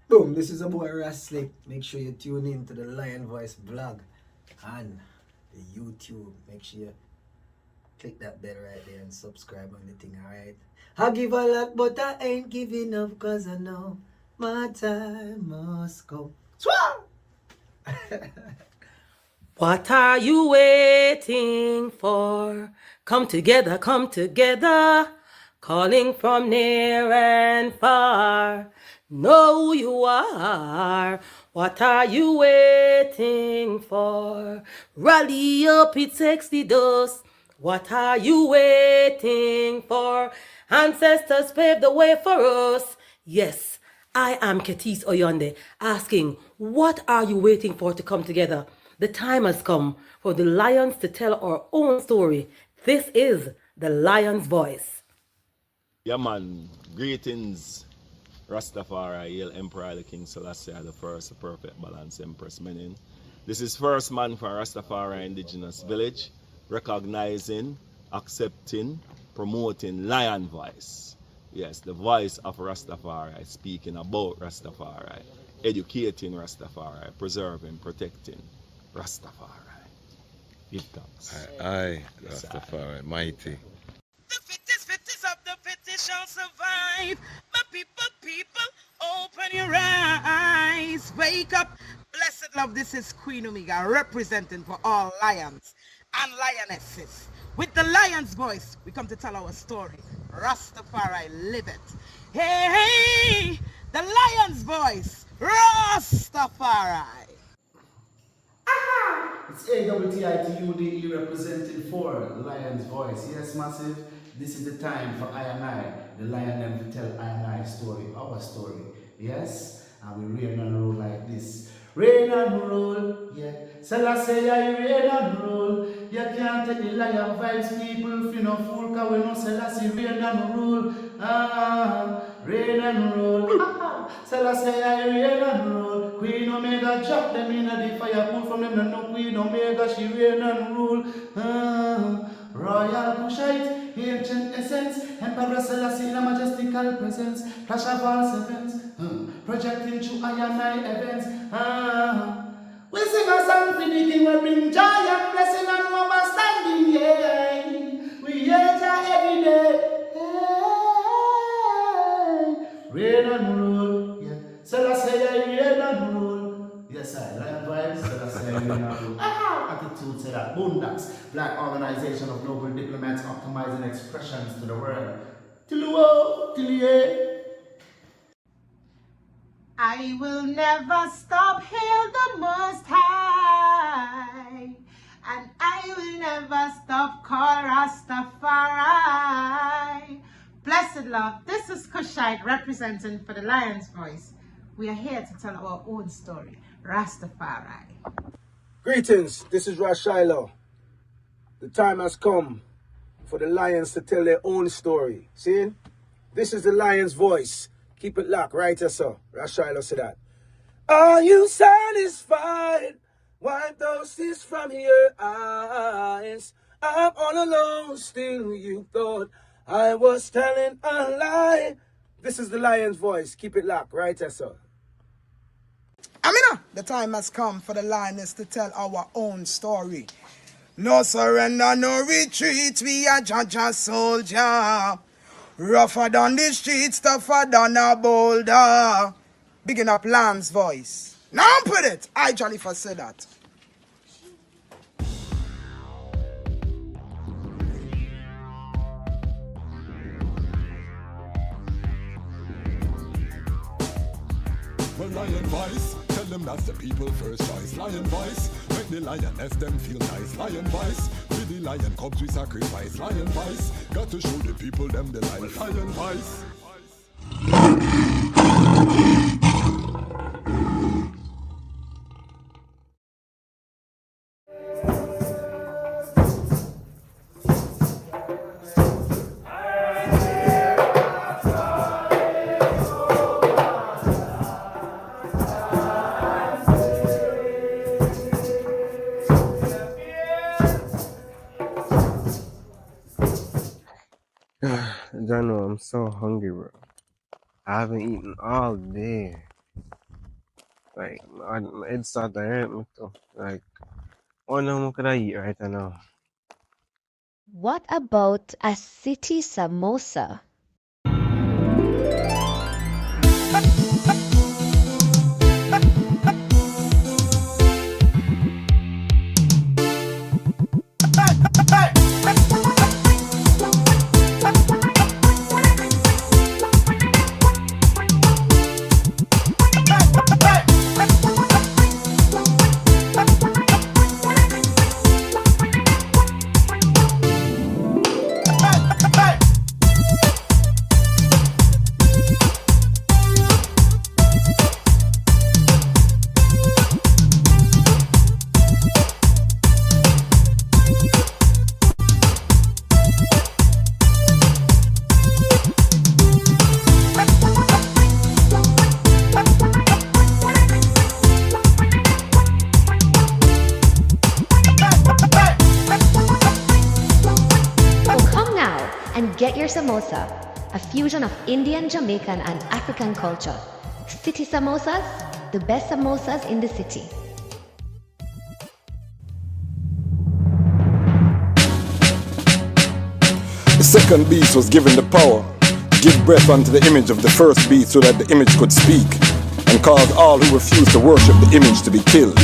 Boom, this is a boy Ras. Make sure you tune in to the Lion Voice vlog and the YouTube. Make sure you click that bell right there and subscribe on the thing, alright? I give a lot, but I ain't giving up, cause I know my time must come. Swah! What are you waiting for? Come together, calling from near and far. Know who you are. What are you waiting for? Rally up, it takes the dust. What are you waiting for? Ancestors paved the way for us. Yes, I am Ketis Oyonde, asking, what are you waiting for to come together? The time has come for the lions to tell our own story. This is the Lion's Voice. Yeah, man. Greetings, Rastafari, Haile Emperor, the King Selassie, the first, the perfect balance, Empress Menin. This is first man for Rastafari Indigenous Village, recognizing, accepting, promoting Lion Voice. Yes, the voice of Rastafari, speaking about Rastafari, educating Rastafari, preserving, protecting Rastafari. Give thanks. Aye, Rastafari, mighty. The fittest of the fittest shall survive. My people, open your eyes. Wake up. Blessed love, this is Queen Omega, representing for all lions and lionesses. With the lion's voice, we come to tell our story. Rastafari, live it. Hey, the lion's voice, Rastafari. It's AWTITUDE representing for Lion's Voice. Yes, massive. This is the time for I and I, the lion them to tell I and I story, our story. Yes, and we reign and rule like this. Reign and rule, yeah. Selassie, I reign and rule. You can't take the lion vibes, people. If you no fool, cause we know Selassie reign and rule. Reign and rule. Selassie, I reign and rule. Queen Omega drop them in the fire, pull from them, no Queen Omega, she reign and rule. Royal Kushite, ancient essence, Emperor Selassie in a majestical presence, flash of all sevens, projecting through I and I events. We sing a song for the king, we bring joy and blessing and overstanding, yeah. We hear Jah every day, hey. Reign and rule, yeah. Selassie, reign and rule. Yes, I Lion Vibes, Selassie, reign and rule. Attitude say that. Boondocks, Black Organization of Global Diplomats optimizing expressions to the world. Till the I will never stop, hail the Most High, and I will never stop, call Rastafari. Blessed love, this is Kushite representing for the Lion's Voice. We are here to tell our own story, Rastafari. Greetings, this is Shiloh. The time has come for the lions to tell their own story. See? This is the Lion's Voice. Keep it locked, right, sir? Shiloh said that. Are you satisfied? Wipe those tears from your eyes. I'm all alone, still you thought I was telling a lie. This is the Lion's Voice. Keep it locked, right, sir? Amina, the time has come for the lioness to tell our own story. No surrender, no retreat, we are Jaja soldier. Rougher than the streets, tougher than a boulder. Bigging up Lion's Voice. Now put it, I jolly for say that. Well, Lion Voice, tell them that's the people first choice. Lion Voice, make the lioness them feel nice. Lion Voice, with the lion cubs we sacrifice. Lion Voice, got to show the people them the life. Lion Voice. Jano, I'm so hungry, bro. I haven't eaten all day. Like, it's not there. Like, oh no, could I eat right now? What about a city samosa? Get your samosa, a fusion of Indian, Jamaican, and African culture. City samosas, the best samosas in the city. The second beast was given the power to give breath unto the image of the first beast so that the image could speak, and caused all who refused to worship the image to be killed.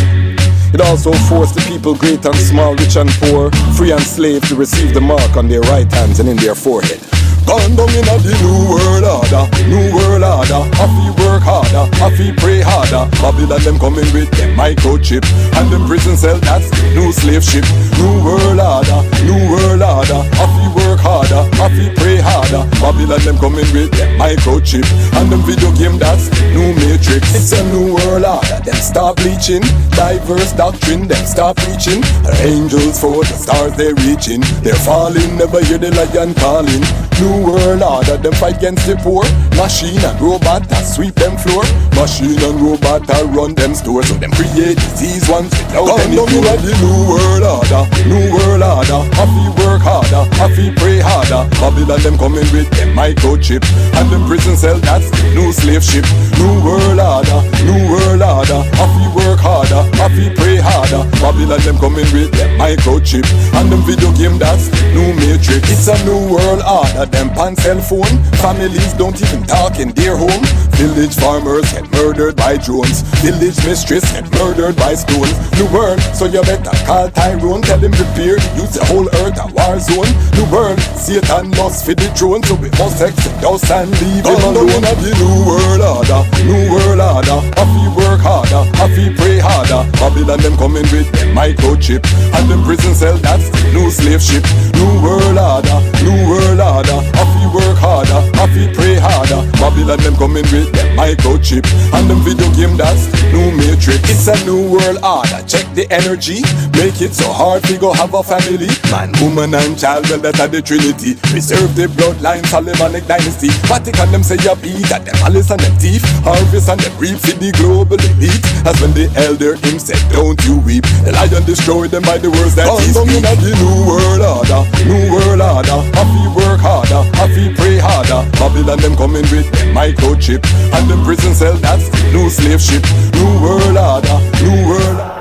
It also forced the people, great and small, rich and poor, free and slave, to receive the mark on their right hands and in their forehead. Gone down in the new world order, new world order. I feel work harder, I feel pray harder. Babylon them coming with them microchip, and them prison cell, that's new slave ship. New world order, new world order. I feel work harder, I feel pray harder. Babylon them coming with them microchip, and them video game, that's new matrix. It's a new world order. Them start bleaching, diverse doctrine, them start preaching. Angels for the stars they're reaching, they're falling, never hear the lion calling. New world order, them fight against the poor. Machine and robot that sweep them floor. Machine and robot that run them stores. So them create disease ones without any cure. The new world order, new world order. I feel work harder, I feel pray harder. Babylon them coming with them microchip, and them prison cell, that's new slave ship. New world order, new world order. I feel work harder, I feel pray harder. Babylon them coming with them microchip, and them video game, that's new matrix. It's a new world order. Them pan cell phone, families don't even talk in their home. Village farmers get murdered by drones. Village mistress get murdered by stones. New world, so you better call Tyrone. Tell him prepare to use the whole earth a war zone. New world, Satan lost for the throne, so we must accept us and leave him alone. The new world order, new world order. I feel work harder, I feel pray harder. Babylon them coming with them microchip, and them prison cell, that's new slave ship. New world order, new world order. I feel work harder, I feel pray harder. Babylon them coming with them microchip, and them video game, that's new matrix. It's a new world order. Check the energy, make it so hard to go have a family. Man, woman and child, well that are the trinity. Preserve the bloodline, Solomonic dynasty. Vatican them say you beat at them malice and them thief. Harvest and them reap for the global elite. As when the elder him said, don't you weep. The lion destroyed them by the words that he speak. The new world order, new world order. I feel work harder, I feel pray harder. Babylon them coming with them microchip, and them prison cell, that's new slave ship. New world order, new world order.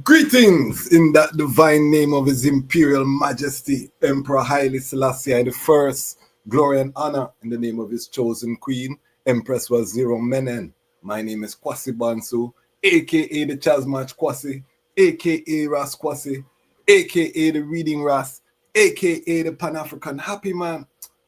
Greetings in that divine name of His Imperial Majesty, Emperor Haile Selassie the First. Glory and honor in the name of His chosen Queen, Empress Waziri Menen. My name is Kwasi Bonsu, aka the Dejazmatch Kwasi, aka Ras Kwasi, aka the Reading Ras, aka the Pan-African Happy Man,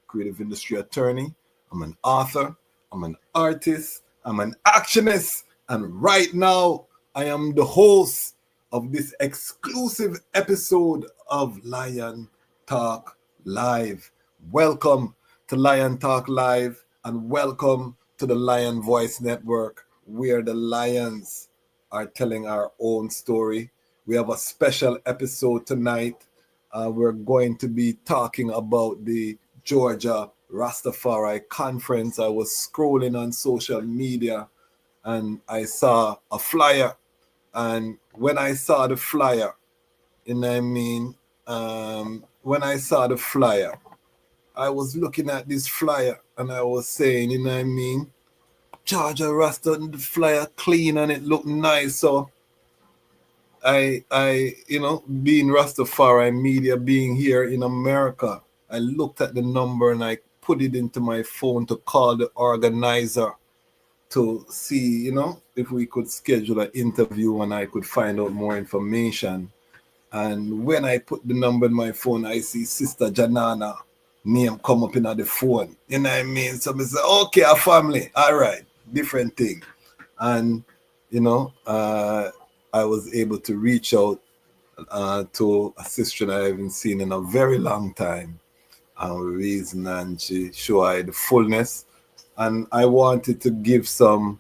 creative industry attorney. I'm an author, I'm an artist, I'm an actionist, and right now I am the host of this exclusive episode of Lion Talk Live. Welcome to Lion Talk Live, and welcome to the Lion Voice Network, where the lions are telling our own story. We have a special episode tonight. We're going to be talking about the Georgia Rastafari Conference. I was scrolling on social media and I saw a flyer. And when I saw the flyer, when I saw the flyer, I was looking at this flyer and I was saying, Georgia Rasta, the flyer clean and it looked nice. So being Rastafari media, being here in America, I looked at the number and I put it into my phone to call the organizer to see, if we could schedule an interview and I could find out more information. And when I put the number in my phone, I see Sister Janana name come up in the phone. So I say, okay, a family, all right, different thing. And, I was able to reach out to a sister I haven't seen in a very long time. Reason, and she showed the fullness. And I wanted to give some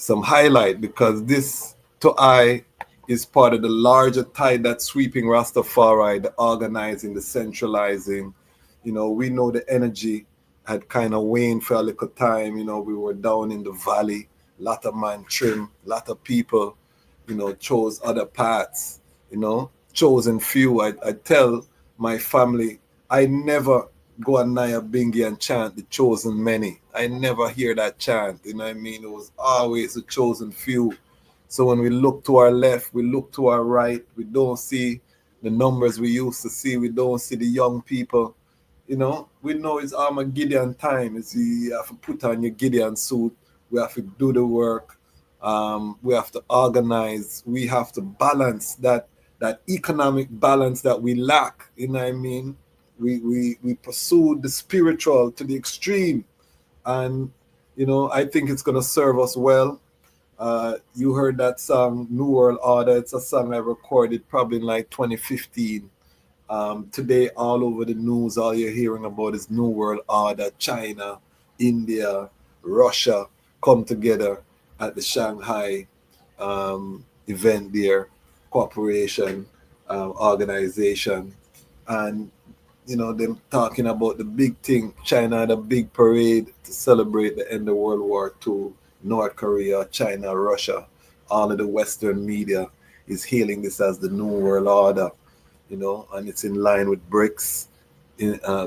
highlight, because this, to I, is part of the larger tide that's sweeping Rastafari, the organizing, the centralizing. We know the energy had kind of waned for a little time. We were down in the valley, lot of man trim, lot of people, chose other paths, chosen few. I tell my family, I never go on Naya Bingi and chant the chosen many. I never hear that chant. It was always the chosen few. So when we look to our left, we look to our right, we don't see the numbers we used to see. We don't see the young people. We know it's Armageddon time. You have to put on your Gideon suit. We have to do the work. We have to organize. We have to balance that economic balance that we lack. We pursue the spiritual to the extreme. And, I think it's going to serve us well. You heard that song, New World Order. It's a song I recorded probably in like 2015. Today, all over the news, all you're hearing about is New World Order. China, India, Russia come together at the Shanghai event there, cooperation, organization. And, them talking about the big thing. China had a big parade to celebrate the end of World War II. North Korea, China, Russia, all of the Western media is hailing this as the New World Order, and it's in line with BRICS.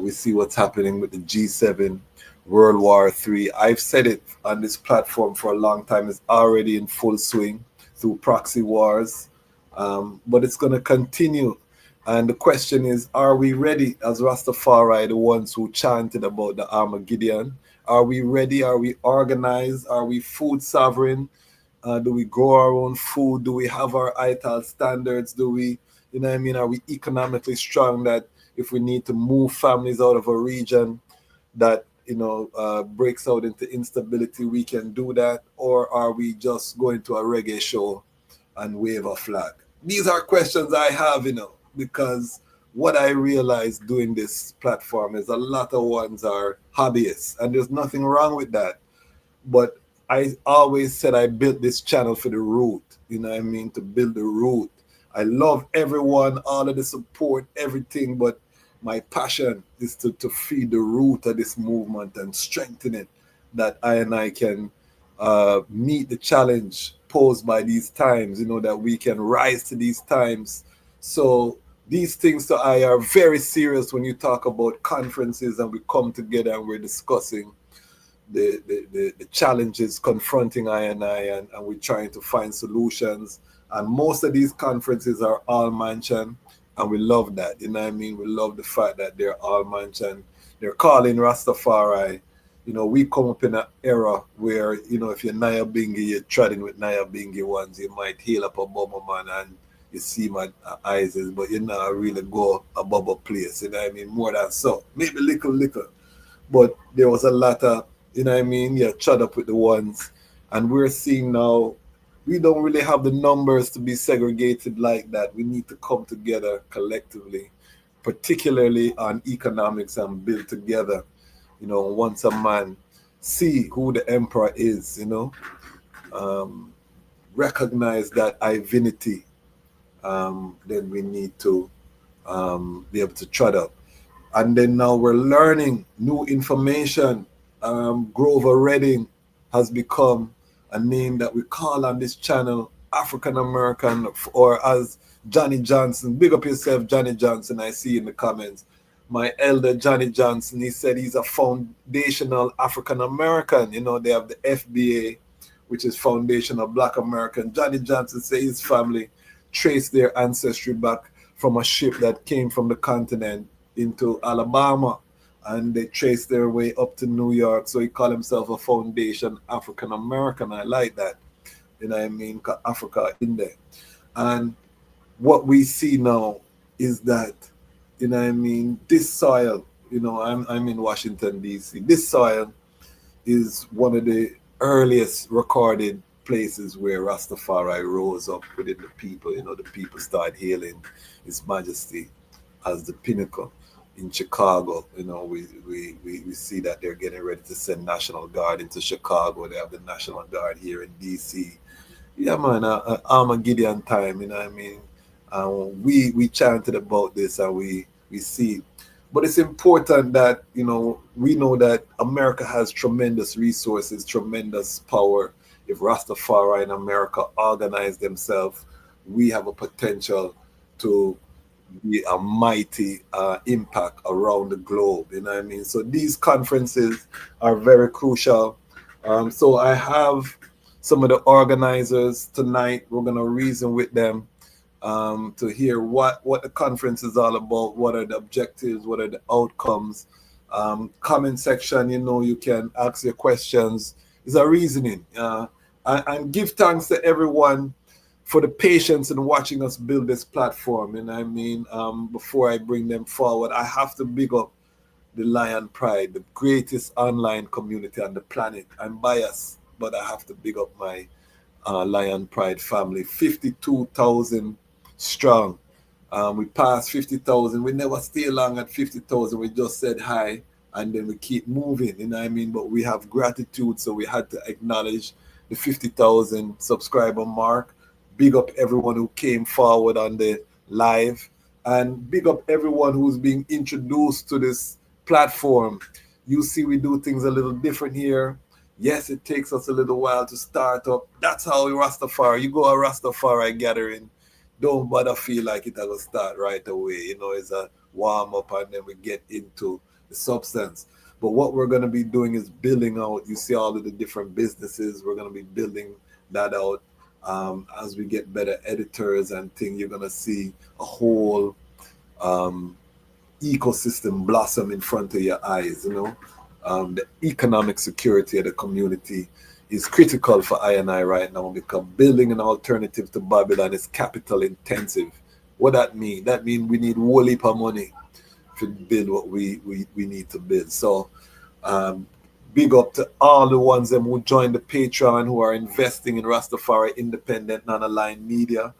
We see what's happening with the G7, World War III. I've said it on this platform for a long time. It's already in full swing through proxy wars, but it's going to continue. And the question is, are we ready as Rastafari, the ones who chanted about the Armageddon? Are we ready? Are we organized? Are we food sovereign? Do we grow our own food? Do we have our ITAL standards? Do we, are we economically strong that if we need to move families out of a region that, breaks out into instability, we can do that? Or are we just going to a reggae show and wave a flag? These are questions I have, because what I realized doing this platform is a lot of ones are hobbyists, and there's nothing wrong with that. But I always said I built this channel for the root, to build the root. I love everyone, all of the support, everything, but my passion is to feed the root of this movement and strengthen it, that I can meet the challenge posed by these times, that we can rise to these times. So these things to I are very serious when you talk about conferences and we come together and we're discussing the challenges confronting and we're trying to find solutions. And most of these conferences are all mentioned, and we love that. We love the fact that they're all mentioned. They're calling Rastafari. We come up in an era where, if you're Naya Bingi, you're treading with Naya Bingi ones, you might heal up a bubble man and you see my eyes, but you not really go above a place, more than so. Maybe little. But there was a lot of, you're chud up with the ones. And we're seeing now, we don't really have the numbers to be segregated like that. We need to come together collectively, particularly on economics, and build together. You know, once a man see who the emperor is, you know, recognize that divinity, then we need to be able to trot up. And then now we're learning new information. Grover Redding has become a name that we call on this channel African American, or as Johnny Johnson. Big up yourself, Johnny Johnson. I see in the comments. My elder Johnny Johnson, he said he's a foundational African American. You know, they have the FBA, which is Foundational Black American. Johnny Johnson said his family traced their ancestry back from a ship that came from the continent into Alabama, and they traced their way up to New York. So he called himself a foundation African American. I like that. You know what I mean? 'Cause Africa in there. And what we see now is that, you know what I mean, this soil, you know, I'm in Washington, D.C. This soil is one of the earliest recorded places where Rastafari rose up within the people. You know, the people started hailing His Majesty as the pinnacle. In Chicago, you know, we see that they're getting ready to send National Guard into Chicago. They have the National Guard here in D.C. Yeah, man, Armageddon time, you know what I mean? We chanted about this, and we see. But it's important that, you know, we know that America has tremendous resources, tremendous power. If Rastafari in America organize themselves, we have a potential to be a mighty impact around the globe. You know what I mean? So these conferences are very crucial. So I have some of the organizers tonight. We're going to reason with them to hear what the conference is all about, what are the objectives, what are the outcomes. Comment section, you know, you can ask your questions. It's a reasoning. And give thanks to everyone for the patience in watching us build this platform. And I mean, before I bring them forward, I have to big up the Lion Pride, the greatest online community on the planet. I'm biased, but I have to big up my Lion Pride family. 52,000 strong. We passed 50,000. We never stay long at 50,000. We just said hi, and then we keep moving, you know what I mean? But we have gratitude, so we had to acknowledge the 50,000 subscriber mark. Big up everyone who came forward on the live, and big up everyone who's being introduced to this platform. You see, we do things a little different here. Yes, it takes us a little while to start up. That's how Rastafari. You go a Rastafari gathering, don't bother feel like it will start right away. You know, it's a warm up, and then we get into the substance. But what we're going to be doing is building out. You see all of the different businesses. We're going to be building that out. As we get better editors and things, you're going to see a whole ecosystem blossom in front of your eyes, you know. The economic security of the community is critical for I and I right now, because building an alternative to Babylon is capital intensive. What that mean? That mean we need a whole heap of money to build what we need to build. So big up to all the ones them who joined the Patreon, who are investing in Rastafari independent non-aligned media.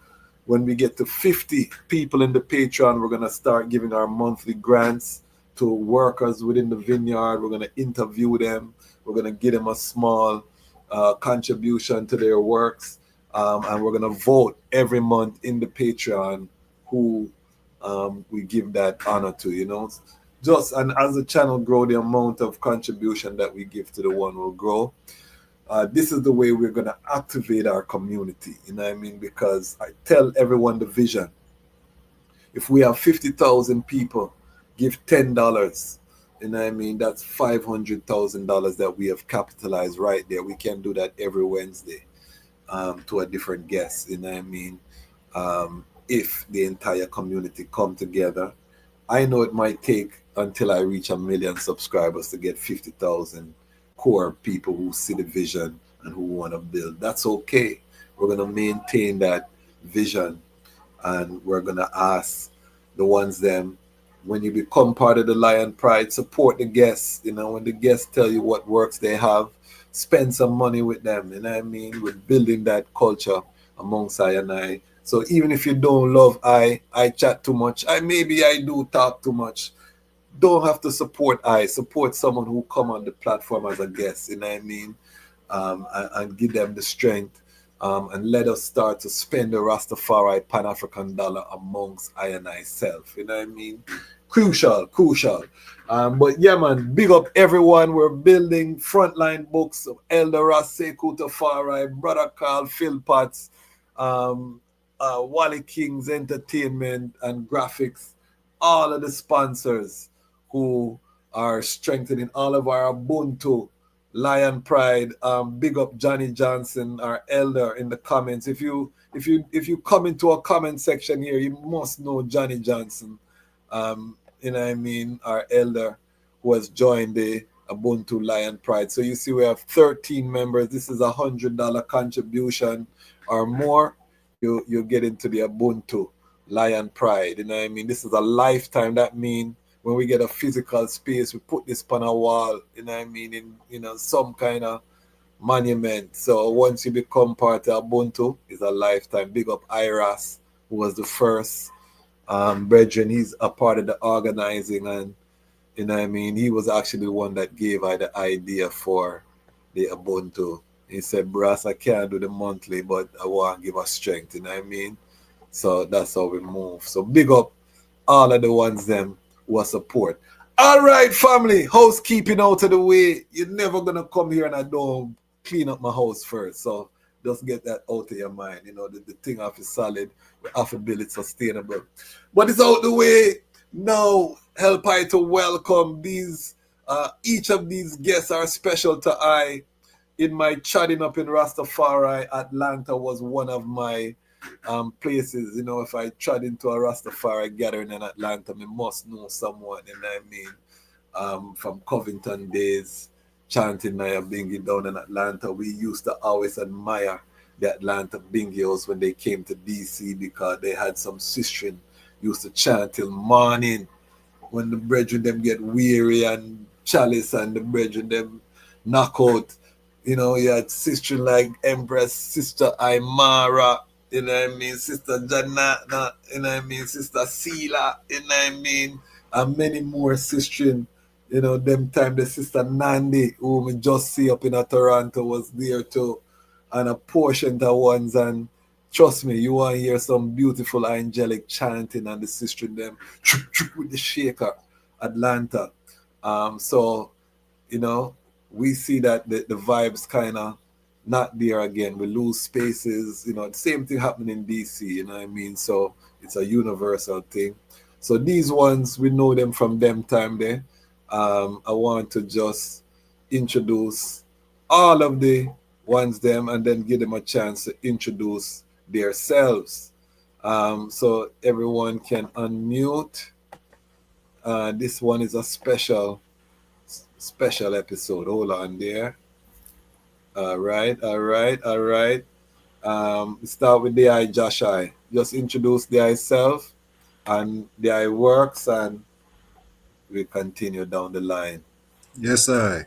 When we get to 50 people in the Patreon, we're going to start giving our monthly grants to workers within the vineyard. We're going to interview them. We're going to give them a small contribution to their works. And we're going to vote every month in the Patreon who we give that honor to, you know. Just, and as the channel grow, the amount of contribution that we give to the one will grow. This is the way we're going to activate our community, you know what I mean? Because I tell everyone the vision. If we have 50,000 people give $10, you know what I mean? That's $500,000 that we have capitalized right there. We can do that every Wednesday to a different guest, you know what I mean? If the entire community come together. I know it might take until I reach 1 million subscribers to get 50,000 core people who see the vision and who want to build. That's okay. We're going to maintain that vision, and we're going to ask the ones them, when you become part of the Lion Pride, support the guests. You know, when the guests tell you what works they have, spend some money with them. You know what I mean? We're building that culture amongst I and I. So even if you don't love I chat too much, maybe I do talk too much. don't have to support I. Support someone who come on the platform as a guest, you know what I mean? And give them the strength. And let us start to spend the Rastafari Pan-African dollar amongst I and I self. You know what I mean? Crucial, crucial. But yeah, man, big up everyone. We're building frontline books of Elder Ras Tafari, Brother Carl Philpotts, Wally King's Entertainment and Graphics, all of the sponsors who are strengthening all of our Ubuntu, Lion Pride. Big up Johnny Johnson, our elder, in the comments. If you come into a comment section here, you must know Johnny Johnson. You know what I mean? Our elder who has joined the Ubuntu Lion Pride. So you see we have 13 members. This is $100 contribution or more. You get into the Ubuntu Lion Pride. You know what I mean? This is a lifetime. That means when we get a physical space, we put this on a wall, you know what I mean, in some kind of monument. So once you become part of Ubuntu, it's a lifetime. Big up Iras, who was the first brethren. He's a part of the organizing, and you know what I mean, he was actually the one that gave I the idea for the Ubuntu. He said, Brass, I can't do the monthly, but I want to give us strength, you know what I mean? So that's how we move. So big up all of the ones them who support. All right, family, housekeeping out of the way. You're never going to come here and I don't clean up my house first. So just get that out of your mind. You know, the thing have to solid, we have to build it sustainable. But it's out the way. Now, help I to welcome these, each of these guests are special to I. In my chatting up in Rastafari, Atlanta was one of my places. You know, if I trod into a Rastafari gathering in Atlanta, I must know someone, you know what I mean? From Covington days, chanting Naya Bingi down in Atlanta, we used to always admire the Atlanta Bingios when they came to DC because they had some sistren used to chant till morning when the brethren them get weary and chalice and the brethren them knock out. You know, you had sister like Empress, Sister Aymara, you know what I mean, Sister Janana, you know what I mean, Sister Sela, you know what I mean, and many more sisters. You know, them time the Sister Nandi, who we just see up in Toronto, was there too, and a portion of ones. And trust me, you want to hear some beautiful angelic chanting and the sister them with the shaker, Atlanta. So, you know, we see that the vibes kind of not there again. We lose spaces, you know, the same thing happening in DC, you know what I mean? So it's a universal thing. So these ones, we know them from them time there. I want to just introduce all of the ones them and then give them a chance to introduce themselves. So everyone can unmute. This one is a special episode. Hold on there. All right. Start with the I Josh I. Just introduce the I self and the I works, and we continue down the line. Yes, I.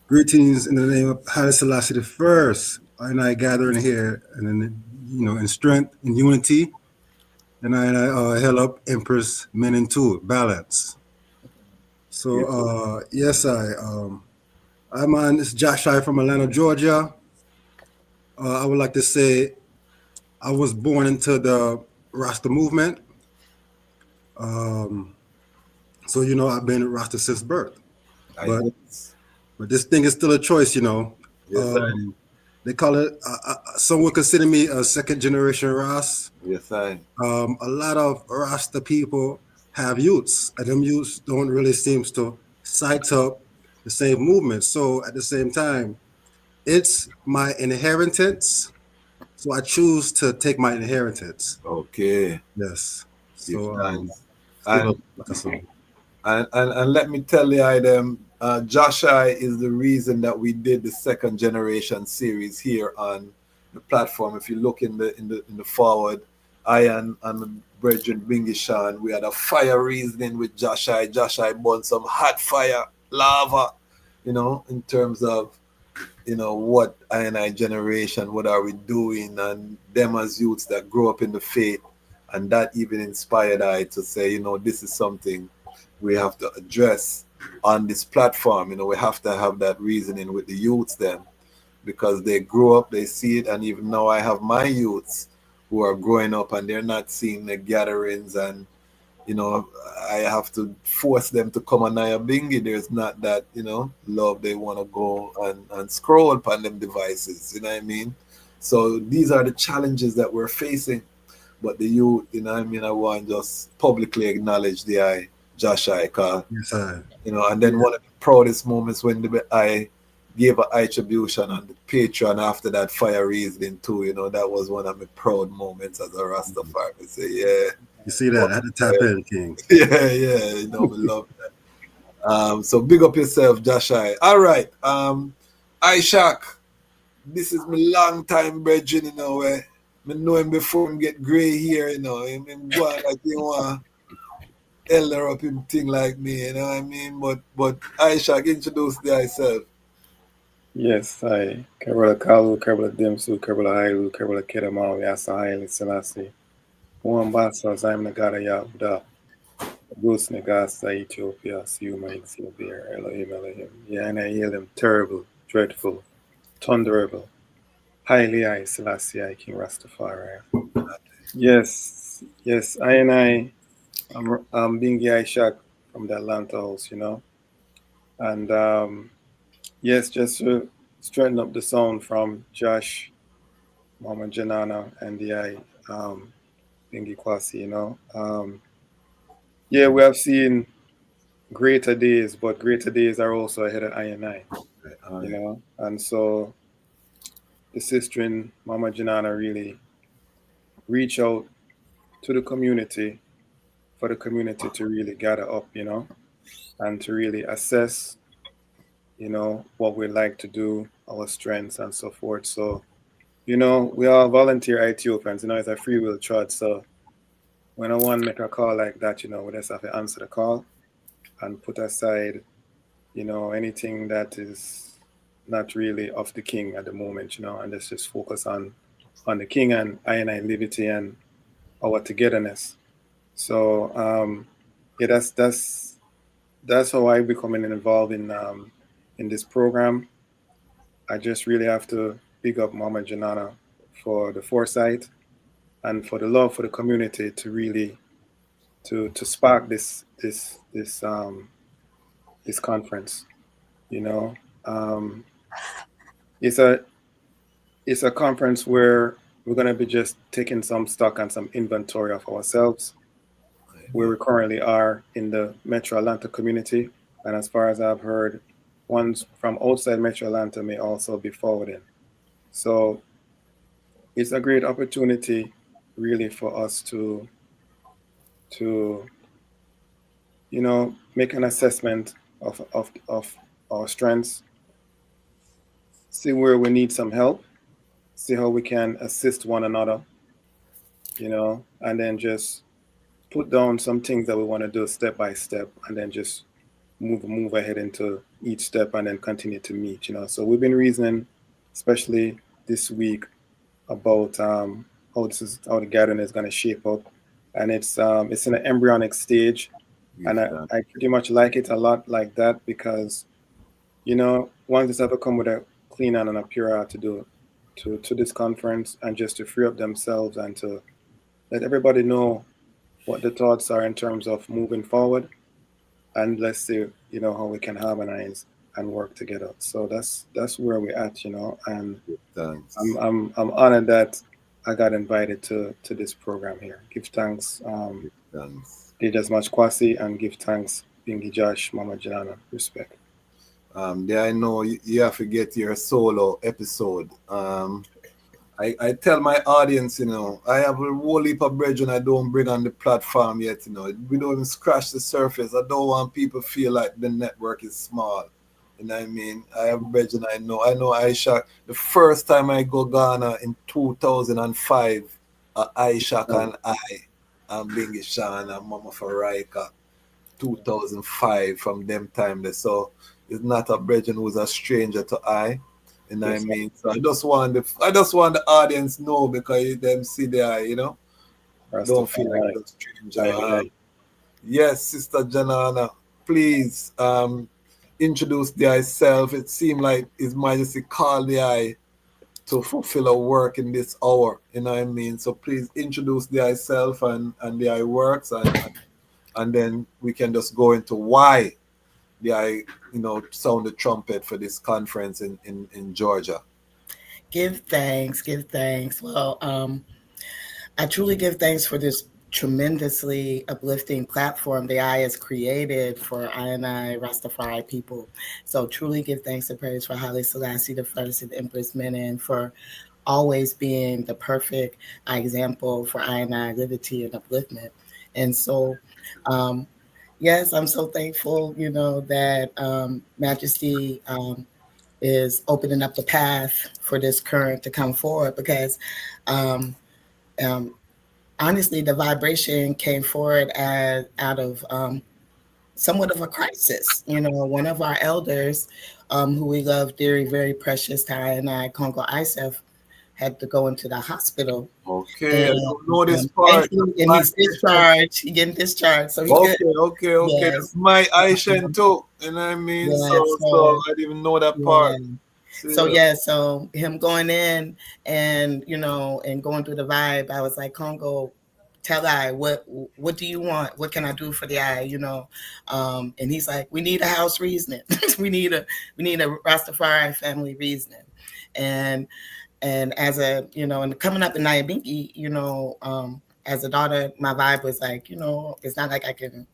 Greetings in the name of Haile Selassie the First. I gathering here, and then in strength and unity, and I held up Empress Men in Two Balance. So yes, I'm on this Josh I from Atlanta, Georgia. I would like to say I was born into the Rasta movement. So I've been Rasta since birth. But this thing is still a choice, Yes, they call it, some would consider me a second generation Ras. Yes, I. A lot of Rasta people have youths, and them youths don't really seem to sight up the same movement. So at the same time, it's my inheritance. So I choose to take my inheritance. Okay. Yes. So and let me tell you, Josh I is the reason that we did the second generation series here on the platform. If you look in the forward, I and Brethren Bingishan, we had a fire reasoning with Josh I. Josh I burned some hot fire, lava, in terms of what I and I generation, what are we doing, and them as youths that grow up in the faith, and that even inspired I to say, this is something we have to address on this platform. You know, we have to have that reasoning with the youths then, because they grow up, they see it, and even now I have my youths who are growing up and they're not seeing the gatherings, and you know, I have to force them to come on Bingi. There's not that, you know, love. They want to go and scroll upon them devices, you know what I mean? So these are the challenges that we're facing. But the youth, you know what I mean, I want to just publicly acknowledge the Josh Ika, Yes, I. you know, and then one of the proudest moments when I gave an attribution on the Patreon after that fire reasoning too, you know, that was one of my proud moments as a Rastafari. Say, yeah. You see that at the top end, King. Yeah, you know, we love that. So big up yourself, Joshai. All right. Ishak, this is my long time brethren, you know, where I know him before him get grey here, you know. Him go on like he want elder up him thing like me, you know what I mean? But Ishak, introduce thyself. Yes, I Kerala Kalu, Kerala Dimsu, Kerala Haile, Kerala Kedama, Yasa Haile, Selassie. One Basa, Zaim Nagara Yabuda, Bruce Nagasa, Ethiopia, Siuma, Ethiopia, Elohim, Elohim. Yeah, and I hear them terrible, dreadful, thunderable. Highly I, Selassie, I, King Rastafari. Yes, I'm Bingi Ishak from the Atlanta house, you know. And yes, just to straighten up the sound from Josh, Mama Janana, and the DejKwasi, you know. Yeah, we have seen greater days, but greater days are also ahead of I and I, you know. And so the sister in Mama Janana really reach out to the community for the community to really gather up, you know, and to really assess, you know, what we like to do, our strengths and so forth. So, you know, we are volunteer Ethiopians, you know, it's a free will trot. So when I want to make a call like that, you know, we just have to answer the call and put aside, you know, anything that is not really of the king at the moment, you know, and let's just focus on the king and I liberty and our togetherness. So yeah, that's how I becoming involved in this program. I just really have to big up Mama Janana for the foresight and for the love for the community to really to spark this conference. You know, it's a conference where we're gonna be just taking some stock and some inventory of ourselves, where we currently are in the Metro Atlanta community, and as far as I've heard, ones from outside Metro Atlanta may also be forwarding. So it's a great opportunity, really, for us to you know, make an assessment of our strengths, see where we need some help, see how we can assist one another, you know, and then just put down some things that we want to do step by step, and then just move ahead into each step and then continue to meet, you know. So we've been reasoning, especially this week, about how the gathering is going to shape up, and it's in an embryonic stage, and I pretty much like it a lot like that, because you know, one just have to come with a clean hand and a pure heart to do to this conference, and just to free up themselves and to let everybody know what the thoughts are in terms of moving forward, and let's see, you know, how we can harmonize and work together. So that's where we're at, you know, and I'm honored that I got invited to this program here. Give thanks, DejazmatchKwasi, and give thanks Bingi Josh, Mama Janana. Respect. There I know you have to get your solo episode. I tell my audience, you know, I have a whole heap of brethren I don't bring on the platform yet, you know. We don't even scratch the surface. I don't want people to feel like the network is small. You know what I mean? I have brethren I know. I know Aisha. The first time I go Ghana in 2005, Aisha and and Bingi Shan and Mama Faraika, 2005, from them time there. So it's not a brethren who's a stranger to I. You know what I mean? So I just want the audience know, because them see there, you know. Don't feel like a stranger. Yes, Sister Janana, please introduce the thyself. It seemed like His Majesty called the eye to fulfill a work in this hour. You know what I mean? So please introduce the thyself and the eye works, and then we can just go into why the eye, sound the trumpet for this conference in Georgia. Give thanks, give thanks. Well, I truly give thanks for this tremendously uplifting platform the I has created for I and I Rastafari people. So truly give thanks and praise for Haile Selassie the First and Empress Menen for always being the perfect example for I and I liberty and upliftment. And so, yes, I'm so thankful, that Majesty is opening up the path for this current to come forward because um, honestly, the vibration came forward out of somewhat of a crisis. One of our elders, who we love dearly, very precious to I and I, Congo Isef, had to go into the hospital. Okay, I And don't know this part. thankfully, and he's discharged. He's getting discharged, so he's good. Okay. Yes. That's my Aishan too. You know what I mean? Yeah, So I didn't even know that part. So him going in and and going through the vibe, I was like, Congo, tell I what do you want? What can I do for the eye? And he's like, we need a house reasoning. we need a Rastafari family reasoning. And as a and coming up in Nyabingi, as a daughter, my vibe was like, it's not like I can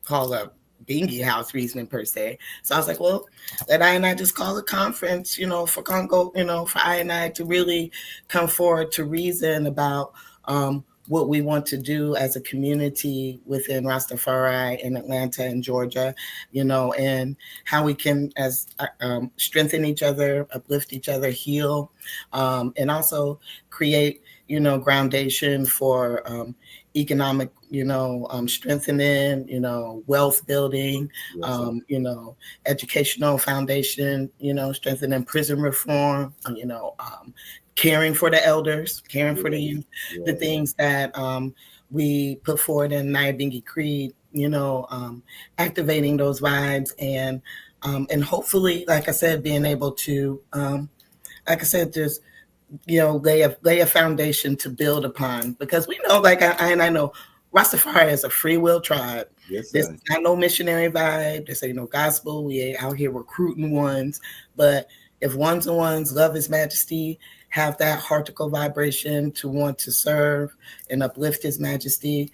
call a Bingy house reasoning per se. So I was like, well, let I and I just call a conference, for Congo, for I and I to really come forward to reason about what we want to do as a community within Rastafari in Atlanta and Georgia, and how we can strengthen each other, uplift each other, heal, and also create, groundation for economic, strengthening, wealth building, educational foundation, strengthening prison reform, caring for the elders, caring for the youth, the things that we put forward in Nyabingi Creed, activating those vibes and hopefully, like I said, being able to, just lay a foundation to build upon, because we know, like I know, Rastafari is a free will tribe. Yes, This is not no missionary vibe. This ain't no gospel. We ain't out here recruiting ones. But if ones and ones love His Majesty, have that heartical vibration to want to serve and uplift His Majesty,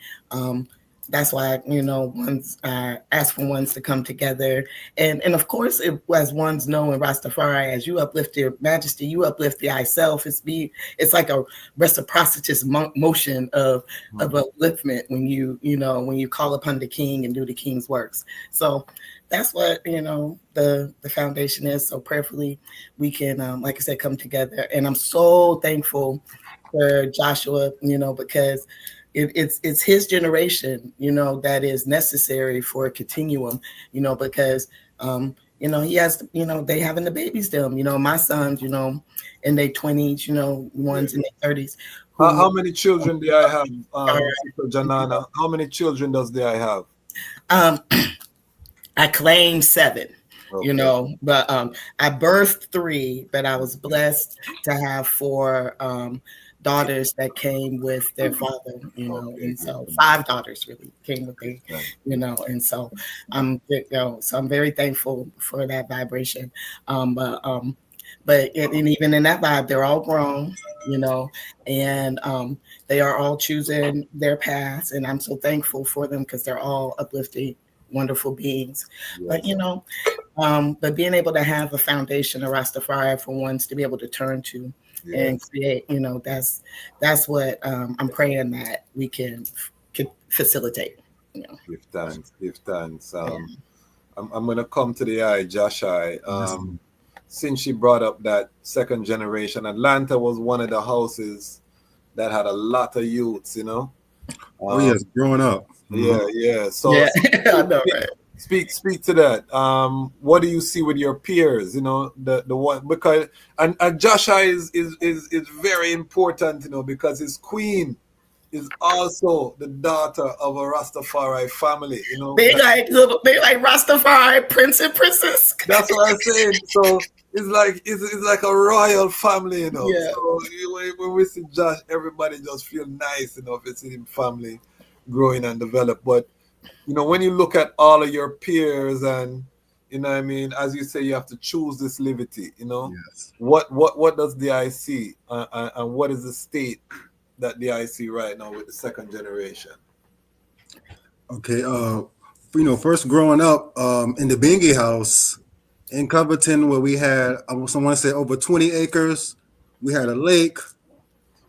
that's why ones ask for ones to come together, and of course, as ones know in Rastafari, as you uplift Your Majesty, you uplift the I self. It's like a reciprocitous motion of upliftment when you call upon the King and do the King's works. So that's what the foundation is. So prayerfully, we can, like I said, come together. And I'm so thankful for Joshua, because it's his generation, that is necessary for a continuum, because he has, they having the babies them, my sons, in their 20s, ones in their 30s. How many children do I have, Sister Janana? How many children does I have? I claim 7. But I birthed 3, but I was blessed to have 4 daughters that came with their father, and so 5 daughters really came with their, and so I'm very thankful for that vibration. But even in that vibe, they're all grown, and they are all choosing their paths, and I'm so thankful for them because they're all uplifting, wonderful beings. But but being able to have a foundation of Rastafari for ones to be able to turn to and create, that's what I'm praying that we can facilitate. Give thanks. I'm gonna come to the eye, Josh. Since she brought up that second generation, Atlanta was one of the houses that had a lot of youths, Oh yes, growing up. Yeah. So I know, right? Speak to that. What do you see with your peers? The one, because and Joshua is very important, because his queen is also the daughter of a Rastafari family, you know. They like Rastafari Prince and Princess. That's what I'm saying. So it's like a royal family, you know. Yeah. So when we see Josh, everybody just feel nice, you know, if it's in family growing and develop. But you know, when you look at all of your peers and you know what I mean, as you say, you have to choose this liberty, you know. Yes. What does the I see and what is the state that the I see right now with the second generation? Okay. You know, first growing up in the Bingy house in Covington, where we had, I want to say, over 20 acres. We had a lake.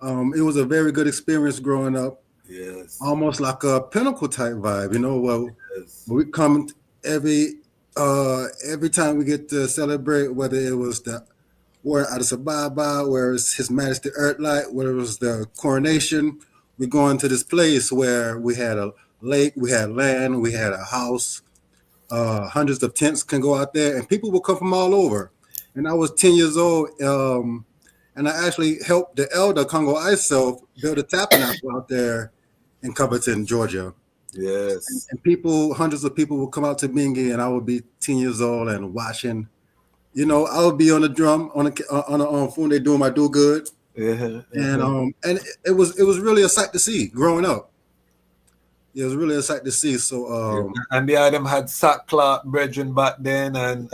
It was a very good experience growing up. Yes. Almost like a pinnacle type vibe, you know. Well, Yes. we come every time we get to celebrate, whether it was the War Addis Ababa, where it's His Majesty Earthlight, whether it was the coronation, we go into this place where we had a lake, we had land, we had a house. Hundreds of tents can go out there, and people will come from all over. And I was 10 years old, and I actually helped the elder Congo Iself build a tabernacle out there in Covington, Georgia. Yes. And people, hundreds of people would come out to Bingy, and I would be 10 years old and watching. You know, I would be on the drum on the phone. They doing my do good, and it was really a sight to see growing up. It was really a sight to see. So and the item had sackcloth brethren back then, and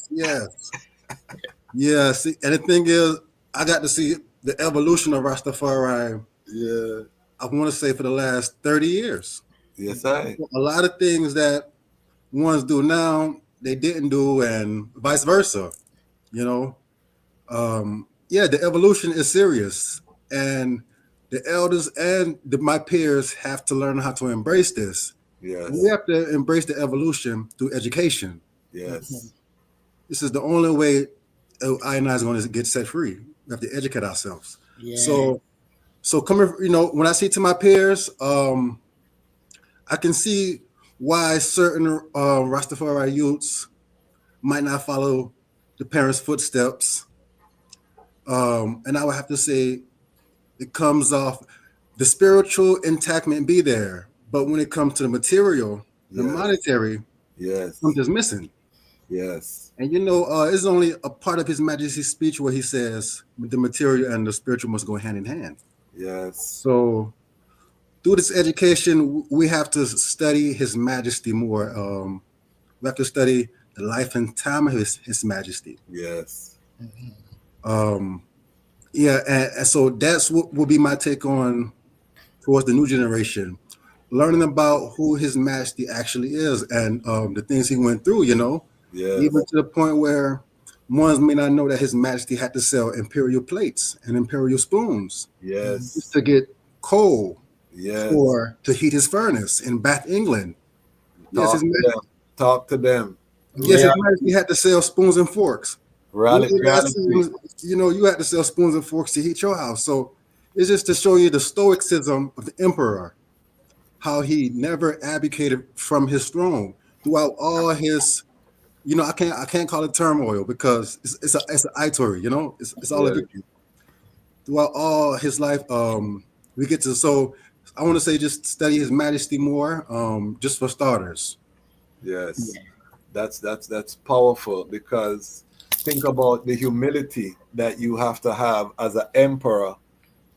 yes. See, and the thing is, I got to see the evolution of Rastafari. Yeah, I want to say for the last 30 years. Yes, I. A lot of things that ones do now they didn't do, and vice versa. You know, yeah, the evolution is serious, and the elders and my peers have to learn how to embrace this. Yes. We have to embrace the evolution through education. Yes. This is the only way I and I is going to get set free. We have to educate ourselves. Yeah. So coming, you know, when I see to my peers, I can see why certain Rastafari youths might not follow the parents' footsteps. And I would have to say it comes off the spiritual intact be there, but when it comes to the material, the monetary, something's missing. Yes. And you know, it's only a part of His Majesty's speech where he says the material and the spiritual must go hand in hand. Yes. So through this education, we have to study His Majesty more. We have to study the life and time of His Majesty. Yes. Yeah, and so that's what will be my take on towards the new generation, learning about who His Majesty actually is and the things he went through, you know, even to the point where ones may not know that His Majesty had to sell imperial plates and imperial spoons just to get coal to heat his furnace in Bath, England. Talk to them. Yes, His Majesty had to sell spoons and forks. Reality. You know, you had to sell spoons and forks to heat your house. So it's just to show you the stoicism of the emperor, how he never abdicated from his throne throughout all his, you know, I can't call it turmoil because it's an itory, you know, it's all of it. Throughout all his life, we get to, so I want to say just study His Majesty more, just for starters. Yes, that's powerful, because think about the humility that you have to have as an emperor.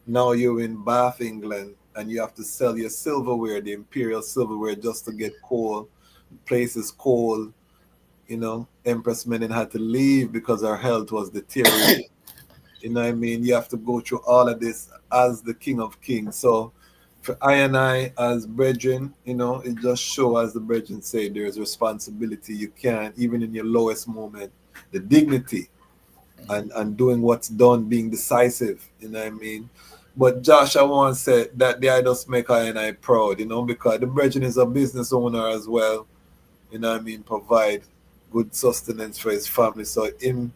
Now you're in Bath, England, and you have to sell your silverware, the imperial silverware, just to get coal. Places cold, you know. Empress Menen had to leave because her health was deteriorating. You know what I mean? You have to go through all of this as the King of Kings. So for I and I as brethren, you know, it just shows, as the brethren say, there's responsibility. You can't, even in your lowest moment, the dignity and doing what's done, being decisive, you know what I mean? But Josh, I want to say that I just make I and I proud, you know, because the brethren is a business owner as well, you know what I mean, provide good sustenance for his family. So him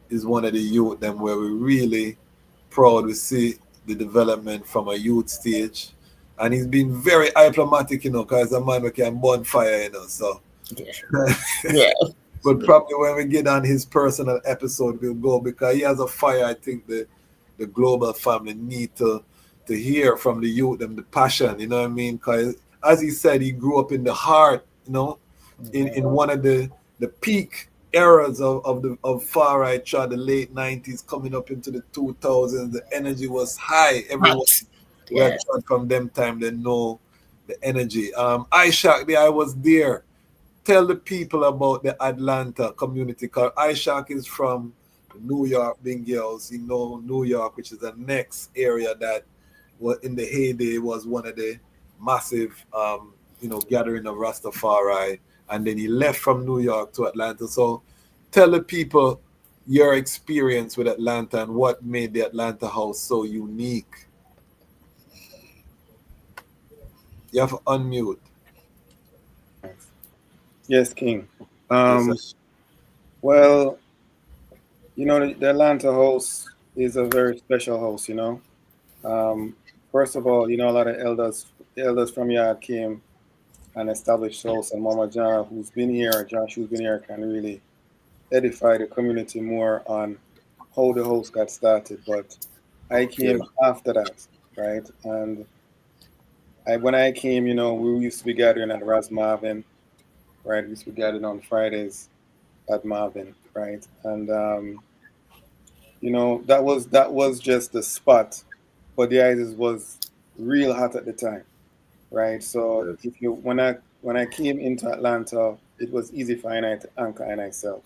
is one of the youth them where we really proud. We see the development from a youth stage, and he's been very diplomatic, you know, because a man who can burn fire, you know. So but probably when we get on his personal episode, we'll go, because he has a fire. I think the global family need to hear from the youth them the passion, you know what I mean? Because as he said, he grew up in the heart, you know, in one of the peak eras of far right trad, the late 90s coming up into the 2000s. The energy was high. Everyone who had trad from them time, they know the energy. Ishak, I was there. Tell the people about the Atlanta community, because Ishak is from New York, Big Girls. You know, New York, which is the next area that in the heyday was one of the massive, gathering of Rastafari. And then he left from New York to Atlanta. So tell the people your experience with Atlanta and what made the Atlanta house so unique. You have to unmute. Yes, King. Yes, Well, the Atlanta house is a very special house, First of all, a lot of elders from Yard came and established house, and Mama Jana, who's been here, Josh, who's been here, can really edify the community more on how the house got started. But I came after that, right? And when I came, we used to be gathering at Ras Marvin, right? We used to be gathering on Fridays at Marvin, right? And that was just the spot, but the ISIS was real hot at the time, right? So when I came into Atlanta, it was easy for I to anchor in myself,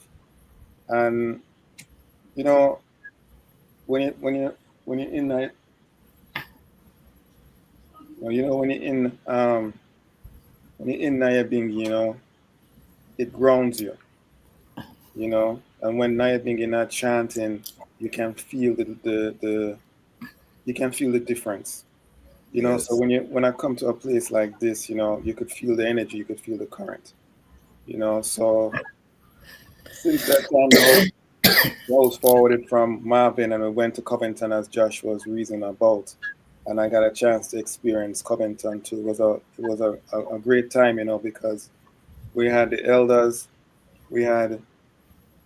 and you know when you when you when you're in that, when you're in Naya Bingi, it grounds you, and when Naya Bingi not chanting, you can feel the you can feel the difference. So when I come to a place like this, you could feel the energy, you could feel the current. So since that time, the house forwarded from Marvin and we went to Covington, as Josh was reasoning about, and I got a chance to experience Covington too. It was a great time, because we had the elders, we had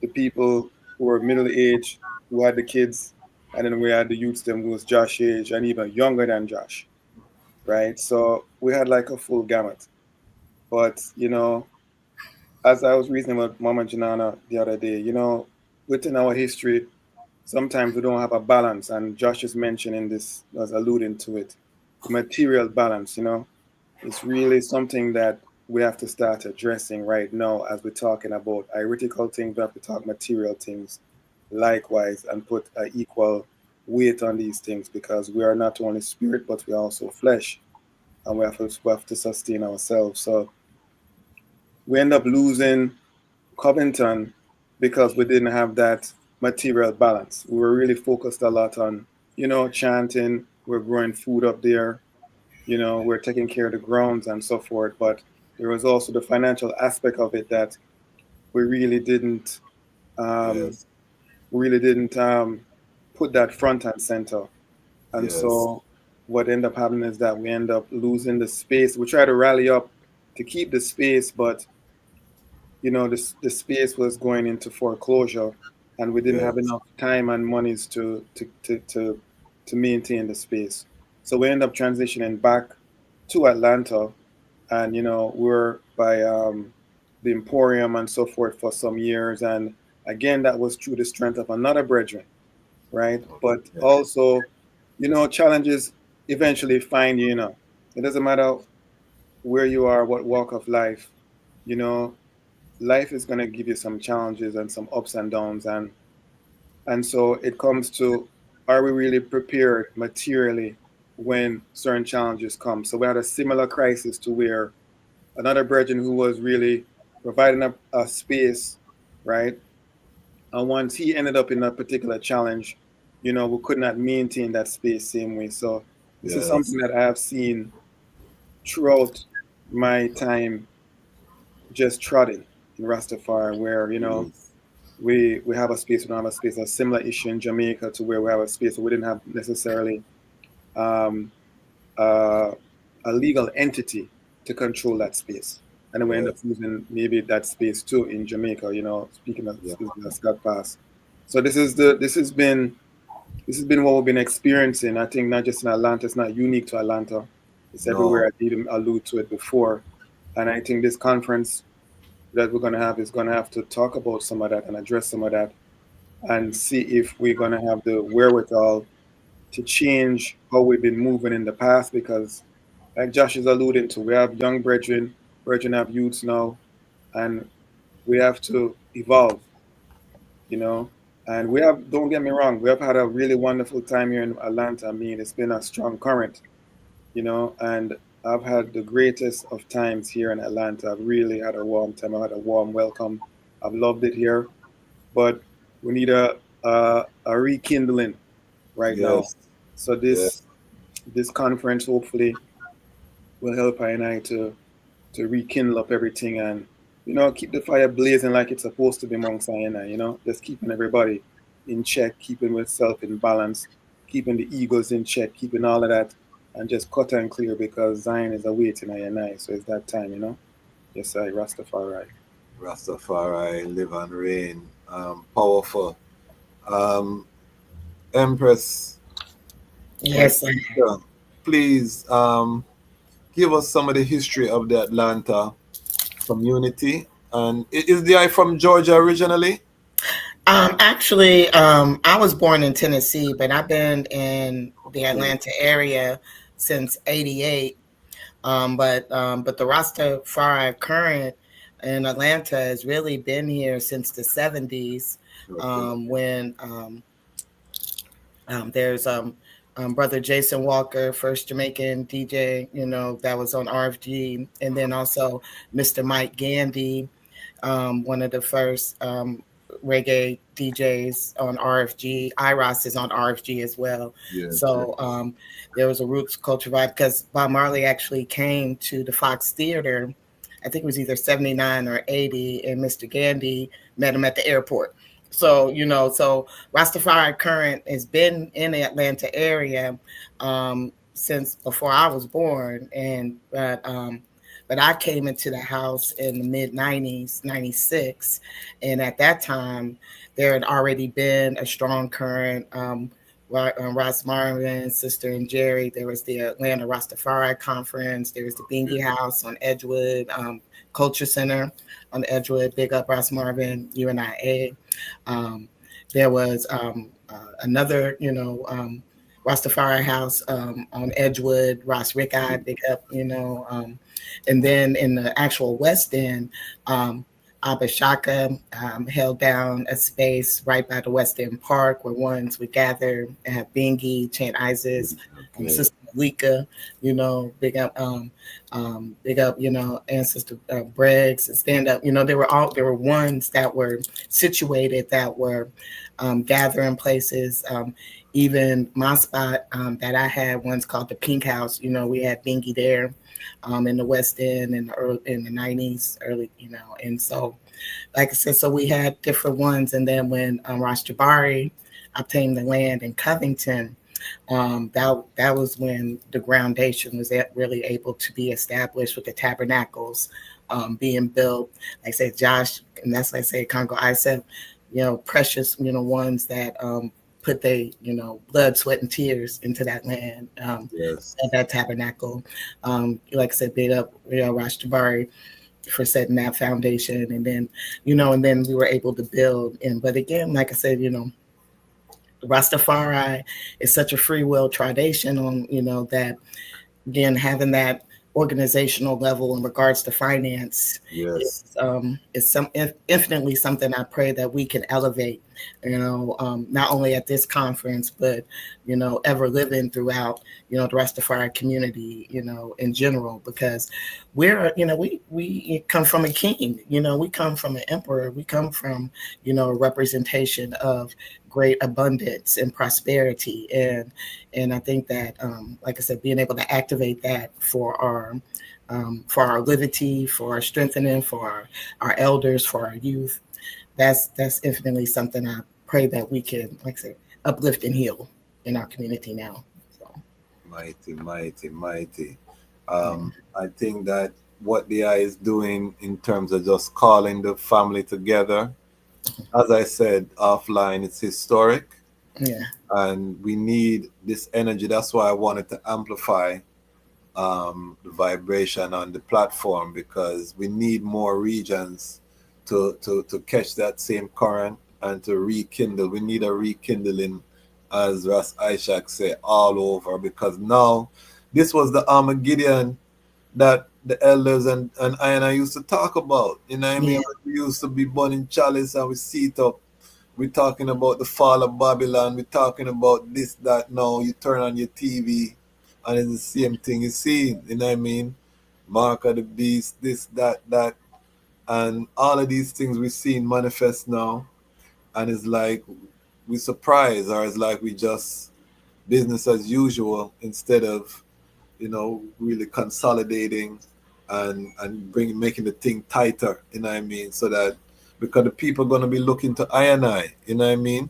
the people who were middle aged, who had the kids, and then we had the youths them who was Josh age and even younger than Josh, right? So we had like a full gamut. But as I was reasoning with Mama Janana the other day, within our history, sometimes we don't have a balance, and Josh is mentioning this, was alluding to it. The material balance, it's really something that we have to start addressing right now as we're talking about heretical things. We have to talk material things likewise and put an equal weight on these things, because we are not only spirit, but we are also flesh, and we have to sustain ourselves. So we end up losing Covington because we didn't have that material balance. We were really focused a lot on, chanting, we're growing food up there, we're taking care of the grounds and so forth. But there was also the financial aspect of it that we really didn't um, put that front and center. And so what end up happening is that we end up losing the space. We try to rally up to keep the space, but the space was going into foreclosure, and we didn't have enough time and monies to maintain the space. So we end up transitioning back to Atlanta, and we're by the Emporium and so forth for some years. And again, that was through the strength of another brethren, right? But also, challenges eventually find you. It doesn't matter where you are, what walk of life, you know life is going to give you some challenges and some ups and downs, and so it comes to, are we really prepared materially when certain challenges come? So we had a similar crisis to where another brethren who was really providing a space, right? And once he ended up in a particular challenge, we could not maintain that space same way. So this is something that I have seen throughout my time just trotting in Rastafari, where we have a space, we don't have a space. A similar issue in Jamaica to where we have a space where we didn't have necessarily um, uh, a legal entity to control that space, and then we end up using maybe that space too in Jamaica. Speaking of Scott Pass. So this has been this has been what we've been experiencing. I think not just in Atlanta, it's not unique to Atlanta. It's everywhere. No. I did allude to it before. And I think this conference that we're going to have is going to have to talk about some of that and address some of that and see if we're going to have the wherewithal to change how we've been moving in the past. Because, like Josh is alluding to, we have young brethren have youths now, and we have to evolve, you know. And we have, don't get me wrong, we have had a really wonderful time here in Atlanta. I mean, it's been a strong current, you know, and I've had the greatest of times here in Atlanta. I've really had a warm time. I've had a warm welcome. I've loved it here, but we need a rekindling right now. Yes. So Yes. this conference hopefully will help I and I to rekindle up everything and keep the fire blazing like it's supposed to be amongst I and I. Just keeping everybody in check, keeping myself in balance, keeping the egos in check, keeping all of that, and just cut and clear because Zion is awaiting I and I. So it's that time. Yes, I Rastafari. Rastafari, live and reign. Powerful. Um, Empress, my Yes, sir. sister, please give us some of the history of the Atlanta community. And is the I from Georgia originally? Actually, I was born in Tennessee, but I've been in the Okay. Atlanta area since '88. But the Rastafari current in Atlanta has really been here since the '70s, Okay. when there's brother Jason Walker, first Jamaican DJ, that was on RFG, and then also Mr. Mike Gandy, one of the first reggae DJs on RFG. Iros is on RFG as well. Yes. So there was a roots culture vibe because Bob Marley actually came to the Fox Theater. I think it was either 79 or 80, and Mr. Gandy met him at the airport. So Rastafari Current has been in the Atlanta area since before I was born, but I came into the house in the mid 90s, 96. And at that time, there had already been a strong current. Ross Marvin, Sister and Jerry. There was the Atlanta Rastafari Conference. There was the Bingy House on Edgewood, Culture Center on Edgewood. Big up Ross Marvin, UNIA. There was another, Rastafari House on Edgewood, Ross Rickeye, big up, and then in the actual West End, Abba Shaka held down a space right by the West End Park where ones would gather and have bingy, chant Isis, Sister Malika, big up, Ancestor Briggs and stand up. There were ones that were situated that were gathering places. Even my spot that I had once called the Pink House. We had bingy there. In the West End in the 90s, early, and so, like I said, so we had different ones. And then when Ras Tafari obtained the land in Covington, that was when the groundation was really able to be established with the tabernacles being built. Like I said, Josh, and that's like I say, Congo Isep, precious, ones that put their, blood, sweat, and tears into that land, Yes. that tabernacle. Like I said, big up, Ras Tafari for setting that foundation. And then, and then we were able to build. But again, like I said, Rastafari is such a free will tradition on, that again, having that organizational level in regards to finance Yes. is infinitely something I pray that we can elevate, not only at this conference, but, ever living throughout, the Rastafari community, in general, because we're, we come from a king, we come from an emperor, we come from, a representation of great abundance and prosperity. And I think that, like I said, being able to activate that for our liberty, for our strengthening, for our elders, for our youth, that's infinitely something I pray that we can, like I say, uplift and heal in our community now. So. Mighty, mighty, mighty. I think that what the eye is doing in terms of just calling the family together, as I said offline, it's historic. Yeah. And we need this energy. That's why I wanted to amplify the vibration on the platform, because we need more regions to catch that same current and to rekindle. We need a rekindling, as Ras Ishak say, all over, because now this was the Armageddon that the elders and I used to talk about. You know what I mean? Yeah. We used to be burning chalice and we seat up. We're talking about the fall of Babylon. We're talking about this, that. Now you turn on your TV and it's the same thing you see. You know what I mean? Mark of the Beast, this, that, that. And all of these things we're seeing manifest now. And it's like we surprise, or it's like we just business as usual instead of, really consolidating and making the thing tighter, you know what I mean? So that, because the people are gonna be looking to I and I, you know what I mean?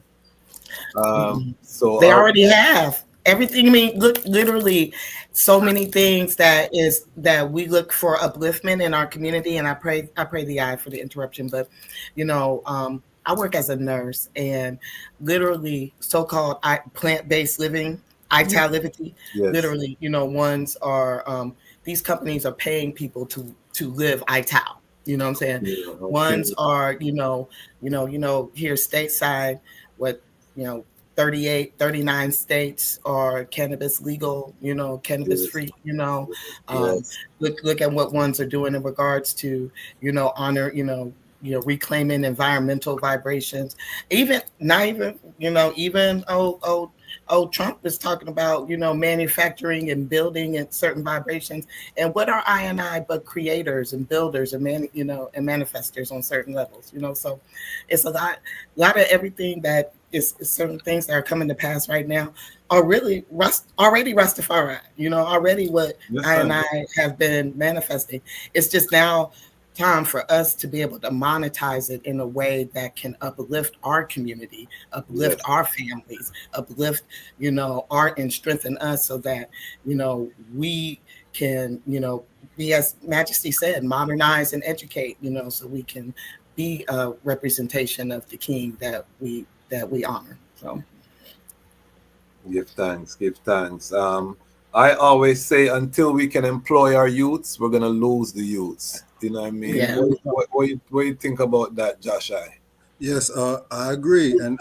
So They our already have everything. I mean, look, literally, so many things that we look for upliftment in our community. And I pray the eye for the interruption, but I work as a nurse, and literally, so-called plant-based living, itality. yes, Literally, ones are these companies are paying people to live ital. You know what I'm saying? yeah, okay, Ones are, here stateside, what, you know 38, 39 states are cannabis legal, cannabis yes, free, yes, look at what ones are doing in regards to, honor, reclaiming environmental vibrations. Even not even, even old Trump is talking about, manufacturing and building and certain vibrations. And what are I and I but creators and builders and and manifestors on certain levels, so it's a lot of everything that is certain things that are coming to pass right now are really already Rastafari, already what yes, I and sir. I have been manifesting. It's just now time for us to be able to monetize it in a way that can uplift our community, uplift Yes, our families, uplift, art and strengthen us so that, we can, be, as Majesty said, modernize and educate, so we can be a representation of the king that we honor. So give thanks, give thanks. I always say, until we can employ our youths, we're gonna lose the youths. You know what I mean? yeah. What you think about that, Josh? Yes, I agree. And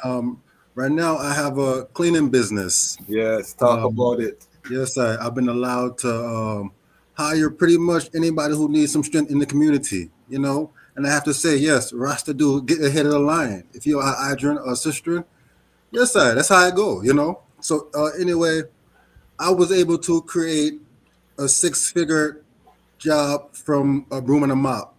right now I have a cleaning business. Yes, talk about it. Yes, I've been allowed to hire pretty much anybody who needs some strength in the community, And I have to say, yes, Rasta do get ahead of the line. If you're an Adrian or sister, yes, sir, that's how I go. So anyway, I was able to create a six-figure job from a broom and a mop.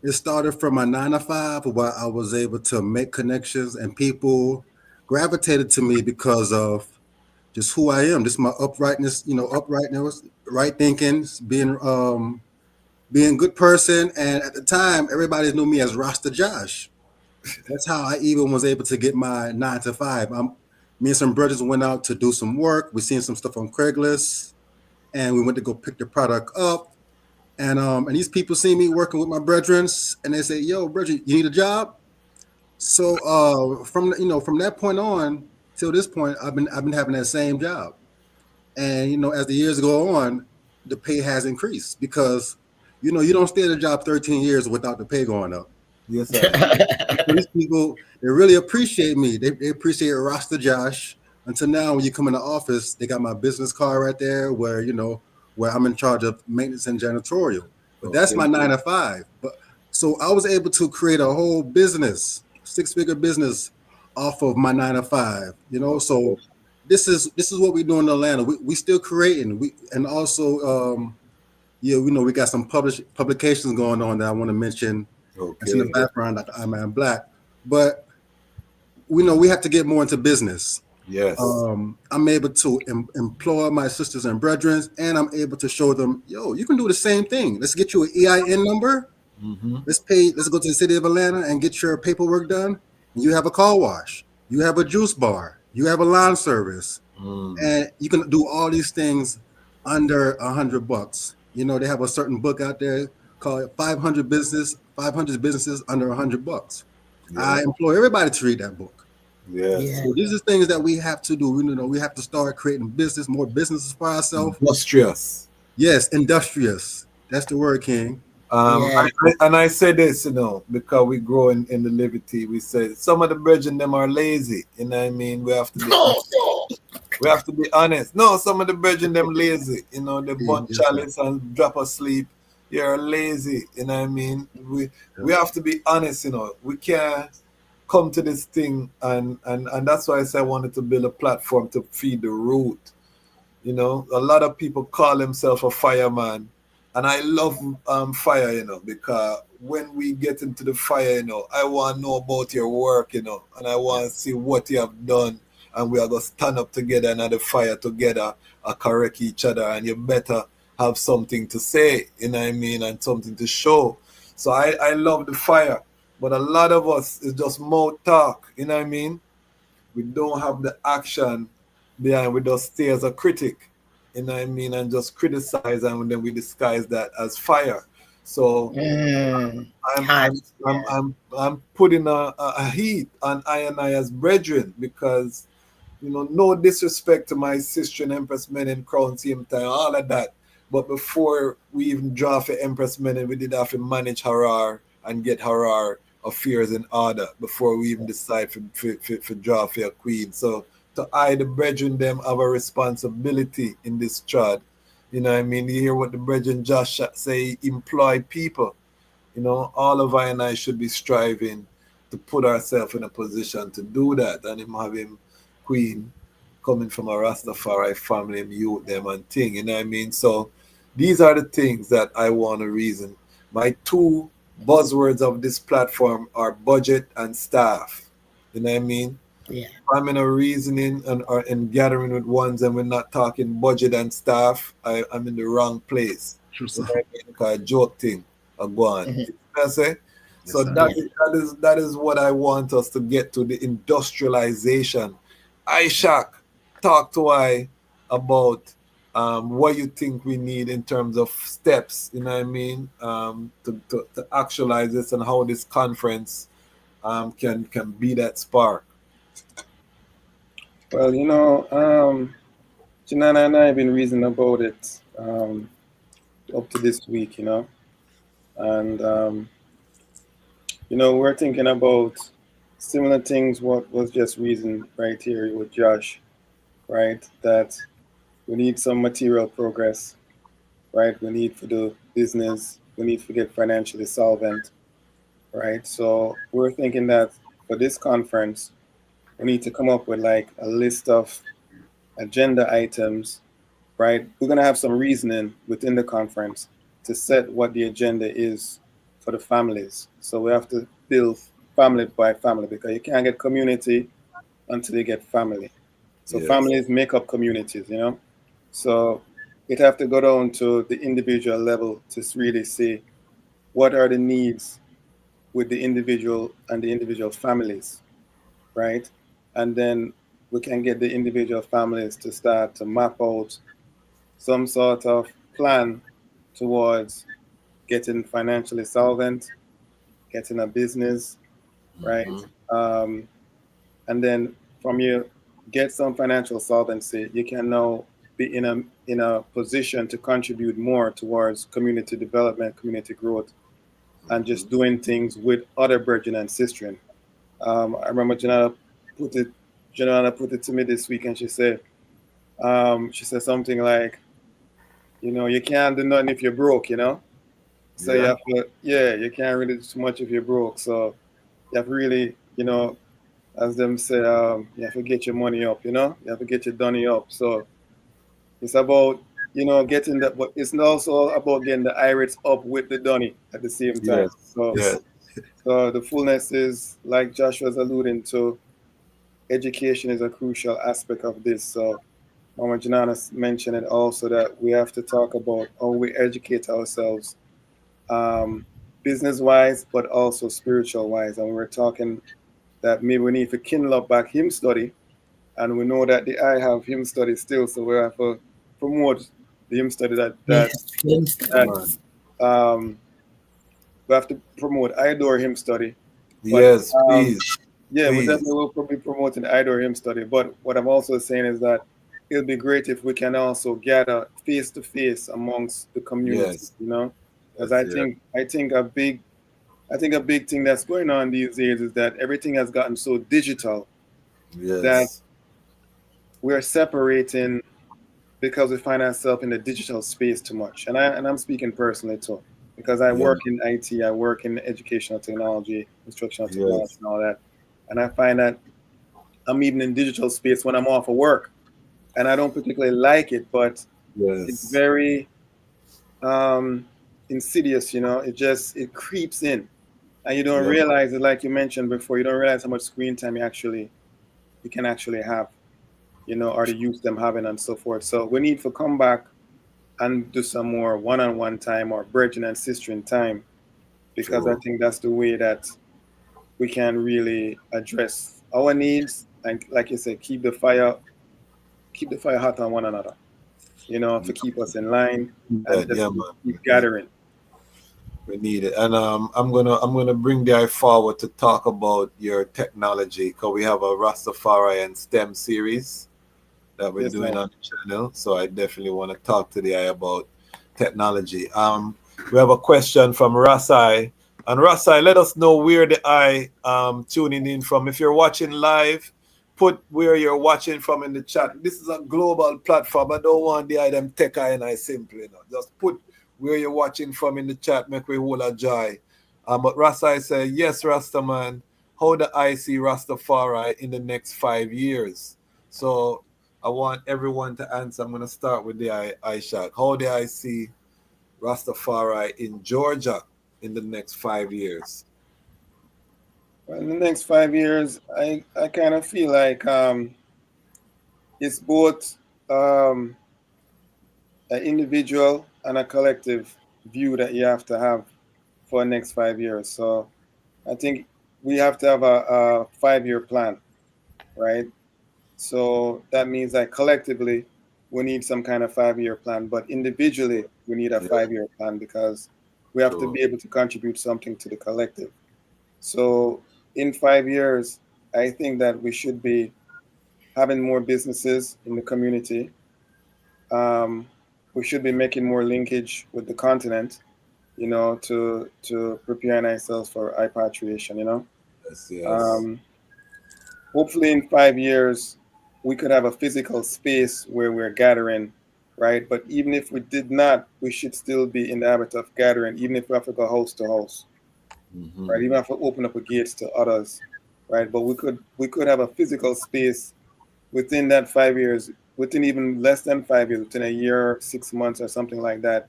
It started from my 9 to 5, where I was able to make connections, and people gravitated to me because of just who I am, just my uprightness, right thinking, being a good person. And at the time, everybody knew me as Rasta Josh. That's how I even was able to get my 9 to 5. Me and some brothers went out to do some work. We seen some stuff on Craigslist, and we went to go pick the product up. And these people see me working with my brethren, and they say, "Yo, brethren, you need a job?" So from that point on till this point, I've been having that same job. And as the years go on, the pay has increased because you don't stay at a job 13 years without the pay going up. Yes, sir. So these people, they really appreciate me. They appreciate Rasta Josh. Until now, when you come in the office, they got my business card right there where I'm in charge of maintenance and janitorial. But that's Okay. my 9 to 5. But so I was able to create a whole business, six-figure business off of my 9 to 5. Okay. So this is what we do in Atlanta. We still creating. And also we got some publications going on that I want to mention. It's in the Okay. background, like I'm Man Black. But we have to get more into business. Yes. I'm able to employ my sisters and brethren, and I'm able to show them, yo, you can do the same thing. Let's get you an EIN number. Mm-hmm. Let's go to the city of Atlanta and get your paperwork done. And you have a car wash. You have a juice bar. You have a lawn service. And you can do all these things under $100. They have a certain book out there called 500 businesses under $100. Yeah. I employ everybody to read that book. Yes. Yeah. So these are things that we have to do. We have to start creating more businesses for ourselves. Industrious. Yes, industrious. That's the word, King. Yeah. I say this, because we grow in the liberty. We say some of the brethren them are lazy. You know what I mean? We have to be honest. No, some of the brethren them lazy. They burn Yes, sir. chalice and drop asleep. You're lazy. You know what I mean? We have to be honest. We can't come to this thing, and that's why I say I wanted to build a platform to feed the root. A lot of people call themselves a fireman, and I love fire, because when we get into the fire, I want to know about your work, and I want to see what you have done, and we are going to stand up together and at the fire together, correct each other, and you better have something to say, you know what I mean, and something to show. So I love the fire, but a lot of us is just mouth talk, you know what I mean? We don't have the action behind. We just stay as a critic, you know what I mean, and just criticize, and then we disguise that as fire. So Hot. I'm putting a heat on I and I as brethren, because no disrespect to my sister and Empress Men in Crown same time, all of that. But before we even draw for Empress Men, we did have to manage Harar and get Harar affairs in order before we even decide for draw for a queen. So to I, the brethren, them have a responsibility in this trad. You know what I mean? You hear what the brethren Josh say, employ people. All of I and I should be striving to put ourselves in a position to do that. And him having queen coming from a Rastafari family, him youth them and thing, you know what I mean? So these are the things that I want to reason. My two buzzwords of this platform are budget and staff. You know what I mean? Yeah. I'm in a reasoning and gathering with ones, and we're not talking budget and staff. I'm in the wrong place. True, You sir. know what I mean? Because a joke thing, a go on. Mhm. You know what I say? Yes, So sir. that is what I want us to get to, the industrialization. Ishak, talk to I about what you think we need in terms of steps, you know what I mean, to actualize this, and how this conference can be that spark. Well, Janana and I have been reasoning about it up to this week, and we're thinking about similar things. What was just reasoned right here with Josh, right? That we need some material progress, right? We need for the business, we need to get financially solvent, right? So we're thinking that for this conference, we need to come up with like a list of agenda items, right? We're going to have some reasoning within the conference to set what the agenda is for the families. So we have to build family by family, because you can't get community until you get family. So Yes. families make up communities, So it have to go down to the individual level to really see what are the needs with the individual and the individual families, right? And then we can get the individual families to start to map out some sort of plan towards getting financially solvent, getting a business, right? And then from you get some financial solvency, you can now be in a position to contribute more towards community development, community growth, and just doing things with other brethren and sistren. I remember put it Janana put it to me this week, and she said something like, you can't do nothing if you're broke, So you Yeah. have to, yeah, you can't really do too much if you're broke. So you have to really, as them say, you have to get your money up, you have to get your money up. So it's about, getting that, but it's also about getting the irates up with the Donny at the same time. Yes. So, Yes. so the fullness is, like Josh was alluding to, education is a crucial aspect of this. So Mama Janana mentioned it also, that we have to talk about how we educate ourselves, business wise, but also spiritual wise. And we were talking that maybe we need to kindle up back hymn study. And we know that the I have hymn study still, so we have to promote the hymn study Yes. Come that on. we have to promote I adore hymn study. But Yes, please. Yeah, we Please. definitely will be promoting the I or him study. But what I'm also saying is that it'll be great if we can also gather face to face amongst the community, Yes. you know, because Yes, yeah. I think a big thing that's going on these days is that everything has gotten so digital that Yes. we're separating because we find ourselves in the digital space too much. I'm speaking personally too, because I Yeah. work in IT, I work in educational technology, instructional technology, Yes. and all that, and I find that I'm even in digital space when I'm off of work, and I don't particularly like it, but it's Yes. very insidious. You know, it creeps in, and you don't Yeah. realize it. Like you mentioned before, you don't realize how much screen time you can actually have. You know, or the use them having and so forth. So we need to come back and do some more one-on-one time or brethren and sister in time, because I True. think that's the way that we can really address our needs and, like you said, keep the fire hot on one another, you know, to keep us in line Yeah, and just yeah, keep, man. keep gathering. We need it. And I'm gonna bring the eye forward to talk about your technology, because we have a Rastafari and STEM series that we're Yes, doing man. on the channel. So I definitely want to talk to the eye about technology. We have a question from Rasai. And Rasai, let us know where the eye tuning in from. If you're watching live, put where you're watching from in the chat. This is a global platform. I don't want the eye them tech eye and I simply, you know. Just put where you're watching from in the chat, make we hold a joy. But Rasai say, yes, Rastaman, how do I see Rastafari in the next 5 years? So I want everyone to answer. I'm going to start with the Aisha. How do I see Rastafari in Georgia in the next 5 years? Well, in the next 5 years, I kind of feel like it's both um, an individual and a collective view that you have to have for the next 5 years. So I think we have to have a 5 year plan, right? So that means that collectively we need some kind of 5 year plan, but individually we need a Yeah, 5 year plan because we have to true. be able to contribute something to the collective. So in 5 years, I think that we should be having more businesses in the community. Um, we should be making more linkage with the continent, you know, to prepare ourselves for repatriation, you know. Yes, yes. Um, Hopefully in 5 years we could have a physical space where we're gathering, right? But even if we did not, we should still be in the habit of gathering, even if we have to go house to house, right? Mm-hmm. Even if we open up a gates to others, right? But we could have a physical space within that 5 years, within even less than 5 years, within a year, 6 months, or something like that.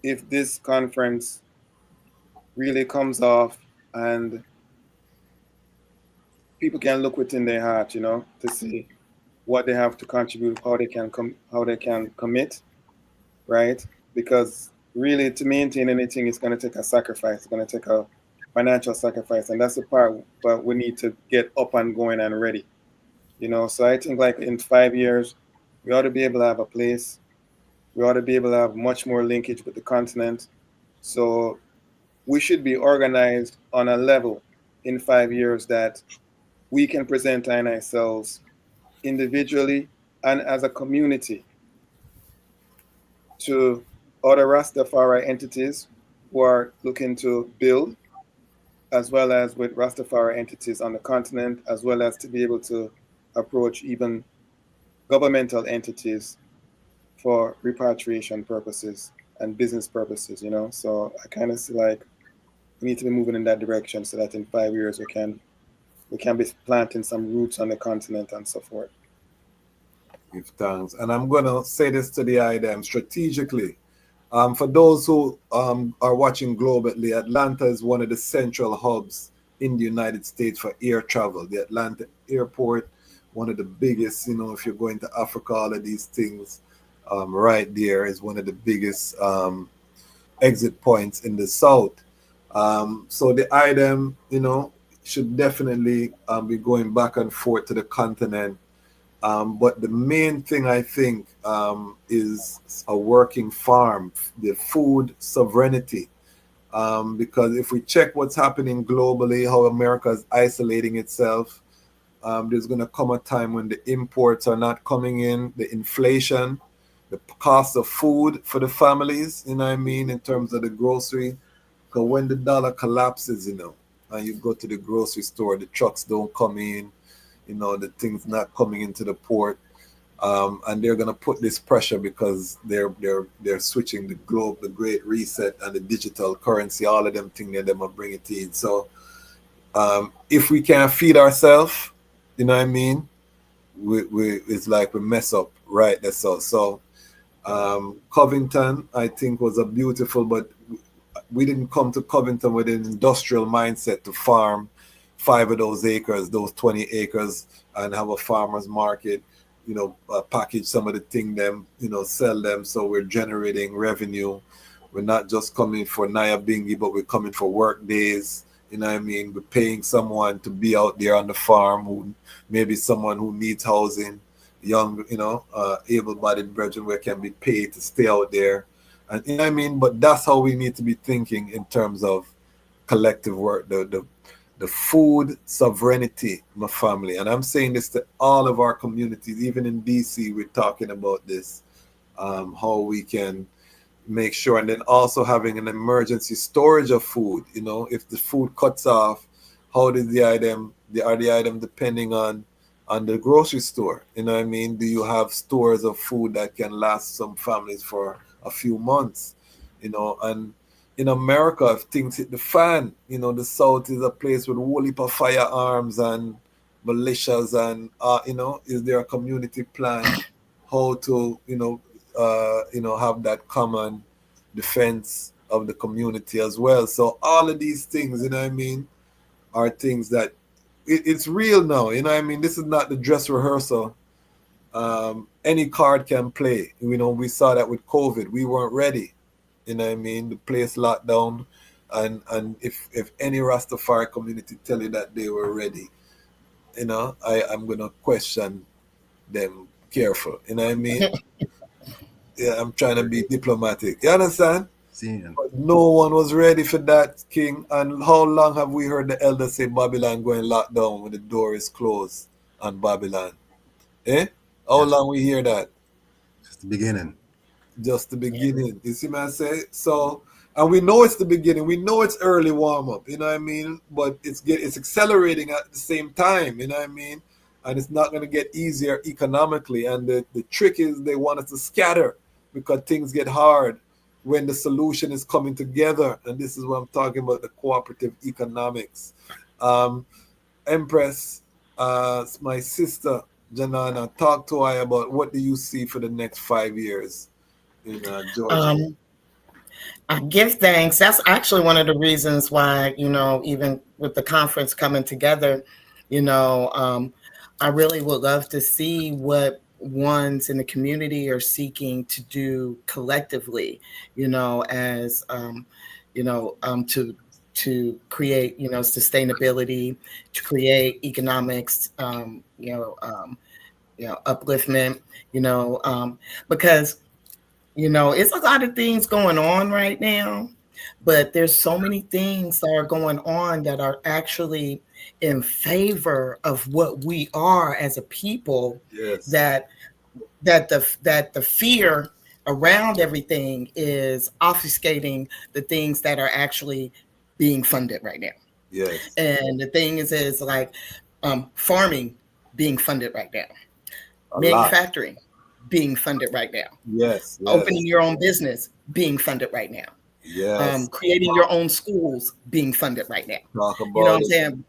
If this conference really comes off and people can look within their heart, you know, to see what they have to contribute, how they can commit, right? Because really, to maintain anything, it's going to take a sacrifice. It's going to take a financial sacrifice, and that's the part. But we need to get up and going and ready, you know. So I think like in 5 years, we ought to be able to have a place. We ought to be able to have much more linkage with the continent. So we should be organized on a level in 5 years that we can present ourselves individually and as a community to other Rastafari entities who are looking to build, as well as with Rastafari entities on the continent, as well as to be able to approach even governmental entities for repatriation purposes and business purposes, you know. So I kind of see like we need to be moving in that direction so that in 5 years we can be planting some roots on the continent and so forth. Give thanks. And I'm going to say this to the IDM strategically. For those who are watching globally, Atlanta is one of the central hubs in the United States for air travel. The Atlanta airport, one of the biggest, you know, if you're going to Africa, all of these things right there is one of the biggest exit points in the South. So the item, you know, should definitely be going back and forth to the continent. But the main thing I think is a working farm, the food sovereignty. Because if we check what's happening globally, how America is isolating itself, there's going to come a time when the imports are not coming in, the inflation, the cost of food for the families, you know what I mean, in terms of the grocery. Because when the dollar collapses, and you go to the grocery store, the trucks don't come in, the things not coming into the port. And they're gonna put this pressure because they're switching the globe, the Great Reset, and the digital currency. All of them think they're gonna bring it in. So if we can't feed ourselves, you know what I mean, we it's like we mess up, right? That's all. So Covington, I think, was a beautiful, but we didn't come to Covington with an industrial mindset to farm 5 of those acres, those 20 acres, and have a farmer's market, package some of the thing them, sell them. So we're generating revenue. We're not just coming for Naya Bingi, but we're coming for work days. You know what I mean? We're paying someone to be out there on the farm, who maybe someone who needs housing, young, able-bodied brethren where can be paid to stay out there. And you know what I mean? But that's how we need to be thinking in terms of collective work, the food sovereignty, my family. And I'm saying this to all of our communities, even in DC, we're talking about this, how we can make sure, and then also having an emergency storage of food. If the food cuts off, how did the item depending on the grocery store? You know what I mean? Do you have stores of food that can last some families for a few months? And in America, if things hit the fan, the South is a place with a whole heap of firearms and militias, and is there a community plan how to have that common defense of the community as well? So all of these things, you know what I mean, are things that it's real now. You know what I mean? This is not the dress rehearsal. Any card can play. We saw that with COVID. We weren't ready. You know what I mean? The place locked down, and if any Rastafari community tell you that they were ready, I'm gonna question them careful. You know what I mean? Yeah, I'm trying to be diplomatic. You understand? But no one was ready for that, King. And how long have we heard the elders say Babylon going locked down when the door is closed on Babylon? How long we hear that? Just the beginning. Just the beginning. You see what I say? So, and we know it's the beginning. We know it's early warm up. You know what I mean? But it's accelerating at the same time. You know what I mean? And it's not going to get easier economically. And the trick is they want us to scatter because things get hard when the solution is coming together. And this is what I'm talking about, the cooperative economics. Empress, my sister Janana, talk to I about what do you see for the next 5 years in Georgia? I give thanks. That's actually one of the reasons why, even with the conference coming together, I really would love to see what ones in the community are seeking to do collectively, as, to create, sustainability, to create economics, upliftment, because it's a lot of things going on right now, but there's so many things that are going on that are actually in favor of what we are as a people. Yes. That the fear around everything is obfuscating the things that are actually being funded right now. Yes. And the thing is like farming being funded right now, manufacturing being funded right now. Yes. Opening your own business being funded right now. Yes. Creating your own schools being funded right now. Talk about you know what I'm saying?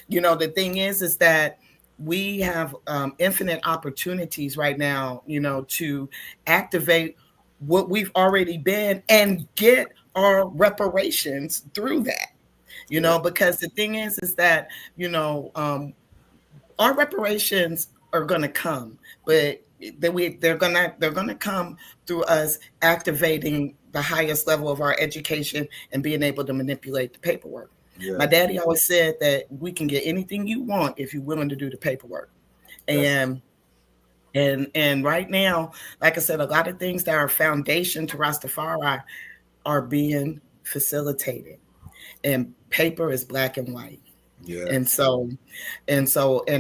The thing is that we have infinite opportunities right now, to activate what we've already been and get our reparations through that. Because the thing is that, our reparations are going to come, but they're gonna come through us activating the highest level of our education and being able to manipulate the paperwork. Yes. My daddy always said that we can get anything you want if you're willing to do the paperwork. Yes. And right now, like I said, a lot of things that are foundation to Rastafari are being facilitated, and paper is black and white. Yeah. And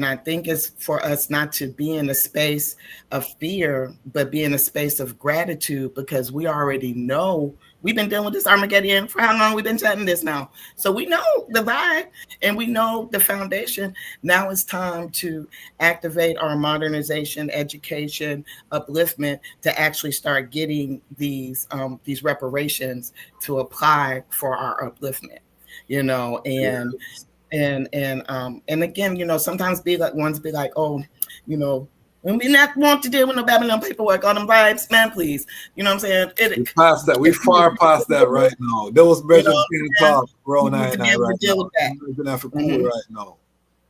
I think it's for us not to be in a space of fear, but be in a space of gratitude, because we already know we've been dealing with this Armageddon for how long? We've been chatting this now. So we know the vibe and we know the foundation. Now it's time to activate our modernization, education, upliftment to actually start getting these reparations to apply for our upliftment. And Yes. and again, sometimes ones be like, oh, and we not want to deal with no Babylon paperwork on them vibes, man, please. You know what I'm saying? We past that. We far past that right now. Those brethren can't talk around We I need to and be I able to right deal now. with that. We're gonna have to cool right now.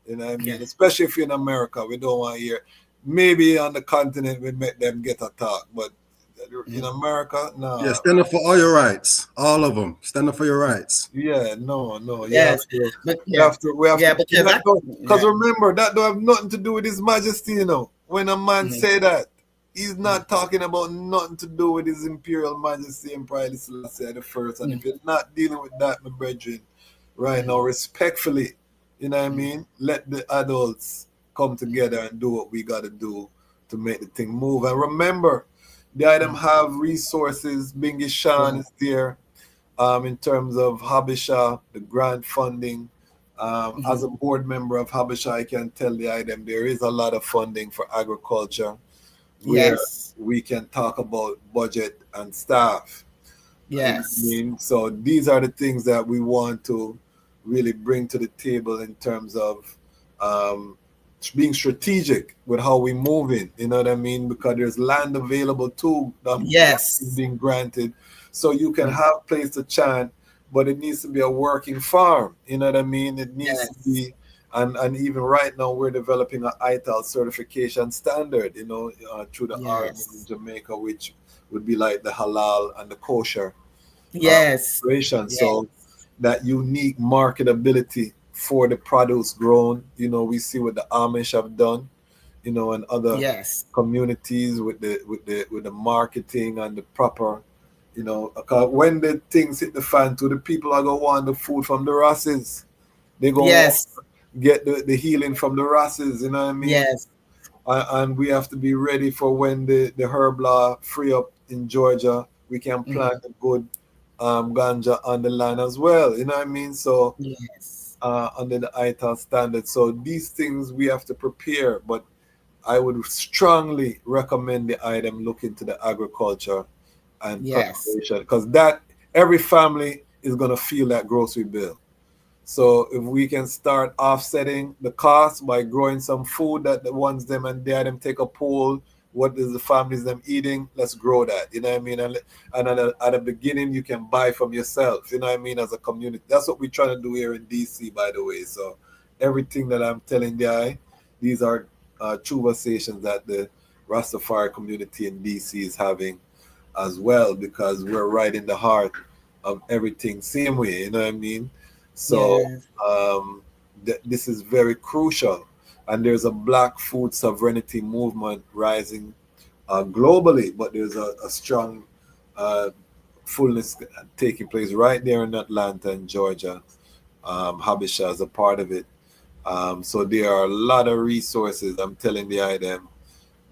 You know what I mean? Yeah. Especially if you're in America, we don't want to hear. Maybe on the continent we make them get a talk, but in America, no. Yeah, stand up for all your rights, all of them. Stand up for your rights. Yeah, no. You Yes, have to. but We have to. We have to. because Because remember that don't have nothing to do with His Majesty. When a man say that, he's not talking about nothing to do with His Imperial Majesty Emperor Haile Selassie the First. And if you're not dealing with that, my brethren, right now, respectfully, you know what I mean? Let the adults come together and do what we got to do to make the thing move. And remember, the item have resources. Bingi Shan is there in terms of Habisha, the grant funding. As a board member of Habisha, I can tell the item there is a lot of funding for agriculture where we can talk about budget and staff. Yes. You know what I mean? So these are the things that we want to really bring to the table in terms of being strategic with how we move in. You know what I mean? Because there's land available too that is being granted. So you can have place to chant, but it needs to be a working farm. You know what I mean? It needs to be, and even right now we're developing an ITAL certification standard, through the RM in Jamaica, which would be like the halal and the kosher operation. So that unique marketability for the produce grown, we see what the Amish have done, and other communities with the marketing and the proper, because when the things hit the fan too, the people are gonna want the food from the Rasses. They gonna want to get the healing from the Rasses, you know what I mean? And we have to be ready for when the herb law free up in Georgia, we can plant a good ganja on the land as well, you know what I mean? So under the ITAL standard. So these things we have to prepare, but I would strongly recommend the item look into the agriculture and preparation, because that every family is going to feel that grocery bill. So if we can start offsetting the cost by growing some food that the ones them and they them take a poll, what is the families them eating, let's grow that, you know what I mean? And at the beginning you can buy from yourself, you know what I mean, as a community. That's what we're trying to do here in DC, by the way. So everything that I'm telling these are conversations that the Rastafari community in DC is having as well, because we're right in the heart of everything same way, you know what I mean? So this is very crucial, and there's a Black food sovereignty movement rising globally, but there's a strong fullness taking place right there in Atlanta and Georgia. Habisha is a part of it. So there are a lot of resources. I'm telling the item,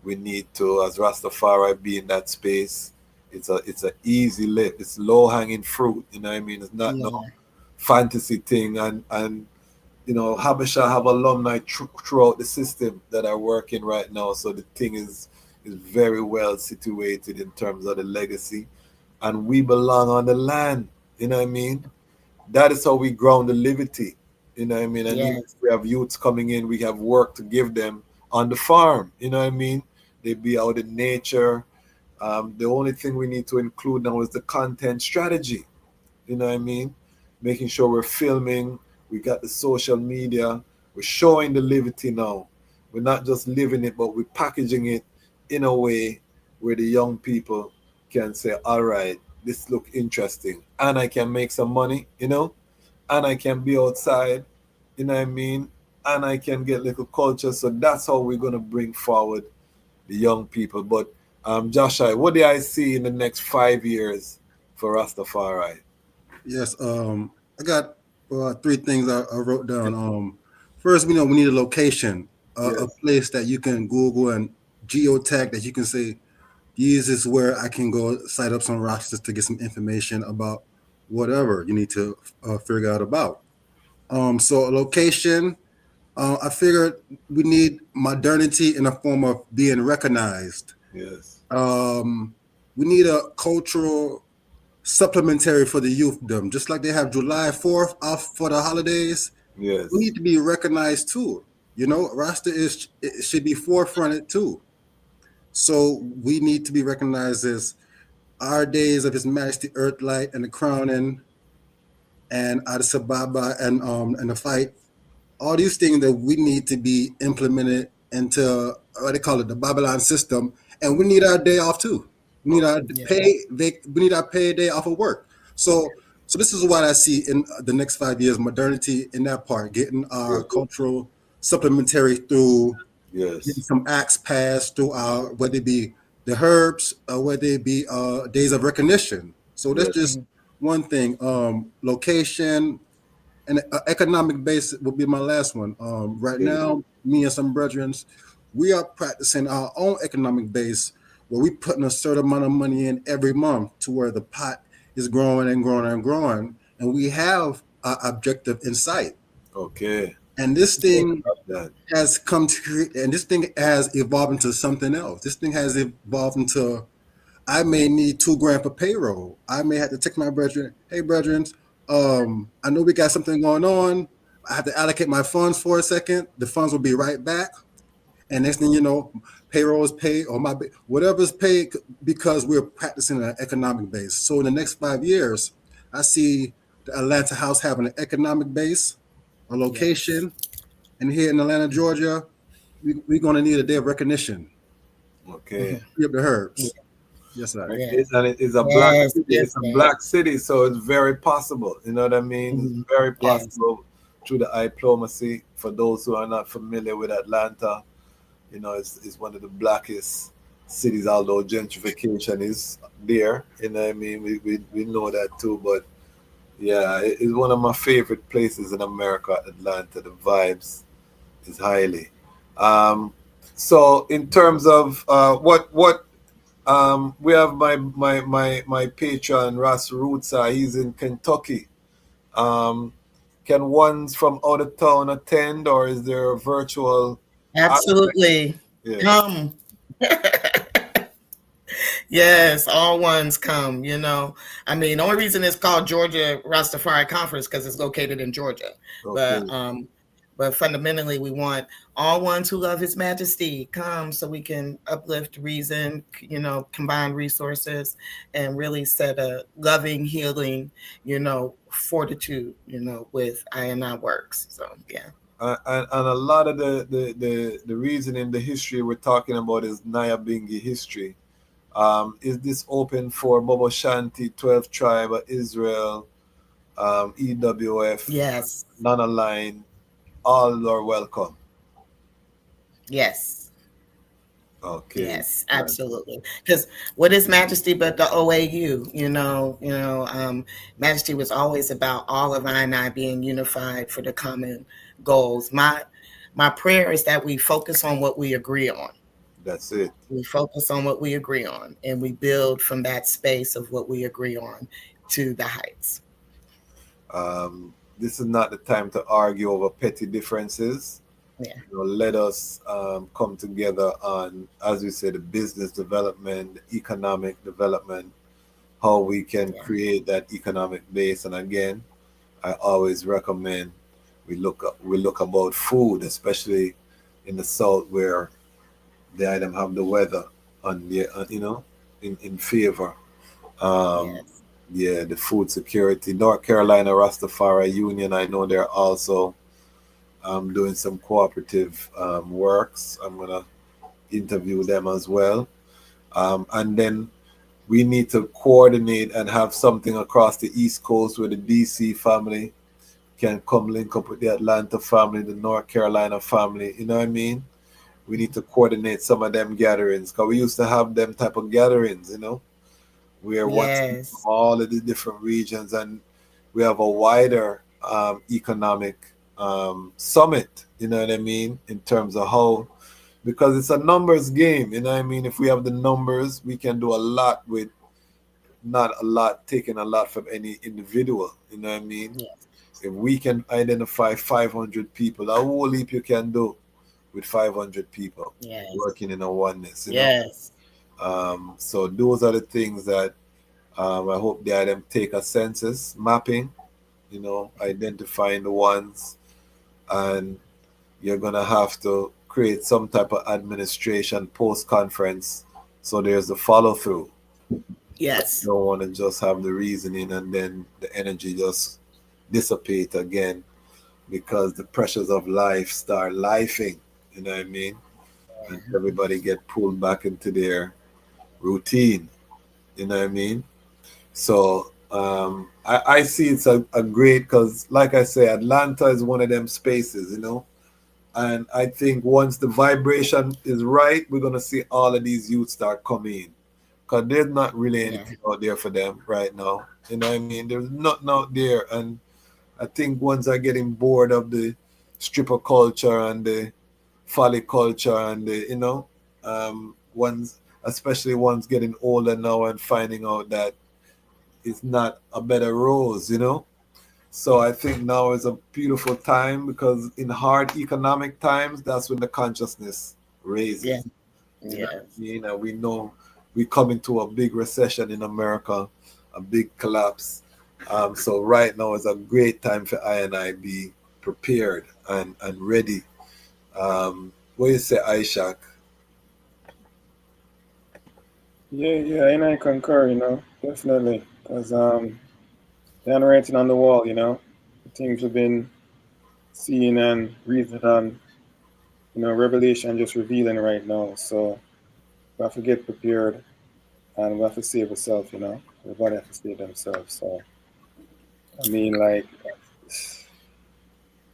we need to, as Rastafari, be in that space. It's a easy lift. It's low hanging fruit. You know what I mean? It's not no fantasy thing. And Habisha have alumni throughout the system that are working right now. So the thing is very well situated in terms of the legacy. And we belong on the land. You know what I mean? That is how we ground the liberty. You know what I mean? And even if we have youths coming in, we have work to give them on the farm. You know what I mean? They be out in nature. The only thing we need to include now is the content strategy. You know what I mean? Making sure we're filming. We got the social media. We're showing the liberty now. We're not just living it, but we're packaging it in a way where the young people can say, all right, this look interesting. And I can make some money, and I can be outside, you know what I mean? And I can get little culture. So that's how we're going to bring forward the young people. But Joshua, what do I see in the next 5 years for Rastafari? Yes. I got three things I wrote down. First, we need a location, a Yes. place that you can Google and geotag that you can say, "This is where I can go site up some rosters to get some information about whatever you need to figure out about." So a location. I figured we need modernity in the form of being recognized. Yes. We need a cultural supplementary for the youthdom, just like they have July 4th off for the holidays. We Yes. need to be recognized too. Rasta it should be forefronted too. So we need to be recognized as our days of His Majesty Earthlight and the crowning and Addis Ababa and the fight. All these things that we need to be implemented into what they call it, the Babylon system, and we need our day off too. We need our Yeah. we need our pay day off of work. So this is what I see in the next 5 years: modernity in that part, getting our Yes. cultural supplementary through getting Yes. some acts passed through our, whether it be the herbs or whether it be days of recognition. So that's Yes. just one thing. Location, and economic base will be my last one. Right Okay. now, me and some brethren, we are practicing our own economic base where we putting a certain amount of money in every month to where the pot is growing and growing and growing, and we have our objective in sight. Okay. And this thing Love that. has come to create, and this thing has evolved into something else. This thing has evolved into, I may need 2 grand for payroll. I may have to text my brethren, hey brethren, I know we got something going on. I have to allocate my funds for a second. The funds will be right back. And next thing you know, payroll is paid or whatever's paid because we're practicing an economic base. So in the next 5 years, I see the Atlanta House having an economic base, a Yes. location, and here in Atlanta, Georgia, we're going to need a day of recognition. Okay. Free up the Yeah. herbs. Yes, sir. Yes. And it is a black Yes. city. Yes. It's a Yes. black city, so it's very possible. You know what I mean? It's Mhm. very Yes. possible through the diplomacy. For those who are not familiar with Atlanta, it's one of the blackest cities, although gentrification is there. You know what I mean? We know that too, but yeah, it's one of my favorite places in America, Atlanta. The vibes is highly. Um, so in terms of what we have my patron Ras Roots. He's in Kentucky. Um, can ones from out of town attend, or is there a virtual aspect? Absolutely. Yes. Come. Yes, all ones come, I mean, the only reason it's called Georgia Rastafari Conference because it's located in Georgia. Okay. But fundamentally we want all ones who love His Majesty come so we can uplift reason, combine resources and really set a loving, healing, fortitude, with I works. So yeah. And a lot of the reason in the history we're talking about is Nyabingi history. Is this open for Bobo Shanti, 12th tribe of Israel, EWF, Yes. non-aligned? All are welcome. Yes. Okay. Yes, absolutely. Because what is Majesty but the OAU? Majesty was always about all of I being unified for the common goals. My prayer is that we focus on what we agree on. That's it. We focus on what we agree on, and we build from that space of what we agree on to the heights. This is not the time to argue over petty differences. Yeah. Let us come together on, as we said, the business development, the economic development, how we can create that economic base. And again, I always recommend we look about food, especially in the South where they item have the weather on the in favor. Yes. Yeah, the food security. North Carolina Rastafari Union, I know they're also doing some cooperative works. I'm gonna interview them as well. And then we need to coordinate and have something across the East Coast where the DC family can come link up with the Atlanta family, the North Carolina family. You know what I mean? We need to coordinate some of them gatherings because we used to have them type of gatherings, where what's from Yes. all of the different regions, and we have a wider economic summit, you know what I mean, in terms of how, because it's a numbers game, you know what I mean. If we have the numbers, we can do a lot with not a lot, taking a lot from any individual, you know what I mean. If we can identify 500 people, a whole heap you can do with 500 people working in a oneness, you know. So those are the things that I hope them take a census mapping, you know, identifying the ones, and you're gonna have to create some type of administration post-conference, so there's a follow-through. Yes. You don't want to just have the reasoning and then the energy just dissipate again, because the pressures of life start lifing, you know what I mean? And everybody get pulled back into their routine, you know what I mean? So I see it's a great, because like I say, Atlanta is one of them spaces, you know. And I think once the vibration is right, we're going to see all of these youth start coming in. Because there's not really anything out there for them right now. You know what I mean? There's nothing out there. And I think ones are getting bored of the stripper culture and the folly culture and the, you know, ones, especially ones getting older now and finding out that it's not a better rose, you know. So I think now is a beautiful time, because in hard economic times, that's when the consciousness raises. You know what I mean? And we know we come into a big recession in America, a big collapse. So right now is a great time for I and I be prepared and ready. What do you say, Ishak? Yeah, and I concur, you know, definitely. Because the handwriting on the wall, you know, the things we've been seeing and reading on, you know, Revelation just revealing right now. So we have to get prepared, and we have to save ourselves, you know. Everybody has to save themselves. So I mean, like,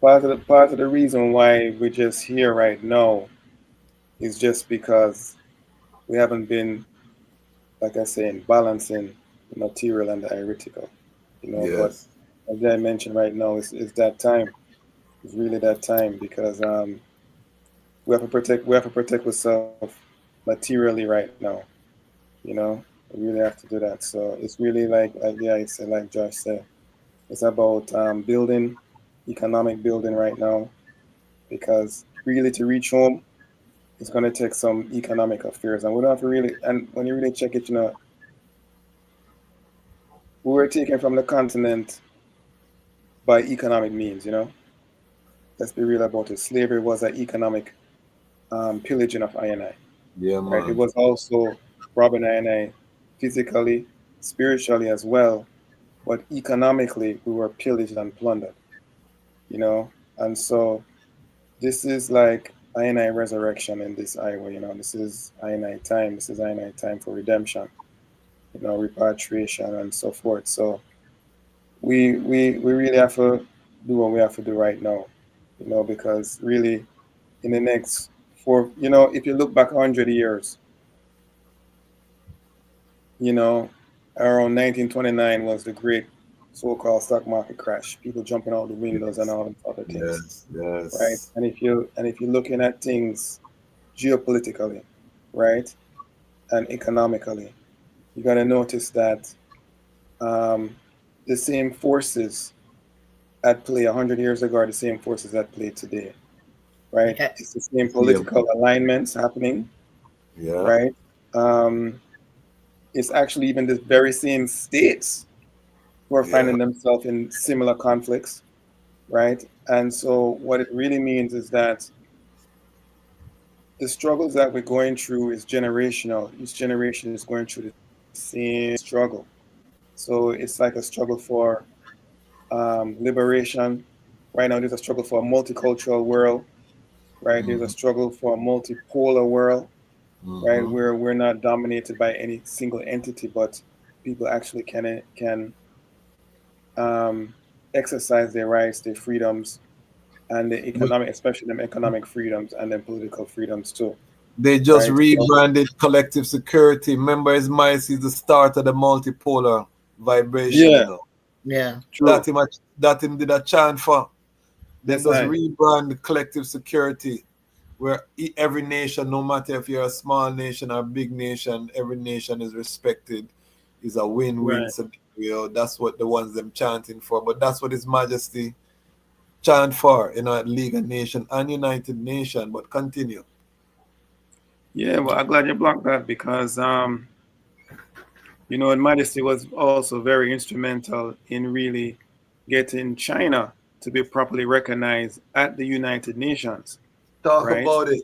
part of the reason why we're just here right now is just because we haven't been, like I say, balancing the material and the theoretical, you know. But Yes. as I mentioned right now, it's that time. It's really that time, because we have to protect ourselves materially right now, you know. We really have to do that. So it's really like yeah, it's like Josh said, it's about building, economic building right now, because really to reach home, it's going to take some economic affairs, and we don't have to really. And when you really check it, you know, we were taken from the continent by economic means. You know, let's be real about it. Slavery was an economic pillaging of I, Yeah, right? It man. was also robbing I physically, spiritually as well, but economically we were pillaged and plundered. You know, and so this is like I resurrection in this Iowa. You know, this is I time. This is I time for redemption. You know, repatriation and so forth. So we really have to do what we have to do right now. You know, because really in the next you know, if you look back 100 years, you know, around 1929 was the great so-called stock market crash. People jumping out the windows and Yes. all these other things, Yes. right? Yes. And if you're looking at things geopolitically, right, and economically, you got to notice that um, the same forces at play 100 years ago are the same forces at play today, right? It's the same Yeah. political alignments happening, Yeah. right? Um, it's actually even the very same states who are Yeah. finding themselves in similar conflicts, right? And so what it really means is that the struggles that we're going through is generational. Each generation is going through the same struggle. So it's like a struggle for liberation. Right now, there's a struggle for a multicultural world, right? There's a Mm-hmm. struggle for a multipolar world, right? Mm-hmm. Where we're not dominated by any single entity, but people actually can exercise their rights, their freedoms, and the economic, especially them economic freedoms and then political freedoms too, They just right? So, rebranded collective security. Remember, it's mice is the start of the multipolar vibration, you yeah, know. Yeah. True. That him did a chant for. Then Yes, just I. rebrand the collective security where every nation, no matter if you're a small nation or a big nation, every nation is respected, is a win-win Right. scenario. That's what the ones them chanting for. But that's what His Majesty chant for, League of Nations and United Nation. But continue. Yeah, well, I'm glad you blocked that because, Her Majesty was also very instrumental in really getting China to be properly recognized at the United Nations, Talk right? about it.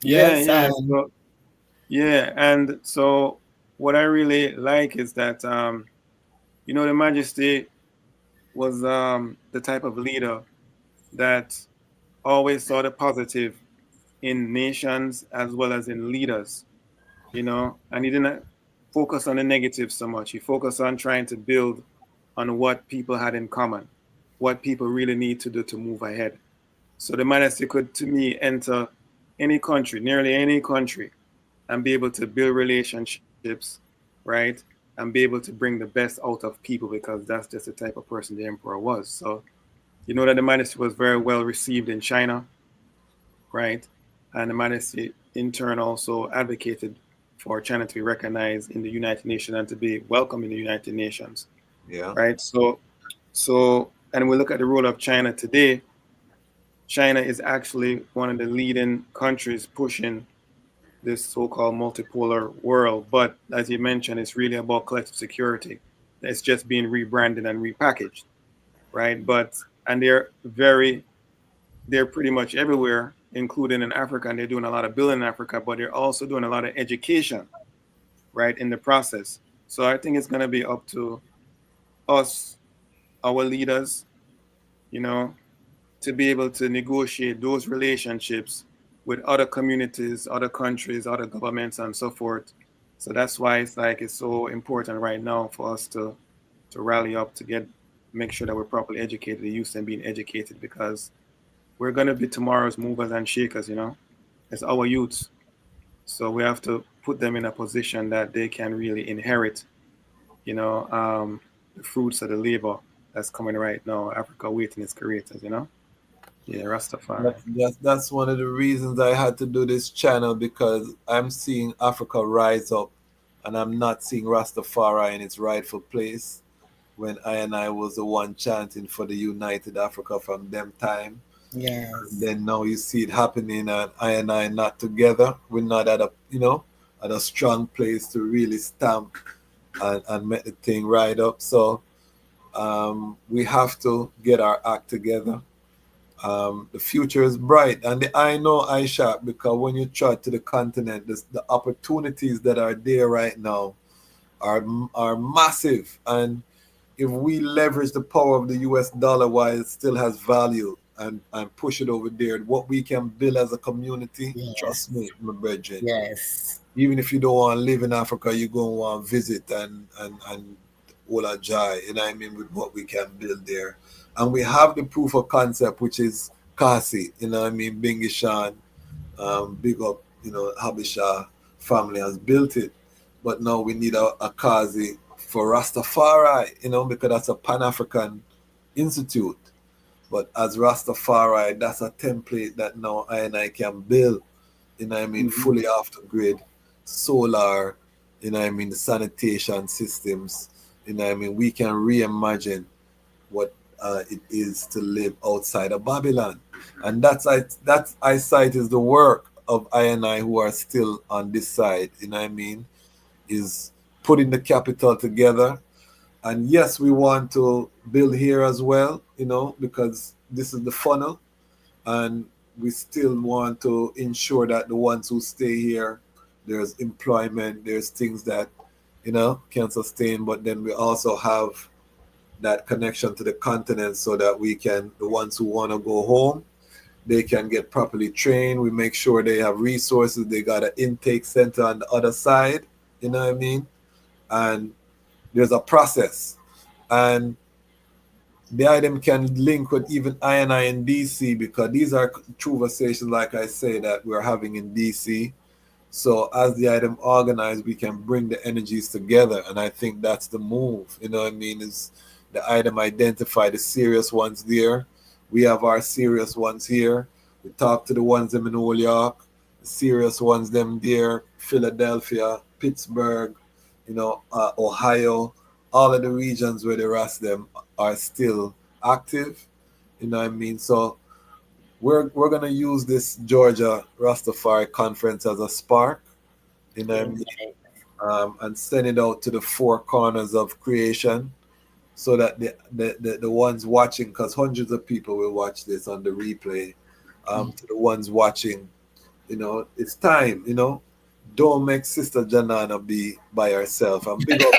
Yeah, Yes, yeah. So, yeah, and so what I really like is that, the Majesty was the type of leader that always saw the positive in nations as well as in leaders, and he didn't focus on the negative so much. He focused on trying to build on what people had in common, what people really need to do to move ahead. So the Majesty could, to me, enter any country, nearly any country, and be able to build relationships, right? And be able to bring the best out of people because that's just the type of person the emperor was. So that the Majesty was very well received in China, right? And the Majesty in turn also advocated for China to be recognized in the United Nations and to be welcome in the United Nations, Yeah. right? So, and we look at the role of China today. China is actually one of the leading countries pushing this so-called multipolar world. But as you mentioned, it's really about collective security. It's just being rebranded and repackaged, right? And they're pretty much everywhere, including in Africa, and they're doing a lot of building in Africa, but they're also doing a lot of education, right, in the process. So I think it's going to be up to us, our leaders, you know, to be able to negotiate those relationships with other communities, other countries, other governments, and so forth. So that's why it's so important right now for us to rally up to make sure that we're properly educated, the youth and being educated, because we're going to be tomorrow's movers and shakers, It's our youths. So we have to put them in a position that they can really inherit, the fruits of the labor that's coming right now. Africa waiting its creators. Yeah, Rastafari. That's one of the reasons I had to do this channel, because I'm seeing Africa rise up and I'm not seeing Rastafari in its rightful place when I was the one chanting for the United Africa from them time. yes. Then now you see it happening and I not together. We're not at a strong place to really stamp and make the thing right up. So we have to get our act together. The future is bright, and I know Aisha, because when you trot to the continent, the opportunities that are there right now are massive, and if we leverage the power of the US dollar while it still has value and push it over there, what we can build as a community, trust Yes. me, my brethren. Yes. Even if you don't want to live in Africa, you're going to want to visit and all a joy, with what we can build there. And we have the proof of concept, which is Kwasi, Bingishan, big up, Habisha family has built it. But now we need a Kwasi for Rastafari, because that's a Pan-African institute. But as Rastafari, that's a template that now I can build, fully off the grid, solar, the sanitation systems, we can reimagine what it is to live outside of Babylon. And that eyesight is the work of I who are still on this side, is putting the capital together. And yes, we want to build here as well, because this is the funnel. And we still want to ensure that the ones who stay here, there's employment, there's things that, can sustain. But then we also have that connection to the continent so that the ones who want to go home, they can get properly trained. We make sure they have resources. They got an intake center on the other side, And there's a process. And the item can link with even I in DC, because these are conversations, like I say, that we're having in DC. So as the item organized, we can bring the energies together. And I think that's the move, is The item identify the serious ones there. We have our serious ones here. We talk to the ones them in New York, the serious ones them there, Philadelphia, Pittsburgh, Ohio, all of the regions where the rest them are still active. You know what I mean? So we're gonna use this Georgia Rastafari conference as a spark. You know what I mean? And send it out to the four corners of creation, so that the ones watching, because hundreds of people will watch this on the replay, to the ones watching, it's time, don't make Sister Janana be by herself. And big up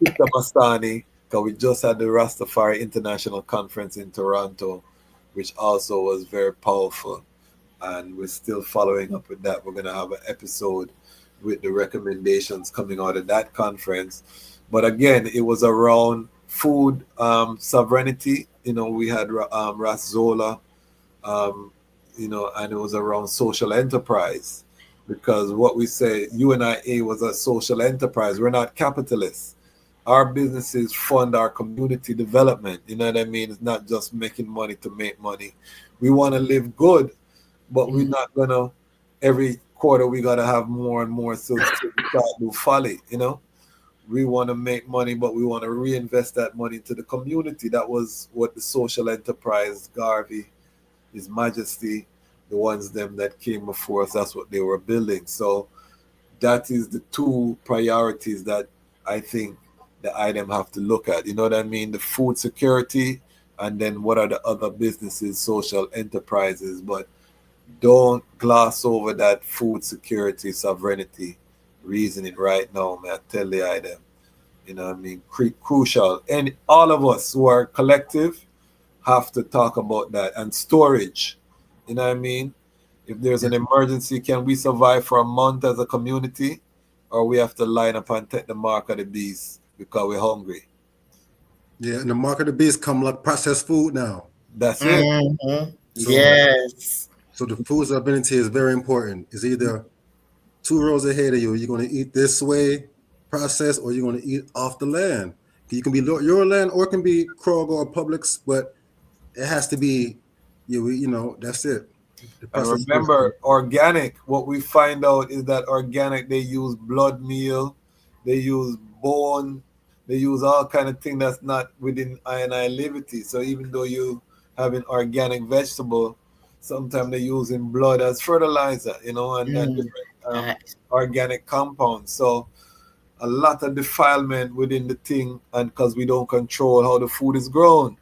Sister Mastani, because we just had the Rastafari International Conference in Toronto, which also was very powerful. And we're still following up with that. We're going to have an episode with the recommendations coming out of that conference. But again, it was around food sovereignty. We had Ras Zola, and it was around social enterprise. Because what we say, UNIA was a social enterprise. We're not capitalists. Our businesses fund our community development. You know what I mean? It's not just making money to make money. We want to live good, but we're not going to, every quarter, we got to have more and more so we start do folly, We want to make money, but we want to reinvest that money into the community. That was what the social enterprise, Garvey, His Majesty, the ones them that came before us, that's what they were building. So that is the two priorities that I think the item have to look at. You know what I mean? The food security, and then what are the other businesses, social enterprises. But don't gloss over that food security, sovereignty reasoning right now, man. I tell the item. You know what I mean? Crucial. And all of us who are collective have to talk about that. And storage. You know what I mean? If there's an emergency, can we survive for a month as a community? Or we have to line up and take the mark of the beast because we're hungry? Yeah, and the mark of the beast come like processed food now. That's it. So, Yes. So the food sovereignty is very important. It's either 2 rows ahead of you. You're going to eat this way, processed, or you're going to eat off the land. You can be your land, or it can be Kroger or Publix, but it has to be, that's it. And remember, organic, what we find out is that organic, they use blood meal, they use bone, they use all kind of thing that's not within I liberty. So even though you have an organic vegetable, sometimes they're using blood as fertilizer, and different organic compounds. So a lot of defilement within the thing, and because we don't control how the food is grown.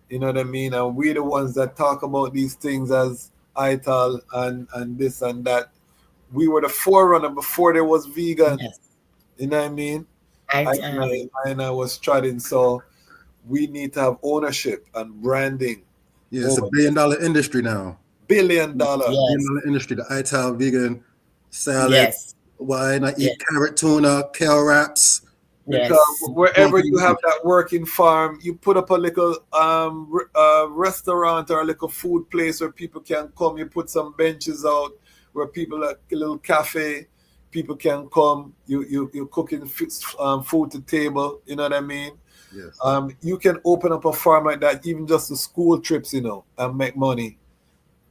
You know what I mean? And we're the ones that talk about these things as ITAL and this and that. We were the forerunner before there was vegan. Yes. You know what I mean? I was trotting. So we need to have ownership and branding. Yeah, it's $1 billion industry now. $1 billion. $1 billion industry. The ITAL vegan salad. Yes. Why not eat carrot tuna, kale wraps? Because wherever you have that working farm, you put up a little restaurant or a little food place where people can come. You put some benches out where people, like a little cafe, people can come. You're cooking food to table. You know what I mean? Yes. You can open up a farm like that, even just the school trips, and make money.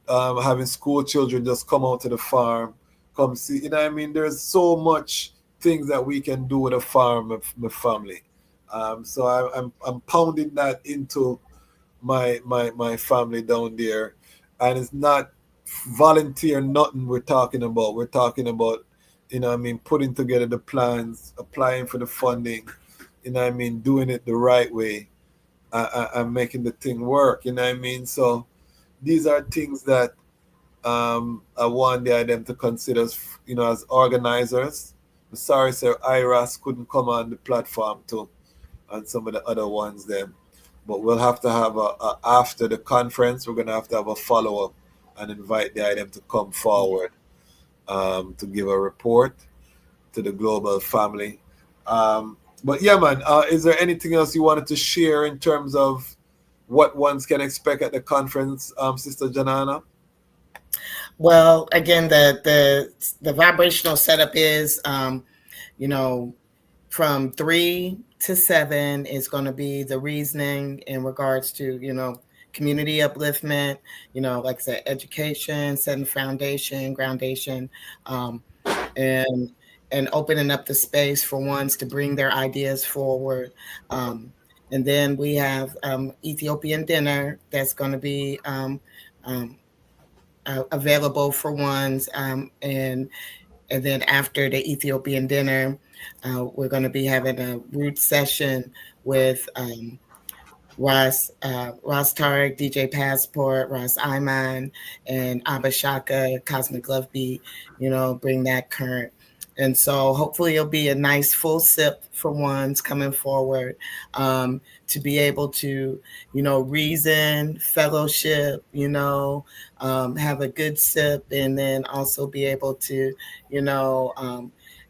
Having school children just come out to the farm, come see. You know what I mean? There's so much things that we can do with a farm of my family. So I'm pounding that into my family down there, and it's not volunteer nothing we're talking about. We're talking about, putting together the plans, applying for the funding, doing it the right way, and making the thing work. You know what I mean? So these are things that I want them to consider, as organizers. I'm sorry, sir, IRAS couldn't come on the platform too, and some of the other ones then. But we'll have to have after the conference, we're gonna have to have a follow-up and invite the item to come forward to give a report to the global family. But yeah, man, is there anything else you wanted to share in terms of what ones can expect at the conference, Sister Janana? Well, again, the vibrational setup is, from 3 to 7 is going to be the reasoning in regards to, community upliftment, like I said, education, setting foundation, groundation, and opening up the space for ones to bring their ideas forward. And then we have Ethiopian dinner that's going to be available for ones, and then after the Ethiopian dinner, we're going to be having a root session with Ras Tariq, DJ Passport, Ras Iman, and Abba Shaka, Cosmic Love Beat, bring that current. And so hopefully it'll be a nice full sip for ones coming forward, to be able to, reason, fellowship, have a good sip, and then also be able to,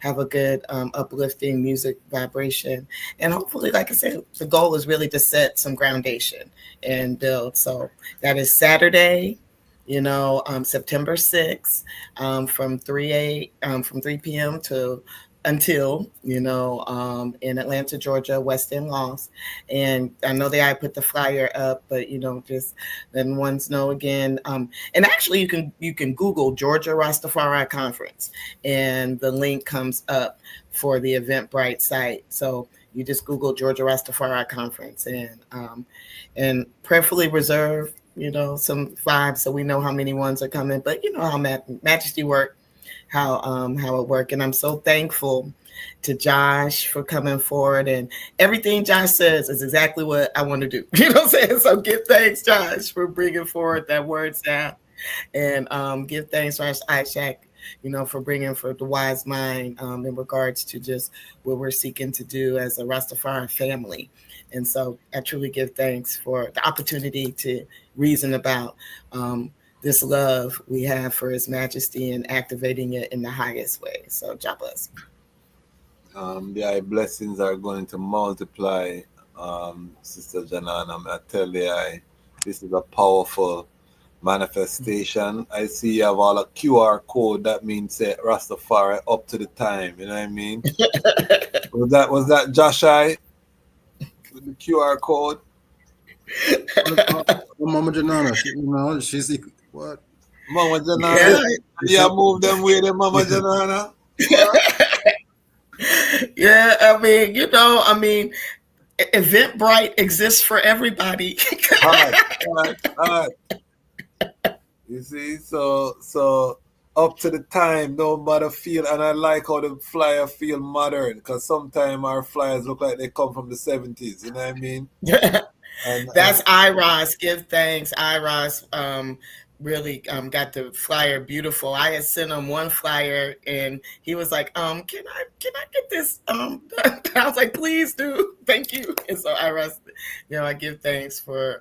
have a good uplifting music vibration. And hopefully, like I said, the goal is really to set some groundation and build. So that is Saturday, September 6th, from 3 p.m. to until, in Atlanta, Georgia, West End Loss. And I know that I put the flyer up, but, just letting ones know again. And actually you can Google Georgia Rastafari Conference, and the link comes up for the Eventbrite site. So you just Google Georgia Rastafari Conference, and prayerfully reserve, some vibes so we know how many ones are coming. But you know how Majesty work, how it work. And I'm so thankful to Josh for coming forward, and everything Josh says is exactly what I want to do. You know what I'm saying? So give thanks, Josh, for bringing forward that word sound, and give thanks to Ishak, for bringing for the wise mind in regards to just what we're seeking to do as a Rastafari family. And so I truly give thanks for the opportunity to reason about this love we have for His Majesty and activating it in the highest way. So God bless. The blessings are going to multiply, Sister Janana. I tell you, this is a powerful manifestation. I see you have all a QR code. That means Rastafari up to the time. You know what I mean? was that Josh I with the QR code? Mama Janana, she's what? Mama Janana, yeah, move them way, the Mama Janana. Yeah, I mean, Eventbrite exists for everybody. All right. You see, so up to the time, no matter feel, and I like how the flyer feel modern, because sometimes our flyers look like they come from the 70s. You know what I mean? That's Iros. Give thanks, Iros. Really got the flyer beautiful. I had sent him one flyer, and he was like, can I get this? I was like, please do, thank you. And so Iros, I give thanks for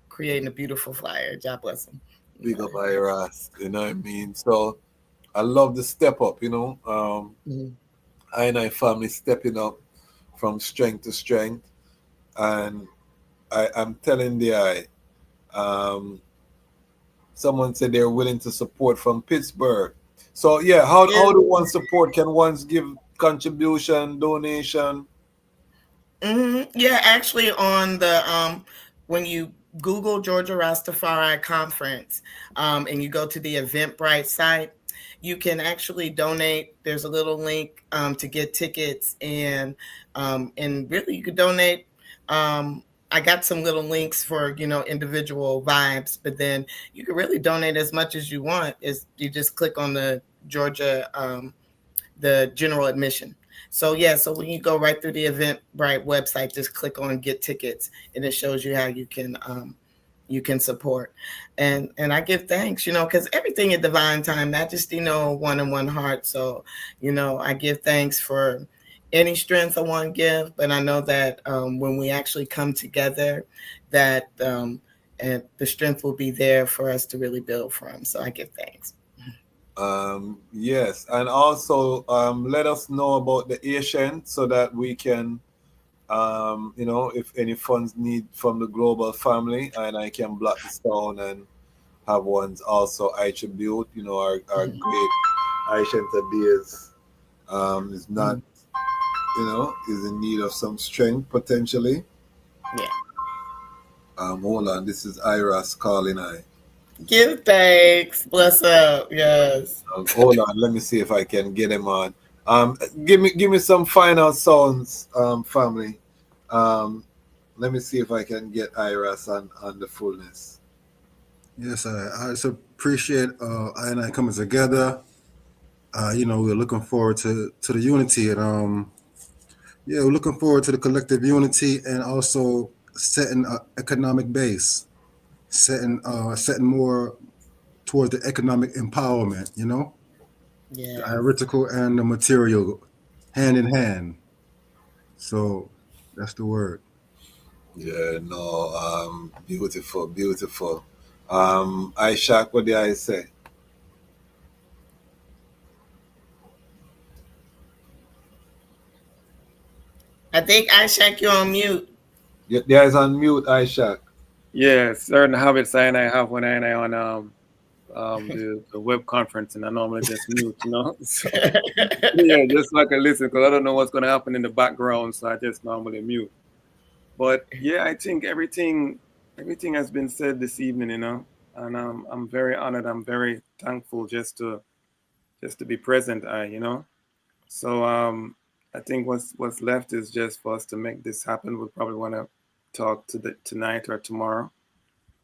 creating a beautiful flyer. God bless him. Big up Iros, you know what I mean? So I love the step up, I and I family stepping up from strength to strength, and I'm telling someone said they're willing to support from Pittsburgh. So yeah, how do one support? Can ones give contribution, donation? Yeah, actually on the when you Google Georgia Rastafari Conference, and you go to the Eventbrite site, you can actually donate. There's a little link to get tickets, and really you could donate. I got some little links for individual vibes, but then you can really donate as much as you want. Is you just click on the Georgia the general admission. So so when you go right through the Eventbrite website, just click on get tickets, and it shows you how you can support. And I give thanks, because everything at divine time, Majesty one in one heart. So, I give thanks for any strength I want to give, but I know that when we actually come together, that and the strength will be there for us to really build from. So I give thanks. Yes, and also let us know about the Asian so that we can, if any funds need from the global family, and I can block this down and have ones also I tribute, our great Aisha Tadias is not is in need of some strength potentially. Yeah. Hold on, this is Iras calling I. Give thanks. Bless up. Yes. Hold on, let me see if I can get him on. Give me some final sounds, family. Let me see if I can get Iras on the fullness. Yes, I just appreciate I and I coming together. We're looking forward to the unity, and we're looking forward to the collective unity, and also setting an economic base, setting more towards the economic empowerment. The Yes. theoretical and the material, hand in hand. So that's the word. Yeah, no, beautiful, beautiful. Ishak, what did I say? I think I check you on mute. There is on mute, Ishak. Yeah, certain habits I have when I on the web conference, and I normally just mute, So, yeah, just so I can listen, because I don't know what's going to happen in the background, so I just normally mute. But yeah, I think everything has been said this evening, and I'm very honored. I'm very thankful just to be present. So I think what's left is just for us to make this happen. We'll probably want to talk tonight or tomorrow,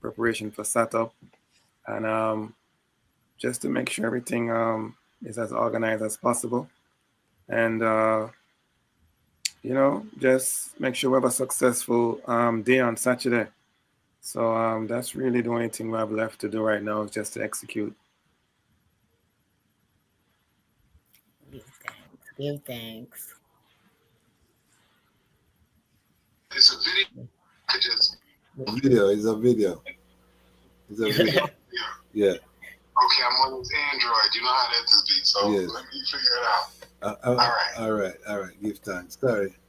preparation for setup, and just to make sure everything is as organized as possible, and just make sure we have a successful day on Saturday. So that's really the only thing we have left to do right now, is just to execute. Give thanks. Give thanks. It's a video. It's a video. It's a video. Yeah. Okay, I'm on this Android. You know how that just be. So Yes. let me figure it out. All right. Give thanks.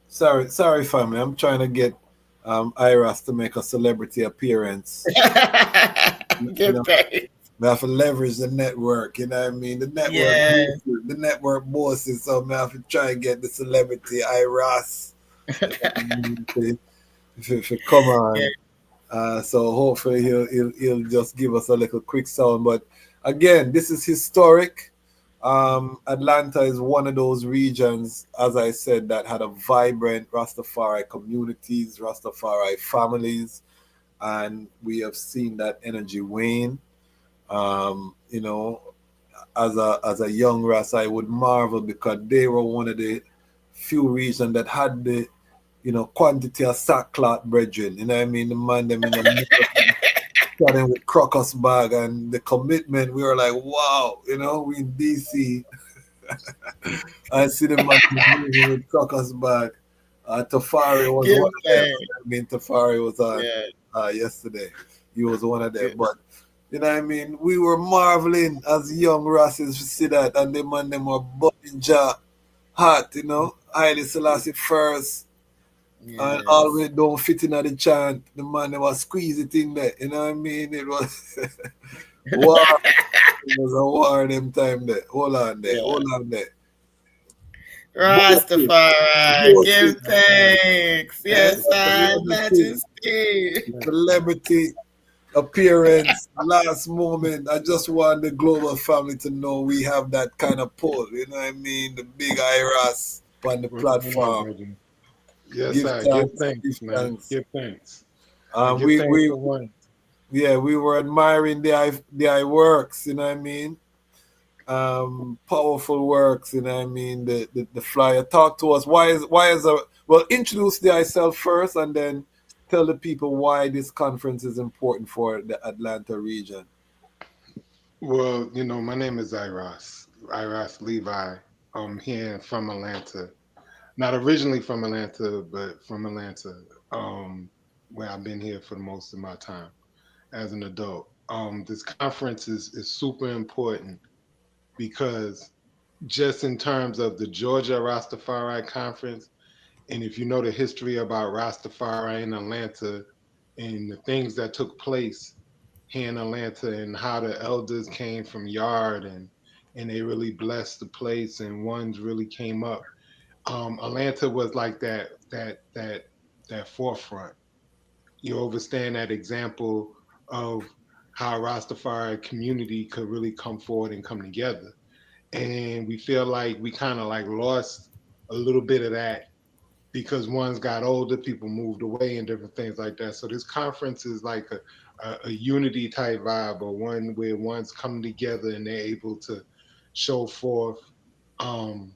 Sorry, family. I'm trying to get Iras to make a celebrity appearance. Give thanks. We have to leverage the network. You know what I mean? The network, Yes. the network bosses. So I have to try and get the celebrity Iras. if it come on. Yeah. So hopefully he'll just give us a little quick sound. But again, this is historic. Atlanta is one of those regions, as I said, that had a vibrant Rastafari communities, Rastafari families, and we have seen that energy wane. You know, as a young Ras, I would marvel because they were one of the few regions that had the quantity of sackcloth brethren. You know what I mean? The man them in the starting with crocus bag and the commitment. We were like, wow, we in DC. I see the man moving with crocus bag. Tafari was Give one of them. thanks. I mean, Tafari was on Yeah. yesterday. He was one of them. Good. But you know what I mean? We were marveling as young Rasses to see that, and the man them were bubbling jaw hot, Haile Selassie first. Yes. And always don't fit in at the chant. The man never squeeze it in there. You know what I mean? It was war. It was a war them time there. Hold on there. Yeah. Hold on there. Rastafari, give thanks. Yes, I Celebrity, majesty. celebrity appearance, last moment. I just want the global family to know we have that kind of pull. You know what I mean? The big IRAS on the platform. Yes, Give sir. Give thanks. thanks, Give man. thanks. Give thanks. And give We thanks for one. we were admiring the I works. You know what I mean? Powerful works. You know what I mean? The flyer. Talk to us. Why is well? Introduce thyself first, and then tell the people why this conference is important for the Atlanta region. Well, my name is Iras Levi. I'm here from Atlanta. Not originally from Atlanta, but from Atlanta, where I've been here for most of my time as an adult. This conference is super important because just in terms of the Georgia Rastafari Conference, and if you know the history about Rastafari in Atlanta and the things that took place here in Atlanta and how the elders came from Yard and they really blessed the place and ones really came up. Atlanta was like that forefront. You understand that example of how Rastafari community could really come forward and come together. And we feel like we kind of like lost a little bit of that because ones got older, people moved away, and different things like that. So this conference is like a unity type vibe, or one where ones come together and they're able to show forth um,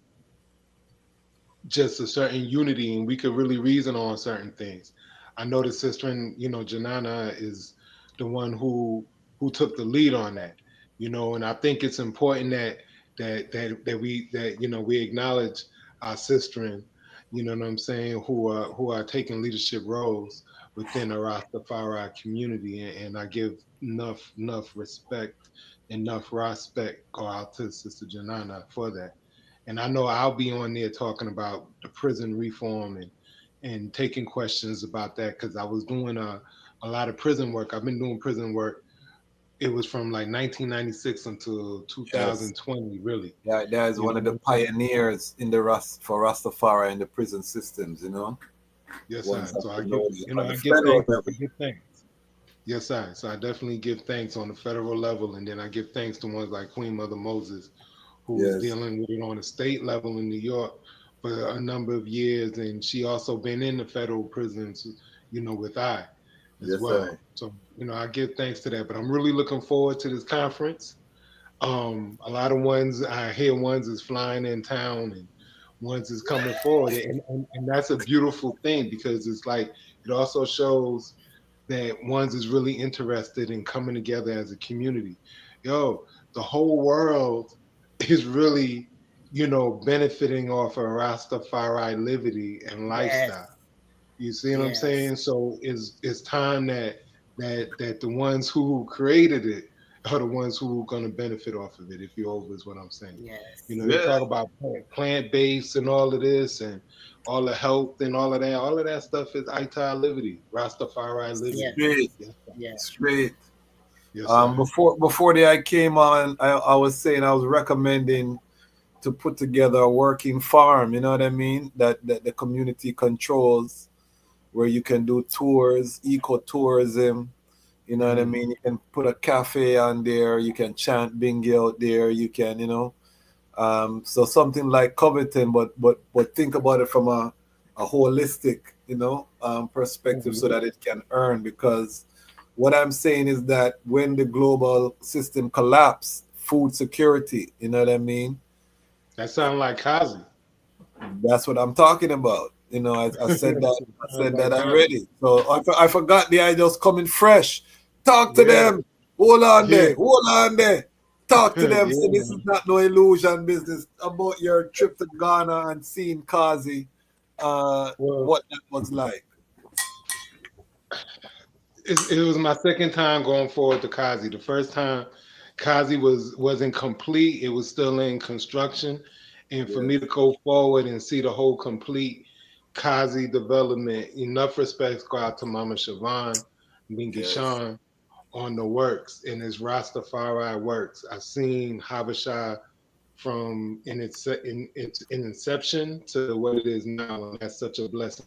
just a certain unity, and we could really reason on certain things. I know the sister, and Janana is the one who took the lead on that, and I think it's important that we acknowledge our sister, and what I'm saying, who are taking leadership roles within the Rastafari community, and I give enough respect, enough respect go out to Sister Janana for that. And I know I'll be on there talking about the prison reform and taking questions about that because I was doing a lot of prison work. I've been doing prison work. It was from like 1996 until Yes. 2020, really. Yeah, that is You one know of what the I'm saying? pioneers in the for Rastafari and the prison systems, Yes, Once I. So I after give, those on the I give federal thanks. I level. give thanks. Yes, I. So I definitely give thanks on the federal level, and then I give thanks to ones like Queen Mother Moses, who's Yes. dealing with it on a state level in New York for a number of years, and she also been in the federal prisons, with I as Yes, I. well. So I give thanks to that. But I'm really looking forward to this conference. A lot of ones I hear ones is flying in town, and ones is coming forward, and that's a beautiful thing because it's like it also shows that ones is really interested in coming together as a community. Yo, the whole world is really, benefiting off of Rastafari liberty and Yes, lifestyle. You see what I'm yes, saying? So it's time that the ones who created it are the ones who are going to benefit off of it. If you over is what I'm saying. yes, They Yeah. talk about plant based and all of this and all the health and all of that. All of that stuff is Itai liberty, Rastafari liberty. yes, Straight. Yes, sir. yes, Straight. Yes, sir. Before I came on, I was saying I was recommending to put together a working farm, you know what I mean? That the community controls, where you can do tours, eco tourism. You know what I Mm. mean? You can put a cafe on there. You can chant bingy out there. You can, so something like Covington, but think about it from a holistic, perspective, so Mhm. that it can earn. Because what I'm saying is that when the global system collapsed, food security, you know what I mean? That sound like Kazi. That's what I'm talking about. I said that. I Sounds said like that Kazi. already. So I forgot the I just coming fresh. Talk to Yeah, them. Hold on yeah, there. Hold on there. Talk to them. yeah, So this is man. not no illusion business about your trip to Ghana and seeing Kazi. Well, What that was like. it was my second time going forward to Kazi. The first time, Kazi wasn't complete; it was still in construction. And for me Yes. to go forward and see the whole complete Kazi development, enough respects go out to Mama Siobhan, Bingy Yes. Sean on the works and his Rastafari works. I've seen Habasha from in inception to what it is now, and that's such a blessing.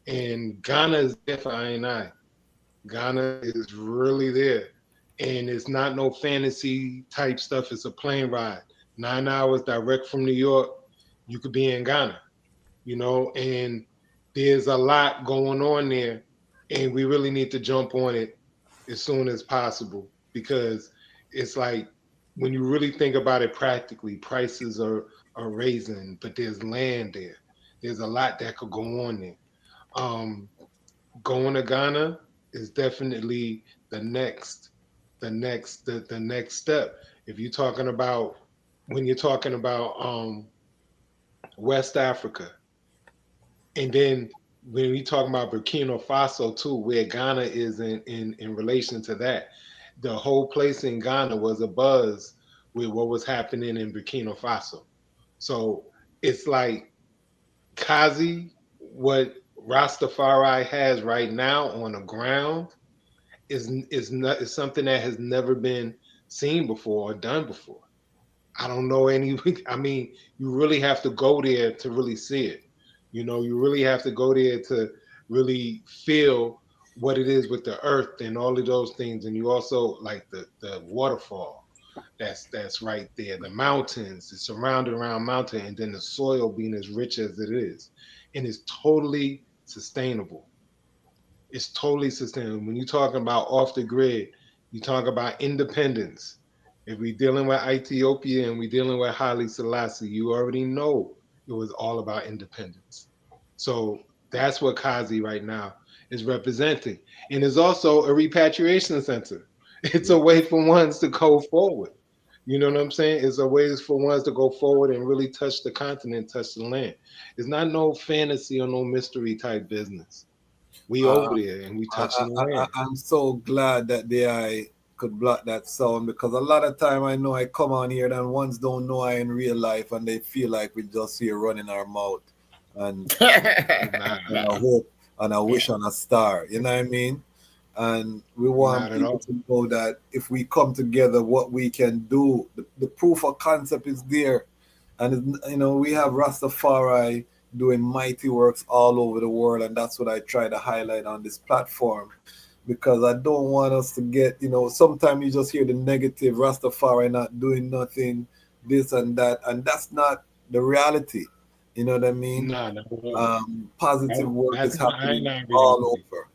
And Ghana is there for I and I. Ghana is really there. And it's not no fantasy type stuff. It's a plane ride. 9 hours direct from New York. You could be in Ghana, and there's a lot going on there. And we really need to jump on it as soon as possible because it's like when you really think about it practically, prices are raising, but there's land there. There's a lot that could go on there. Um, Going to Ghana is definitely the next step. If you're talking about when you're talking about West Africa, and then when we talk about Burkina Faso too, where Ghana is in relation to that, the whole place in Ghana was a buzz with what was happening in Burkina Faso. So it's like Kazi, what Rastafari has right now on the ground is something that has never been seen before or done before. I don't know any. I mean, you really have to go there to really see it. You really have to go there to really feel what it is with the earth and all of those things. And you also like the waterfall that's right there, the mountains, it's surrounded around mountain, and then the soil being as rich as it is, and it's totally sustainable. It's totally sustainable. When you're talking about off the grid, you talk about independence. If we're dealing with Ethiopia and we're dealing with Haile Selassie, you already know it was all about independence. So that's what Kazi right now is representing. And it's also a repatriation center. It's a way for ones to go forward. You know what I'm saying? It's a way for ones to go forward and really touch the continent, touch the land. It's not no fantasy or no mystery type business. We over there and we touching the land. I'm so glad that I could block that sound, because a lot of time I know I come on here and ones don't know I in real life and they feel like we just here running our mouth and, and a hope and a wish on a star. You know what I mean? And we want Not at people all. to know that if we come together, what we can do, the proof of concept is there. And we have Rastafari doing mighty works all over the world, and that's what I try to highlight on this platform, because I don't want us to get, sometimes you just hear the negative, Rastafari not doing nothing, this and that, and that's not the reality. You know what I mean? Nah, not at all. Positive work That's is not happening I all reality. over.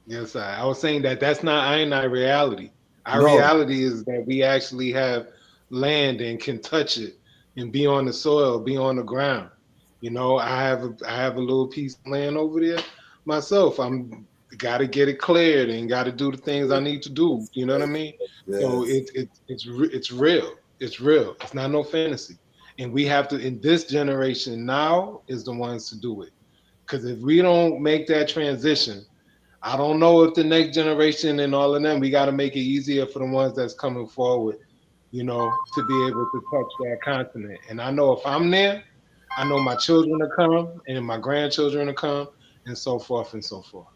Yes, I was saying that's not I reality. Our No, reality is that we actually have land and can touch it and be on the soil, be on the ground. I have a little piece of land over there myself. I'm got to get it cleared and got to do the things I need to do. You know what I mean? So yes, it's real. It's real. It's not no fantasy. And we have to, in this generation now, is the ones to do it. Because if we don't make that transition, I don't know if the next generation and all of them, we got to make it easier for the ones that's coming forward, to be able to touch that continent. And I know if I'm there, I know my children will come and my grandchildren will come and so forth and so forth.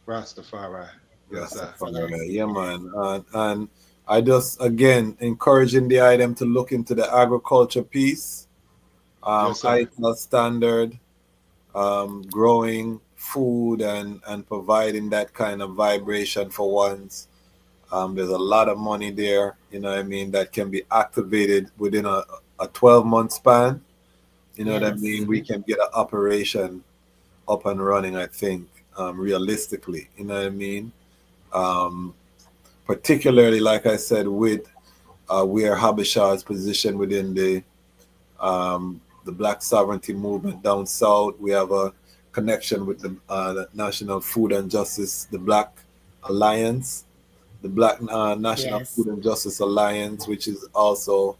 Rastafari. Yes, sir. Rastafari, yeah, man. And I just, again, encouraging the item to look into the agriculture piece, Yes, sir. ITIL standard, growing food and providing that kind of vibration for ones. There's a lot of money there, you know what I mean, that can be activated within a 12-month span. You know what I Yes. mean? We can get an operation up and running, I think, realistically. You know what I mean? Um, Particularly, like I said, with where Habesha is positioned within the Black Sovereignty movement down south. We have a connection with the National Food and Justice, the Black Alliance, the Black National Yes. Food and Justice Alliance, which is also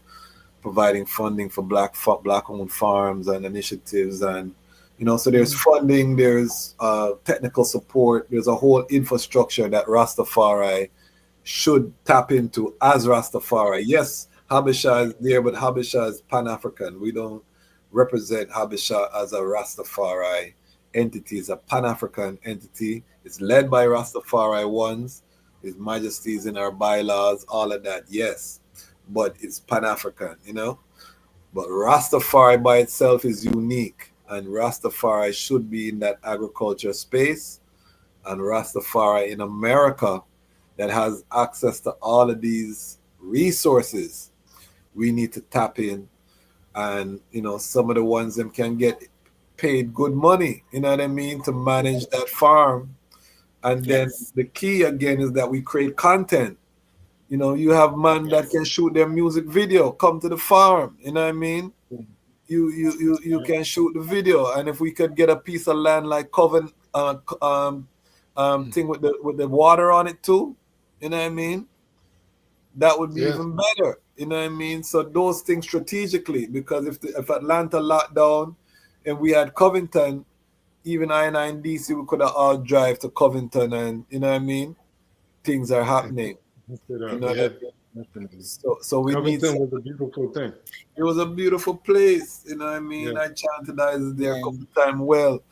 providing funding for black-owned farms and initiatives. And so there's funding, there's technical support, there's a whole infrastructure that Rastafari should tap into as Rastafari. Yes, Habesha is there, but Habesha is Pan-African. We don't represent Habesha as a Rastafari entity. It's a Pan-African entity. It's led by Rastafari ones. His Majesty is in our bylaws, all of that, yes. But it's Pan-African, But Rastafari by itself is unique, and Rastafari should be in that agriculture space. And Rastafari in America that has access to all of these resources, we need to tap in. And some of the ones them can get paid good money, you know what I mean, to manage that farm. And then Yes. the key again is that we create content. You have man that Yes. can shoot their music video, come to the farm, you know what I mean. You can shoot the video, and if we could get a piece of land like Coven thing with the water on it too, you know what I mean, that would be Yes. even better. You know what I mean? So those things strategically, because if Atlanta locked down and we had Covington, even I and DC, we could have all drive to Covington, and you know what I mean. Things are happening. You know what I Yeah, mean? definitely. So we need. Covington was a beautiful thing. It was a beautiful place. You know what I mean? Yeah. I chanted eyes there a Yeah. couple times. Well,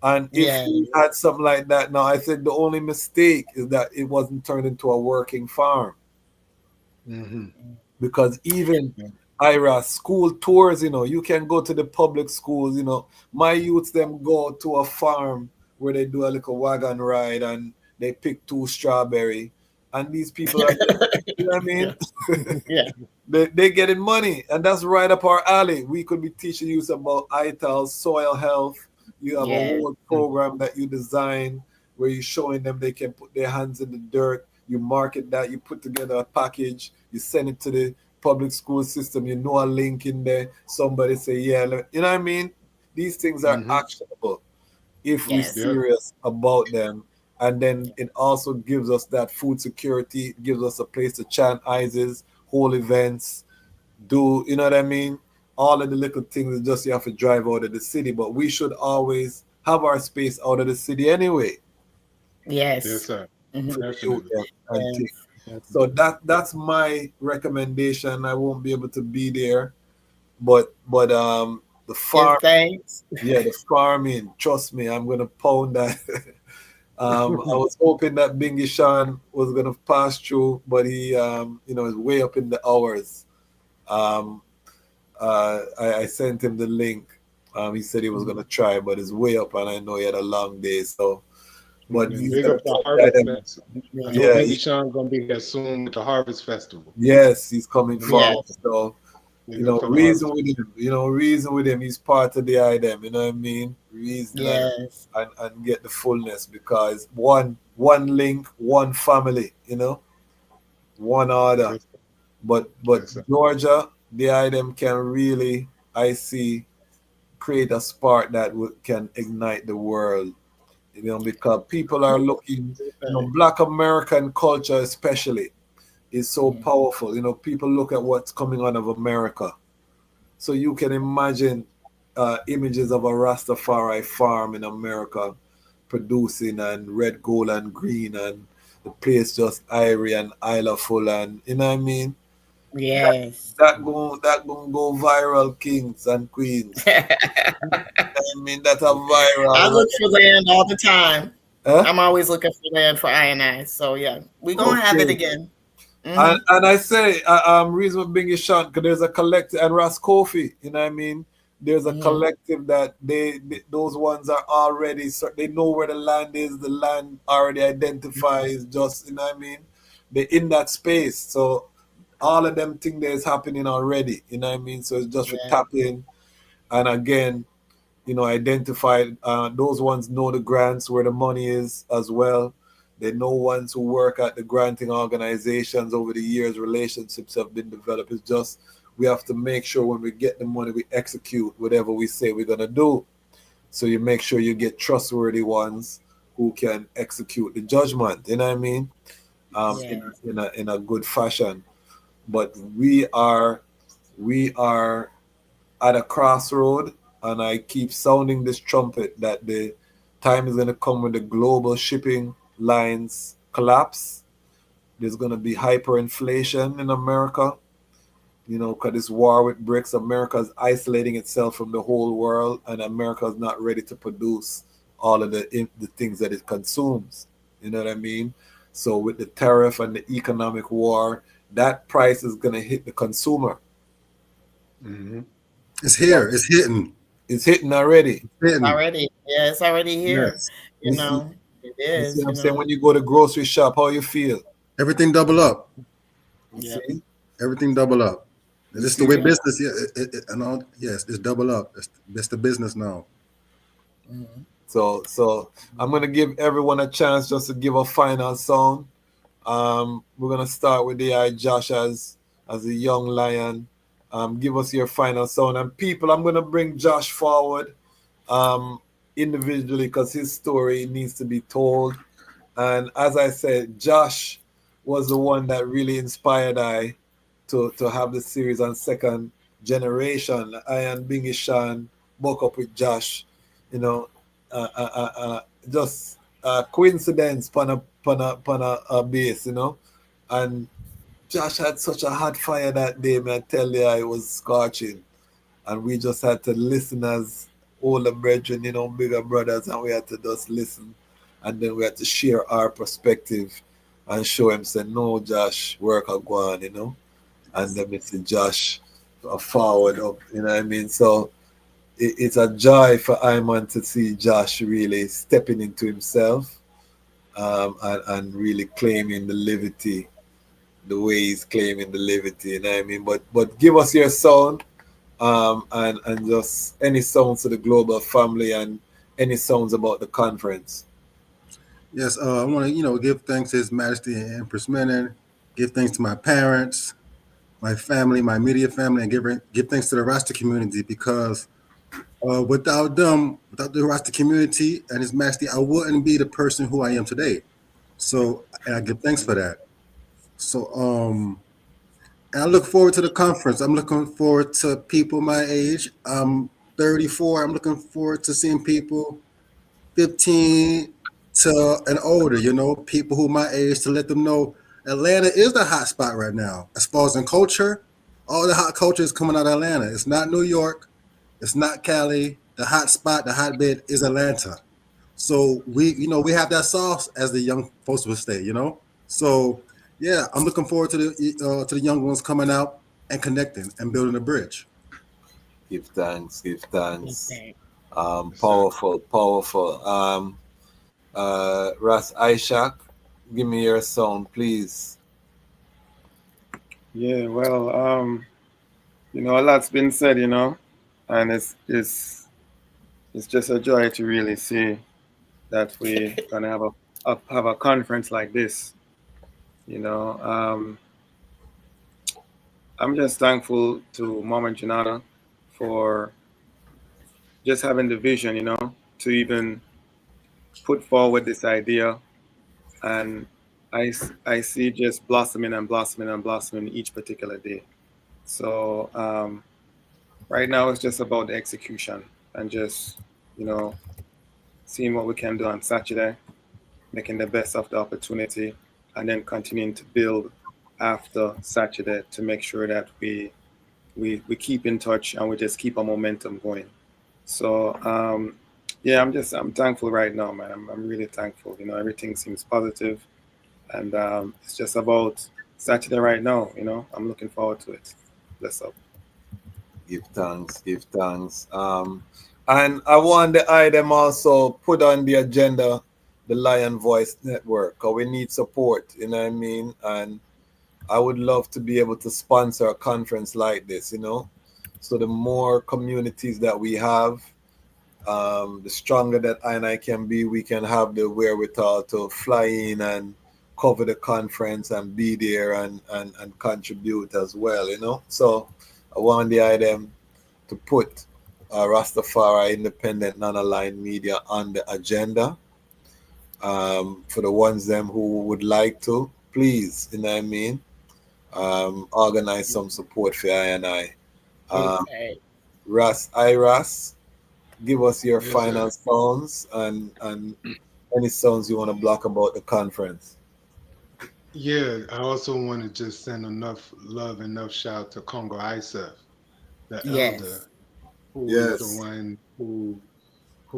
and if Yeah. we had something like that, now I think the only mistake is that it wasn't turned into a working farm. Mm-hmm. Because even IRA school tours, you can go to the public schools, my youths them go to a farm where they do a little wagon ride and they pick 2 strawberry, and these people are you know what I Yeah. mean? Yeah. They getting money, and that's right up our alley. We could be teaching you about ITAL, soil health. You have a Yes. whole program that you design where you're showing them they can put their hands in the dirt. You market that, you put together a package, you send it to the public school system. You know a link in there. Somebody say, yeah, you know what I mean? These things are Mm-hmm. actionable if we're Yes. Yep. serious about them. And then it also gives us that food security, gives us a place to chant ISIS, whole events, do you know what I mean? All of the little things is just you have to drive out of the city, but we should always have our space out of the city anyway Yes, Yes. sir. Mhm. for the youth Definitely. and things. Yes. So that's my recommendation. I won't be able to be there, but the Give farm, thanks. yeah, the farming. Trust me, I'm gonna pound that. I was hoping that Bingy Sean was gonna pass through, but he, is way up in the hours. Um, I sent him the link. He said he was gonna try, but it's way up, and I know he had a long day. So, but And he's big gonna up the try Harvest them. Fest. I know Yeah, Bingy Sean's gonna be there soon with the Harvest Festival. yes, he's coming Let me know. forward. Yes. So, Big up for the reason Harvest. with him. Reason with him. He's part of the item. You know what I mean? Reason Yes. and get the fullness because one link, one family. One order. Yes, sir. But Yes, sir. Georgia, the item can really, I see, create a spark that can ignite the world. Because people are looking. Black American culture especially is so powerful. People look at what's coming out of America. So you can imagine images of a Rastafari farm in America producing and red, gold, and green, and the place just airy and islandful, and you know what I mean. Yes. That going go viral, kings and queens. I mean that a I viral, look for land all the time. huh? I'm always looking for land for I. So yeah, we gonna have it Okay. again. And Hmm. and I say, reason with Bingy Sean, because there's a collective, and Ras Kofi, you know what I mean? There's a Hmm. collective that those ones are already, they know where the land is, the land already identifies, just, you know what I mean? They're in that space. So all of them think there's happening already, you know what I mean? So it's just for Yeah. tap in. And again, identify those ones know the grants where the money is as well. They know ones who work at the granting organizations over the years. Relationships have been developed. It's just we have to make sure when we get the money, we execute whatever we say we're gonna do. So you make sure you get trustworthy ones who can execute the judgment. You know what I mean? Yeah. In a good fashion. But we are at a crossroad, and I keep sounding this trumpet that the time is going to come when the global shipping lines collapse. There's going to be hyperinflation in America, because this war with BRICS, America is isolating itself from the whole world, and America is not ready to produce all of the things that it consumes. You know what I mean? So with the tariff and the economic war, that price is going to hit the consumer. Mm-hmm. It's here. It's hitting. It's hitting already. It's hitting. Already. Yeah, it's already here. Yes. You know, it You see is. what I'm You saying? know. When you go to grocery shop, how you feel? Everything double up. You Yep. see? Everything double up. You This is the see? way business. Yeah, and all. Yes, it's double up. That's the business now. Mhm. So I'm gonna give everyone a chance just to give a final sound. We're gonna start with the Josh as a young lion. Give us your final sound, and people, I'm gonna bring Josh forward um, individually because his story needs to be told. And as I said, Josh was the one that really inspired I to have the series on second generation. I and Bingy Sean woke up with Josh, you know, just coincidence pan a base, and Josh had such a hot fire that day, man. I tell you, it was scorching, and we just had to listen as older brethren, bigger brothers, and we had to just listen, and then we had to share our perspective. and show him say, no, Josh, work a go on, and then it's Josh forward up, you know what I mean? So it's a joy for Iman to see Josh really stepping into himself, and really claiming the liberty the way he's claiming the liberty, you know what I mean? But give us your sound, and just any sounds to the global family and any sounds about the conference. Yes, I want to, give thanks to His Majesty and Empress Menen, give thanks to my parents, my family, my immediate family, and give thanks to the Rasta community, because without them, without the Rasta community and His Majesty, I wouldn't be the person who I am today. So, and I give thanks for that. So, and I look forward to the conference. I'm looking forward to people my age. I'm 34. I'm looking forward to seeing people 15 to and older, people who my age, to let them know Atlanta is the hot spot right now. As far as in culture, all the hot culture is coming out of Atlanta. It's not New York. It's not Cali. The hot spot, the hotbed is Atlanta. So we have that sauce, as the young folks would say, So yeah, I'm looking forward to the young ones coming out and connecting and building a bridge. Give thanks, give thanks. Powerful, powerful. Ras Ishak, give me your sound, please. Yeah, well, a lot's been said, and it's just a joy to really see that we're gonna have a conference like this. I'm just thankful to Mama Janata for just having the vision, to even put forward this idea, and I see just blossoming and blossoming and blossoming each particular day. So right now it's just about the execution and just seeing what we can do on Saturday, making the best of the opportunity, and then continuing to build after Saturday to make sure that we keep in touch and we just keep our momentum going. So yeah, I'm thankful right now, man. I'm really thankful. Everything seems positive, and it's just about Saturday right now. I'm looking forward to it. Bless up. Give thanks, give thanks. And I want the item also put on the agenda, the Lion Voice Network, because we need support, you know what I mean? And I would love to be able to sponsor a conference like this, So the more communities that we have, the stronger that I and I can be, we can have the wherewithal to fly in and cover the conference and be there and contribute as well, So I want the item to put Rastafari Independent Non-Aligned Media on the agenda. For the ones them who would like to, please, you know what I mean? Organize some support for I and I. Ras, give us your final sounds and any sounds you want to block about the conference. Yeah, I also want to just send enough love, enough shout to Congo Isef, the elder, who is the one who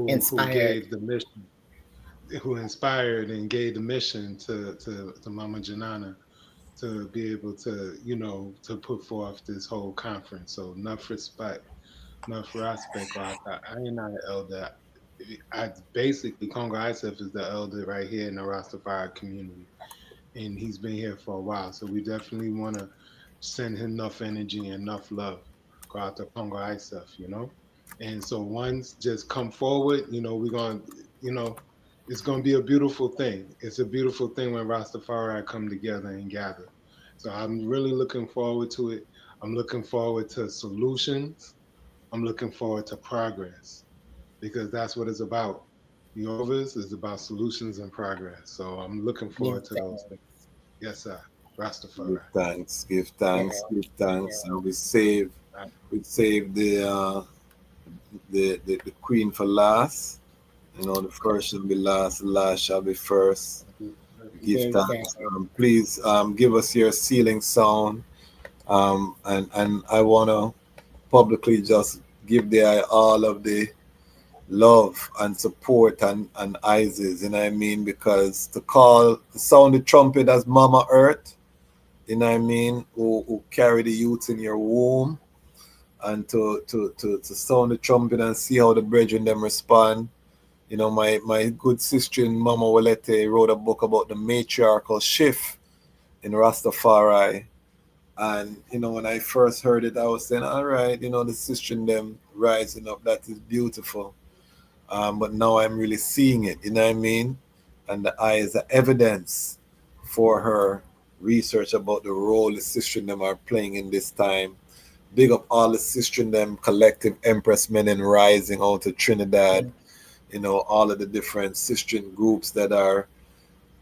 Inspired. gave the mission, who inspired and gave the mission to Mama Janana to be able to, to put forth this whole conference. So enough respect, enough respect. I ain't not an elder. I basically Congo Isef is the elder right here in the Rastafari community, and he's been here for a while. So we definitely want to send him enough energy and enough love. Go out to Congo Isef, And so once just come forward, we're going, it's going to be a beautiful thing. It's a beautiful thing when Rastafari come together and gather. So I'm really looking forward to it. I'm looking forward to solutions. I'm looking forward to progress, because that's what it's about. The Overs is about solutions and progress. So I'm looking forward to those things. Yes, sir. Rastafari. Give thanks, give thanks, give thanks, and we save the queen for last. The first shall be last, the last shall be first. Give thanks. Please give us your sealing sound. And I want to publicly just give all of the love and support and Isis, you know what I mean? Because to sound the trumpet as Mama Earth, you know what I mean, who carry the youth in your womb, and to sound the trumpet and see how the brethren them respond. You know, my good sister in Mama Walete wrote a book about the matriarchal shift in Rastafari. And, you know, when I first heard it, I was saying, all right, you know, the sister in them rising up, that is beautiful. But now I'm really seeing it, you know what I mean? And the eye is the evidence for her research about the role the sister in them are playing in this time. Big up all the sister in them collective Empress men and rising out of Trinidad, you know, all of the different sister groups that are,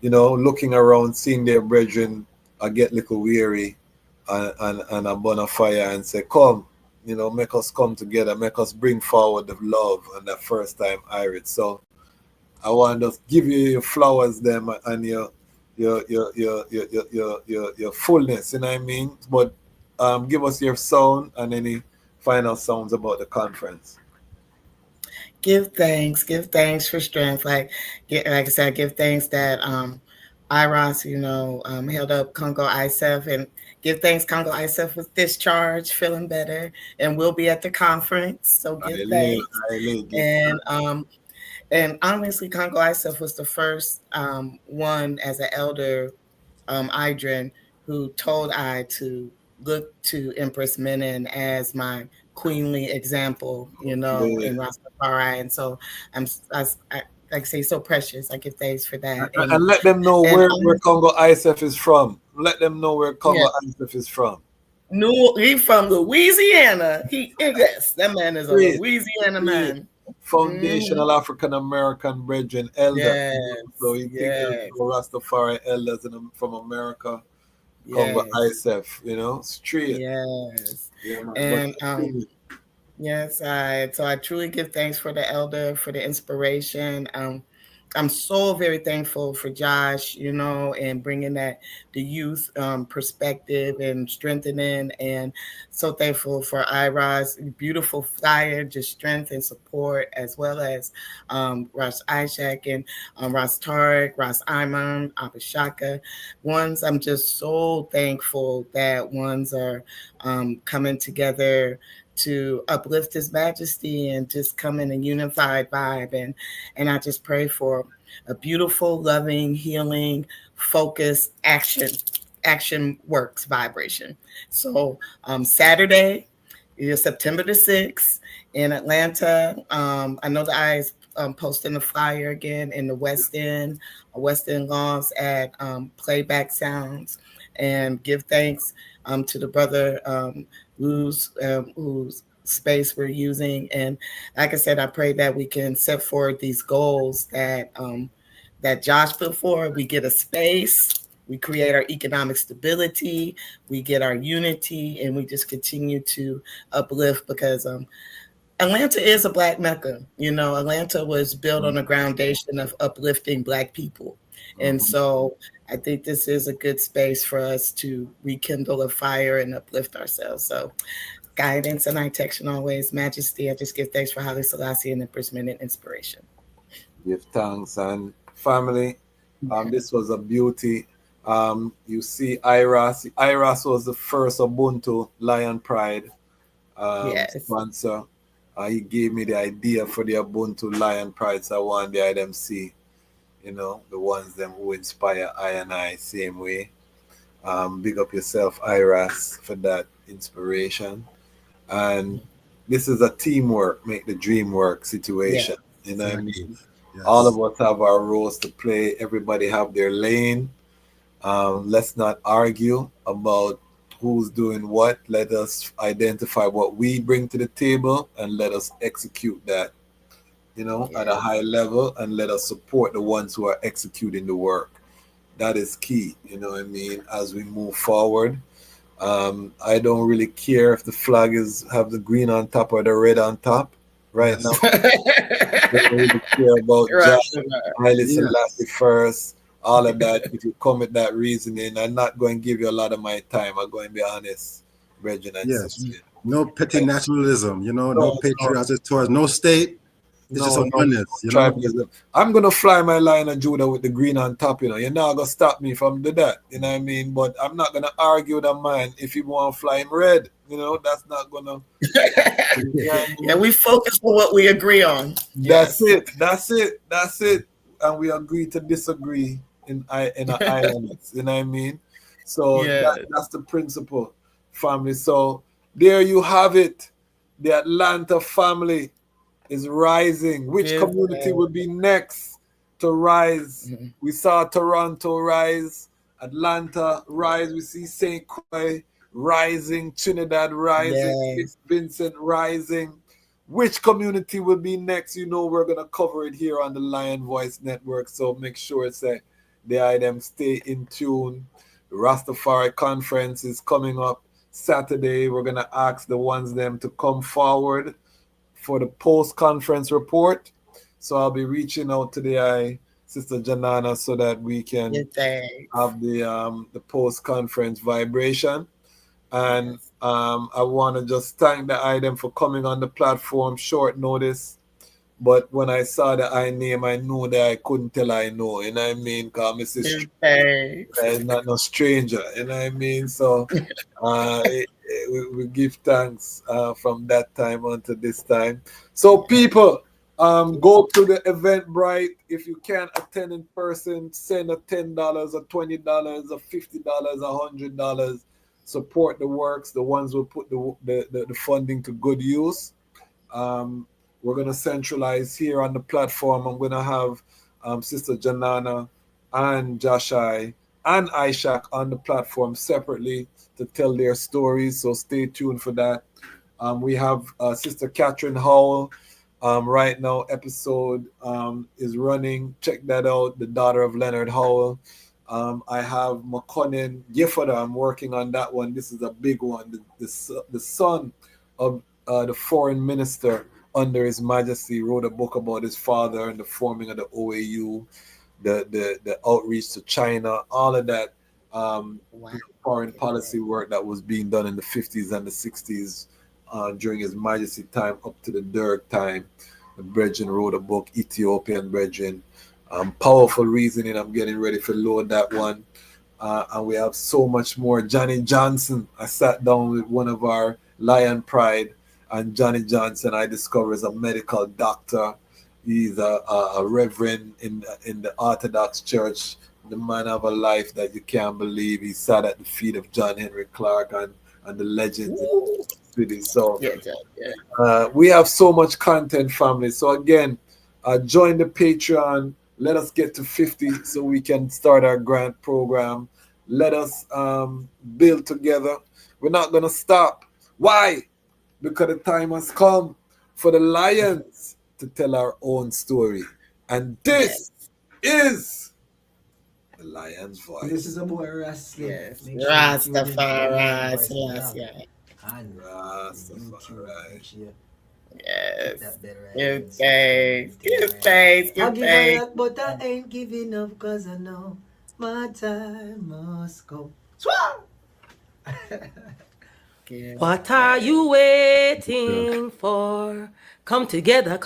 you know, looking around, seeing their brethren get little weary and a bonfire and say, come, you know, make us come together, make us bring forward the love and the first time Iris. So I want to give you your flowers them and your fullness, you know what I mean? But give us your sound and any final sounds about the conference. Give thanks for strength. Like I said, give thanks that Iros, held up Congo ISF, and give thanks Congo ISF was discharged, feeling better, and we'll be at the conference. So give thanks. And honestly, Congo ISF was the first one as an elder, Idrin, who told I to look to Empress Menen as my queenly example, in Rastafari. And so I like I say, so precious. I give thanks for that. And let them know where Congo ISF is from. Let them know where Congo ISF is from. He from Louisiana. Yes, that man is a Louisiana man. Foundational African American brethren elder. So you think there's no Rastafari elders from America, Congo ISF, you know, straight. Yes. Yeah, man. And yes, so I truly give thanks for the elder, for the inspiration. I'm so very thankful for Josh, and bringing the youth perspective and strengthening, and so thankful for Iras, beautiful flyer, just strength and support, as well as Ras Ishak and Ras Tariq, Ras Iman, Abishaka. I'm just so thankful that ones are coming together to uplift His Majesty and just come in a unified vibe. And I just pray for a beautiful, loving, healing, focused action works vibration. So Saturday, September the 6th in Atlanta. I know the eyes posting the flyer again in the West End Lofts at Playback Sounds, and give thanks to the brother whose space we're using. And like I said, I pray that we can set forward these goals that Josh put forward. We get a space, we create our economic stability, we get our unity, and we just continue to uplift, because Atlanta is a Black Mecca. Atlanta was built on a foundation of uplifting Black people. And so I think this is a good space for us to rekindle a fire and uplift ourselves. So guidance and protection always. Majesty, I just give thanks for Haile Selassie and Empress Menen inspiration. Give thanks. And family, this was a beauty. You see Iras. Iras was the first Ubuntu Lion Pride sponsor. He gave me the idea for the Ubuntu Lion Pride, so I want the IDMC, the ones them who inspire I and I same way. Big up yourself, Iras, for that inspiration. And this is a teamwork, make the dream work situation. You know what I mean? Yes. All of us have our roles to play. Everybody have their lane. Let's not argue about who's doing what. Let us identify what we bring to the table and let us execute that, at a high level, and let us support the ones who are executing the work. That is key, as we move forward. I don't really care if the flag have the green on top or the red on top right now. I don't really care about Haile Selassie first, all of that. If you come with that reasoning, I'm not going to give you a lot of my time. I'm going to be honest, Regina. Yes. No petty nationalism, no patriotism towards no state, It's just No, oneness, you know. tribalism. I'm gonna fly my lion of Judah with the green on top, you know. You're not gonna stop me from do that, you know what I mean? But I'm not gonna argue with a man if he want to fly him red, you know. That's not gonna. You know what I Yeah, mean? we focus on what we agree on. That's Yes. it. That's it. That's it. And we agree to disagree in our islands. You know what I mean? So Yes. that's the principle, family. So there you have it. The Atlanta family is rising. Which Good. community will be next to rise? We saw Toronto rise, Atlanta rise. We see St. Croix rising, Trinidad rising, Yes. St. Vincent rising. Which community will be next? You know, we're gonna cover it here on the Lion Voice Network. So make sure that the item stay in tune. The Rastafari Conference is coming up Saturday. We're gonna ask the ones them to come forward for the post-conference report. So I'll be reaching out to the Sister Janana so that we can have the post-conference vibration. And I want to just thank the item for coming on the platform short notice. But when I saw the I name, I knew that I couldn't tell I know. You know what I mean? Because Mrs. is not no stranger. You know what I mean? So we give thanks from that time until this time. So people, go to the Eventbrite. If you can't attend in person, send a $10 or $20 or $50 or $100. Support the works. The ones who put the funding to good use. We're going to centralize here on the platform. I'm going to have Sister Janana and Joshai and Ishak on the platform separately to tell their stories. So stay tuned for that. We have Sister Catherine Howell. Right now, episode is running. Check that out. The daughter of Leonard Howell. I have McConnon Gifford. I'm working on that one. This is a big one. The son of the foreign minister under His Majesty wrote a book about his father and the forming of the OAU, the outreach to China, all of that foreign policy work that was being done in the 50s and the 60s during His Majesty time up to the Derg time. The Brethren wrote a book, Ethiopian Brethren. Powerful reasoning. I'm getting ready to load that one. And we have so much more. Johnny Johnson. I sat down with one of our Lion Pride, and Johnny Johnson, I discovered, is a medical doctor. He's a reverend in the Orthodox Church. The man of a life that you can't believe. He sat at the feet of John Henry Clark and the legends in the city. So we have so much content, family. So again, join the Patreon. Let us get to 50 so we can start our grant program. Let us build together. We're not going to stop. Why? Because the time has come for the Lions to tell our own story. And this is the Lion's Voice. This is a boy Ras. Yes. Make sure you tune in to the Lion Rastafari, Voice, Selassie. and Rastafari. make sure you Yes. that better Good thanks. Good thanks. I'll Good give a thanks. lot, but I ain't giving up cause I know my time must come. What are you waiting for? Come together,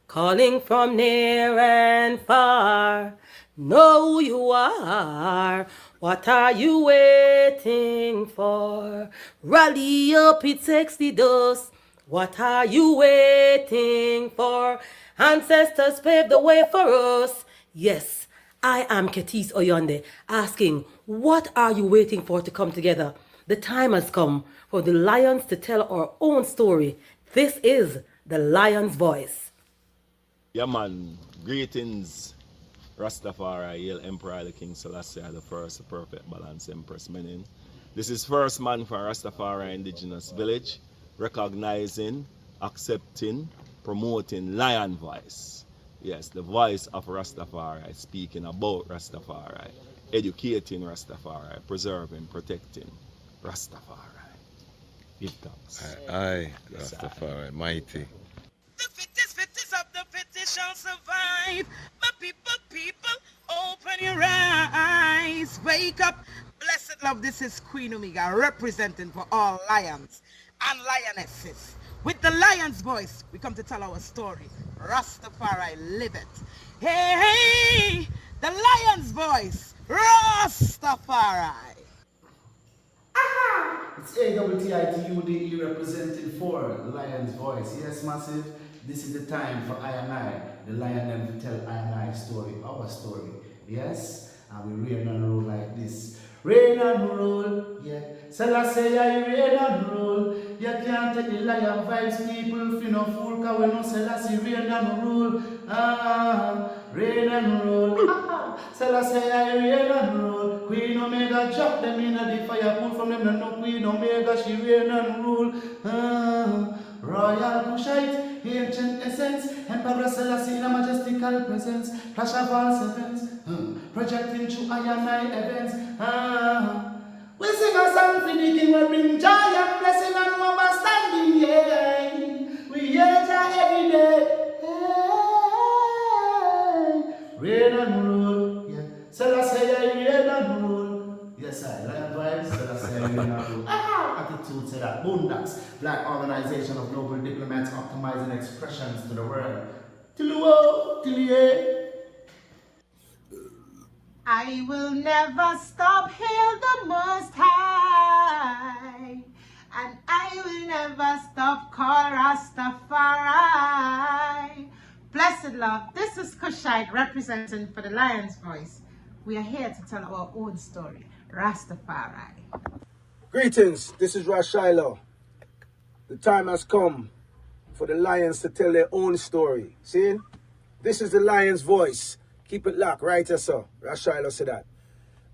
calling from near and far. Know who you are. What are you waiting for? Rally up, it takes the dust. What are you waiting for? Ancestors paved the way for us. Yes, I am Ketis Oyonde, asking, what are you waiting for to come together? The time has come for the Lions to tell our own story. This is the Lion's Voice. Yeah, man. Greetings, Rastafari, Haile Emperor, the King Selassie, the first, the perfect balance Empress Menin. This is first man for Rastafari Indigenous Village, recognizing, accepting, promoting Lion Voice. Yes, the voice of Rastafari, speaking about Rastafari, educating Rastafari, preserving, protecting Rastafari. Give thanks. Aye, Rastafari, mighty. The fittest of the fittest shall survive. My people, open your eyes. Wake up. Blessed love, this is Queen Omega representing for all lions and lionesses. With the lion's voice, we come to tell our story. Rastafari, live it. Hey, the lion's voice, Rastafari. It's AWTITUDE representing for the Lion's Voice. Yes, massive. This is the time for I and I, the lion, them to tell I and I story, our story. Yes, and we reign and rule like this. Reign and rule, yeah. Selassie, I reign and rule. You can't take the lion vibes, people. If you no fool, cause we know Selassie reign and rule. Reign and rule. Selassie, I reign and rule. Queen Omega drop them in the fire, pull from them, no Queen Omega, she reign and rule. Royal Kushite, ancient essence, Emperor Selassie in a majestical presence, flash of all sevens, projecting through I and I events. We sing a song for the king, we bring joy and blessing and understanding, yeah. We hear Jah every day, hey. Reign and rule, yeah. Selassie, reign and rule. Yes, I lion vibes, Selassie, reign and rule. Attitude say that Boondocks, Black Organization of Global Diplomats optimizing expressions to the world. I will never stop, hail the Most High, and I will never stop, call Rastafari. Blessed love, this is Kushite representing for the Lion's Voice. We are here to tell our own story, Rastafari. Greetings, this is Ras Tafari. The time has come for the lions to tell their own story. See? This is the lion's voice. Keep it locked, right, sir? Ras Tafari said that.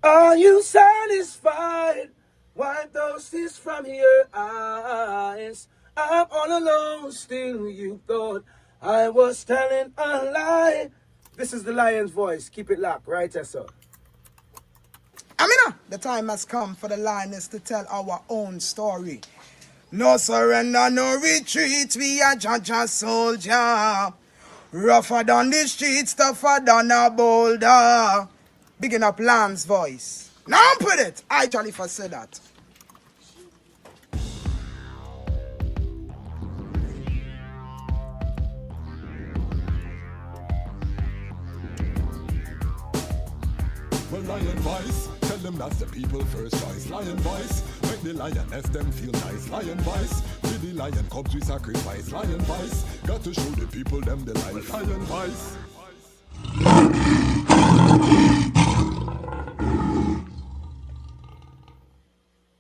Are you satisfied? Wipe those tears from your eyes. I'm all alone, still you thought I was telling a lie. This is the lion's voice. Keep it locked, right, sir? Amina, the time has come for the lioness to tell our own story. No surrender, no retreat, we are Jaja soldier. Rougher than the streets, tougher than a boulder. Bigging up Lamb's voice. Now put it, I Jalifa said that. Well, lion voice, tell them that's the people first choice. Lion voice, make the lioness them feel nice. Lion voice, with the lion cubs we sacrifice. Lion voice, got to show the people them the light. Lion voice,